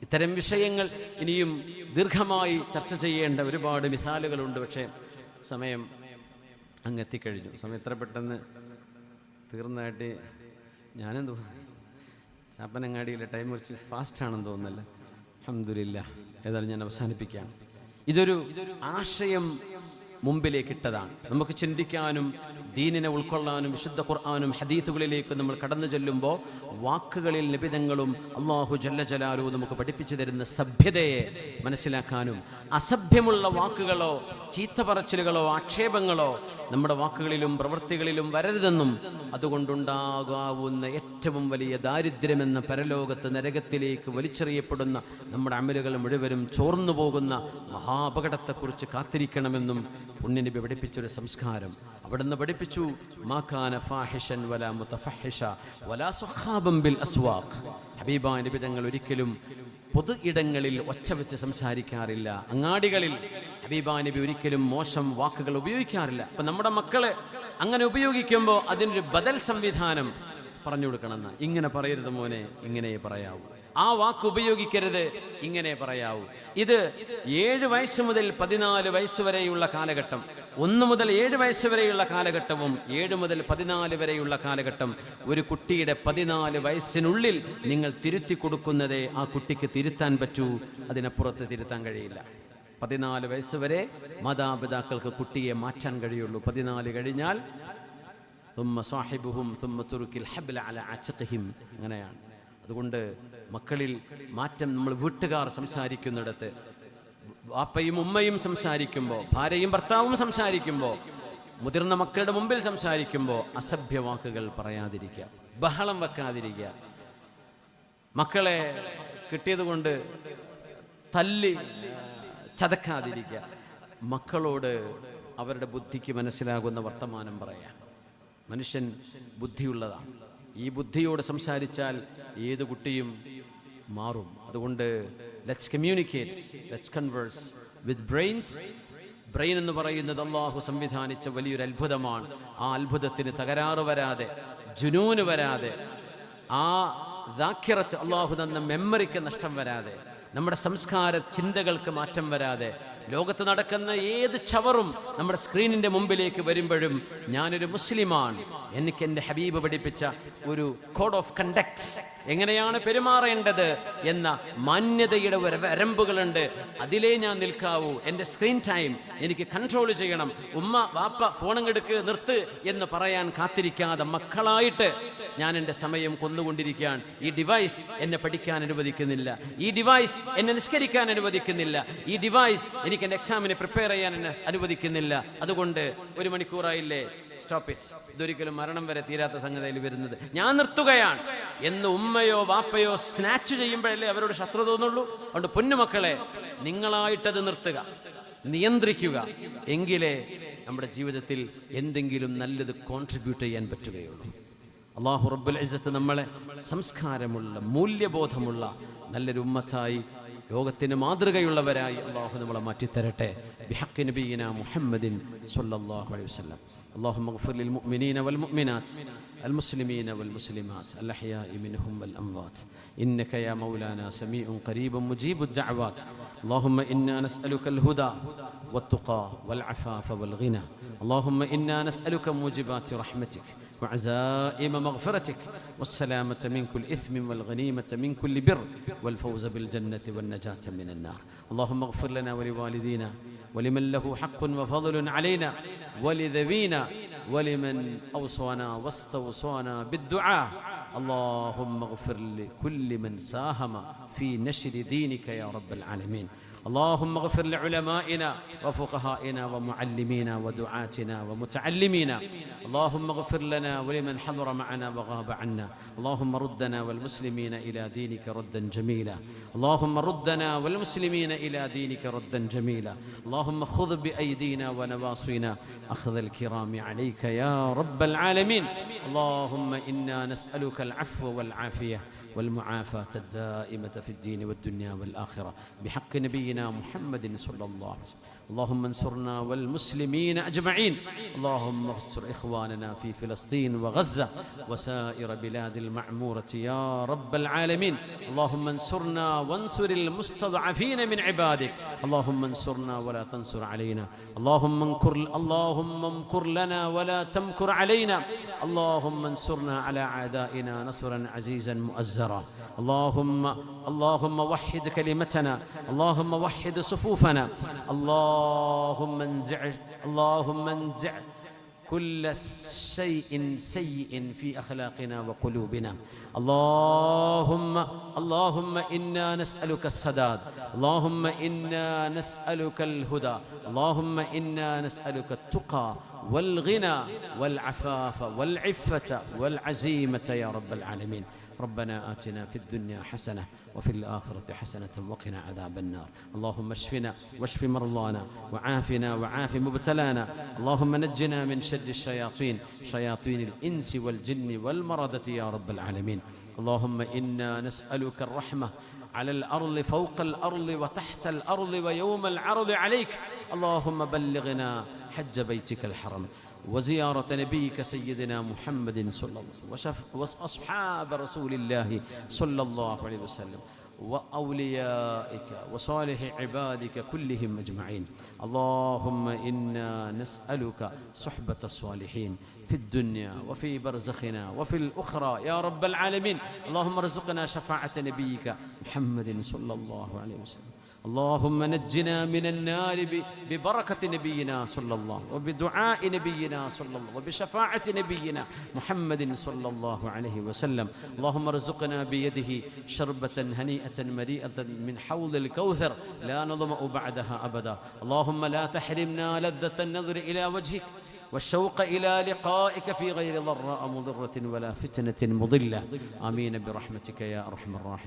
ഇത്തരം വിഷയങ്ങൾ ഇനിയും ദീർഘമായി ചർച്ച ചെയ്യേണ്ട ഒരുപാട് മിസാലുകളുണ്ട്. പക്ഷേ സമയം അങ്ങ് എത്തിക്കഴിഞ്ഞു. സമയം എത്ര പെട്ടെന്ന് തീർന്നതായിട്ട് ഞാനെന്തോ ചാപ്പനങ്ങാടിയിലെ ടൈം കുറച്ച് ഫാസ്റ്റാണെന്ന് തോന്നുന്നല്ലേ. അൽഹംദുലില്ലാഹ്, ഏതായാലും ഞാൻ അവസാനിപ്പിക്കുകയാണ്. ഇതൊരു ആശയം മുമ്പിലേക്ക് ഇട്ടതാണ്. നമുക്ക് ചിന്തിക്കാനും ദീനിനെ ഉൾക്കൊള്ളാനും വിശുദ്ധ ഖുർആനും ഹദീസുകളിലേക്ക് നമ്മൾ കടന്നു ചെല്ലുമ്പോൾ വാക്കുകളിൽ നിബിധങ്ങളും അല്ലാഹു ജല്ല ജലാലു നമുക്ക് പഠിപ്പിച്ചു തരുന്ന സഭ്യതയെ മനസ്സിലാക്കാനും അസഭ്യമുള്ള വാക്കുകളോ ചീത്ത പറച്ചിലുകളോ ആക്ഷേപങ്ങളോ നമ്മുടെ വാക്കുകളിലും പ്രവൃത്തികളിലും വരരുതെന്നും അതുകൊണ്ടുണ്ടാകാവുന്ന ഏറ്റവും വലിയ ദാരിദ്ര്യമെന്ന പരലോകത്ത് നരകത്തിലേക്ക് വലിച്ചെറിയപ്പെടുന്ന നമ്മുടെ അമലുകൾ മുഴുവനും ചോർന്നു പോകുന്ന മഹാപകടത്തെക്കുറിച്ച് കാത്തിരിക്കണമെന്നും പുണ്യനബി പഠിപ്പിച്ചൊരു സംസ്കാരം അവിടുന്ന് പഠിപ്പിച്ചു. മാകാന ഫാഹിഷൻ വലാ മുതഫഹിഷ വലാ സുഖാബൻ ബിൽ അസ്വാഖ്. ഹബീബായ നബി തങ്ങൾ ഒരിക്കലും പൊതു ഇടങ്ങളിൽ ഒച്ച വെച്ച് സംസാരിക്കാറില്ല. അങ്ങാടികളിൽ ഹബീബായ നബി ഒരിക്കലും മോശം വാക്കുകൾ ഉപയോഗിക്കാറില്ല. അപ്പം നമ്മുടെ മക്കളെ അങ്ങനെ ഉപയോഗിക്കുമ്പോൾ അതിനൊരു ബദൽ സംവിധാനം പറഞ്ഞു കൊടുക്കണമെന്ന്. ഇങ്ങനെ പറയരുത് മോനെ, ഇങ്ങനെ പറയാവൂ. ആ വാക്ക് ഉപയോഗിക്കരുത്, ഇങ്ങനെ പറയാവൂ. ഇത് 7 വയസ്സ് മുതൽ 14 വയസ്സ് വരെയുള്ള കാലഘട്ടം, 1 മുതൽ 7 വയസ്സ് വരെയുള്ള കാലഘട്ടവും 7 മുതൽ 14 വരെയുള്ള കാലഘട്ടം. ഒരു കുട്ടിയുടെ 14 വയസ്സിനുള്ളിൽ നിങ്ങൾ തിരുത്തി കൊടുക്കുന്നതേ ആ കുട്ടിക്ക് തിരുത്താൻ പറ്റൂ, അതിനപ്പുറത്ത് തിരുത്താൻ കഴിയില്ല. 14 വയസ്സ് വരെ മാതാപിതാക്കൾക്ക് കുട്ടിയെ മാറ്റാൻ കഴിയുള്ളൂ. 14 കഴിഞ്ഞാൽ അങ്ങനെയാണ്. അതുകൊണ്ട് മക്കളിൽ മാറ്റം നമ്മൾ വീട്ടുകാർ സംസാരിക്കുന്നിടത്ത്, വാപ്പയും ഉമ്മയും സംസാരിക്കുമ്പോൾ, ഭാര്യയും ഭർത്താവും സംസാരിക്കുമ്പോൾ, മുതിർന്ന മക്കളുടെ മുമ്പിൽ സംസാരിക്കുമ്പോൾ അസഭ്യവാക്കുകൾ പറയാതിരിക്കുക, ബഹളം വെക്കാതിരിക്കുക. മക്കളെ കിട്ടിയത് കൊണ്ട് തല്ലി ചതക്കാതിരിക്കുക. മക്കളോട് അവരുടെ ബുദ്ധിക്ക് മനസ്സിലാകുന്ന വർത്തമാനം പറയാം. മനുഷ്യൻ ബുദ്ധിയുള്ളതാണ്. ഈ ബുദ്ധിയോട് സംസാരിച്ചാൽ ഏത് കുട്ടിയും മാറും. അതുകൊണ്ട് let's communicate, let's converse with brains. Brain എന്ന് പറയുന്നത് അള്ളാഹു സംവിധാനിച്ച വലിയൊരു അത്ഭുതമാണ്. ആ അത്ഭുതത്തിന് തകരാറ് വരാതെ, ജുനൂന് വരാതെ, ആ ദാഖിറത്ത് അള്ളാഹു തന്ന മെമ്മറിക്ക് നഷ്ടം വരാതെ, നമ്മുടെ സംസ്കാര ചിന്തകൾക്ക് മാറ്റം വരാതെ, ലോകത്ത് നടക്കുന്ന ഏത് ചവറും നമ്മുടെ സ്ക്രീനിൻ്റെ മുമ്പിലേക്ക് വരുമ്പോഴും ഞാനൊരു മുസ്ലിമാണ്, എനിക്ക് എൻ്റെ ഹബീബ് പഠിപ്പിച്ച ഒരു കോഡ് ഓഫ് കണ്ടക്ട്സ്, എങ്ങനെയാണ് പെരുമാറേണ്ടത് എന്ന മാന്യതയുടെ വരമ്പുകളുണ്ട്, അതിലേ ഞാൻ നിൽക്കാവൂ. എൻ്റെ സ്ക്രീൻ ടൈം എനിക്ക് കൺട്രോൾ ചെയ്യണം. ഉമ്മ വാപ്പ ഫോണങ്ങെടുക്ക് നിർത്ത് എന്ന് പറയാൻ കാത്തിരിക്കാതെ മക്കളായിട്ട് ഞാൻ എൻ്റെ സമയം കൊന്നുകൊണ്ടിരിക്കുകയാണ്. ഈ ഡിവൈസ് എന്നെ പഠിക്കാൻ അനുവദിക്കുന്നില്ല, ഈ ഡിവൈസ് എന്നെ നിസ്കരിക്കാൻ അനുവദിക്കുന്നില്ല, ഈ ഡിവൈസ് എനിക്ക് എൻ്റെ എക്സാമിനെ പ്രിപ്പയർ ചെയ്യാൻ എന്നെ അനുവദിക്കുന്നില്ല. അതുകൊണ്ട് 1 മണിക്കൂറായില്ലേ, സ്റ്റോപ്പ് ഇറ്റ്. ഇതൊരിക്കലും മരണം വരെ തീരാത്ത സംഗതിയിൽ വരുന്നത്. ഞാൻ നിർത്തുകയാണ് എന്ന് ഉമ്മയോ വാപ്പയോ സ്നാച്ച് ചെയ്യുമ്പോഴല്ലേ അവരോട് ശത്രു തോന്നുള്ളൂ. അതുകൊണ്ട് പൊന്നുമക്കളെ, നിങ്ങളായിട്ടത് നിർത്തുക, നിയന്ത്രിക്കുക. എങ്കിലേ നമ്മുടെ ജീവിതത്തിൽ എന്തെങ്കിലും നല്ലത് കോൺട്രിബ്യൂട്ട് ചെയ്യാൻ പറ്റുകയുള്ളൂ. അല്ലാഹു റബ്ബുൽ ഇസ്സത്ത് നമ്മളെ സംസ്കാരമുള്ള, മൂല്യബോധമുള്ള നല്ലൊരു ഉമ്മത്തായി, ലോകത്തിന് മാതൃകയുള്ളവരായി അല്ലാഹു നമ്മളെ മാറ്റിത്തരട്ടെ. ബിഹഖി നബിയിന മുഹമ്മദിൻ സ്വല്ലല്ലാഹു അലൈഹി വസല്ലം. اللهم اغفر للمؤمنين والمؤمنات المسلمين والمسلمات الأحياء منهم والأموات إنك يا مولانا سميع قريب مجيب الدعوات. اللهم إنا نسألك الهدى والتقى والعفاف والغنى. اللهم إنا نسألك موجبات رحمتك وعزائم مغفرتك والسلامة من كل إثم والغنيمة من كل بر والفوز بالجنة والنجاة من النار. اللهم اغفر لنا ولوالدينا ولمن له حق وفضل علينا ولذوينا ولمن أوصانا واستوصانا بالدعاء. اللهم اغفر لكل من ساهم في نشر دينك يا رب العالمين. اللهم اغفر لعلمائنا وفقهائنا ومعلمينا ودعاتنا ومتعلمينا. اللهم اغفر لنا ولمن حضر معنا وغاب عنا. اللهم ردنا والمسلمين إلى دينك ردا جميلا. اللهم ردنا والمسلمين إلى دينك ردا جميلا. اللهم خذ بأيدينا ونواصينا أخذ الكرام عليك يا رب العالمين. اللهم إنا نسألك العفو والعافية والمعافاة الدائمة في الدين والدنيا والآخرة بحق نبينا محمد صلى الله عليه وسلم. اللهم انصرنا والمسلمين أجمعين. اللهم انصر إخواننا في فلسطين وغزة وسائر بلاد المعمورة يا رب العالمين. اللهم انصرنا وانصر المستضعفين من عبادك. اللهم انصرنا ولا تنصر علينا. اللهم امكر لنا ولا تمكر علينا. اللهم انصرنا على أعدائنا نصرا عزيزا مؤزرا. اللهم وحد كلمتنا. اللهم وحد صفوفنا. اللهم انزع كل شيء سيء في أخلاقنا وقلوبنا. اللهم إنا نسألك السداد. اللهم إنا نسألك الهدى. اللهم إنا نسألك التقى والغنى والعفاف والعفة والعزيمة يا رب العالمين. ربنا آتنا في الدنيا حسنة وفي الآخرة حسنة وقنا عذاب النار. اللهم اشفنا واشف مرضانا وعافنا وعاف مبتلانا. اللهم نجنا من شر الشياطين شياطين الإنس والجن والمردة يا رب العالمين. اللهم إنا نسألك الرحمة على الأرض فوق الأرض وتحت الأرض ويوم العرض عليك. اللهم بلغنا حج بيتك الحرم وزيارة نبيك سيدنا محمد صلى الله عليه وسلم وأصحاب رسول الله صلى الله عليه وسلم وأوليائك وصالح عبادك كلهم أجمعين. اللهم إنا نسألك صحبة الصالحين في الدنيا وفي برزخنا وفي الأخرى يا رب العالمين. اللهم ارزقنا شفاعة نبيك محمد صلى الله عليه وسلم. اللهم نجنا من النار ببركة نبينا صلى الله وبدعاء نبينا صلى الله وبشفاعة نبينا محمد صلى الله عليه وسلم. اللهم ارزقنا بيده شربة هنيئة مريئة من حوض الكوثر لا نظمأ بعدها أبدا. اللهم لا تحرمنا لذة النظر إلى وجهك والشوق إلى لقائك في غير ضراء مضرة ولا فتنة مضلة. آمين برحمتك يا أرحم الراحمين.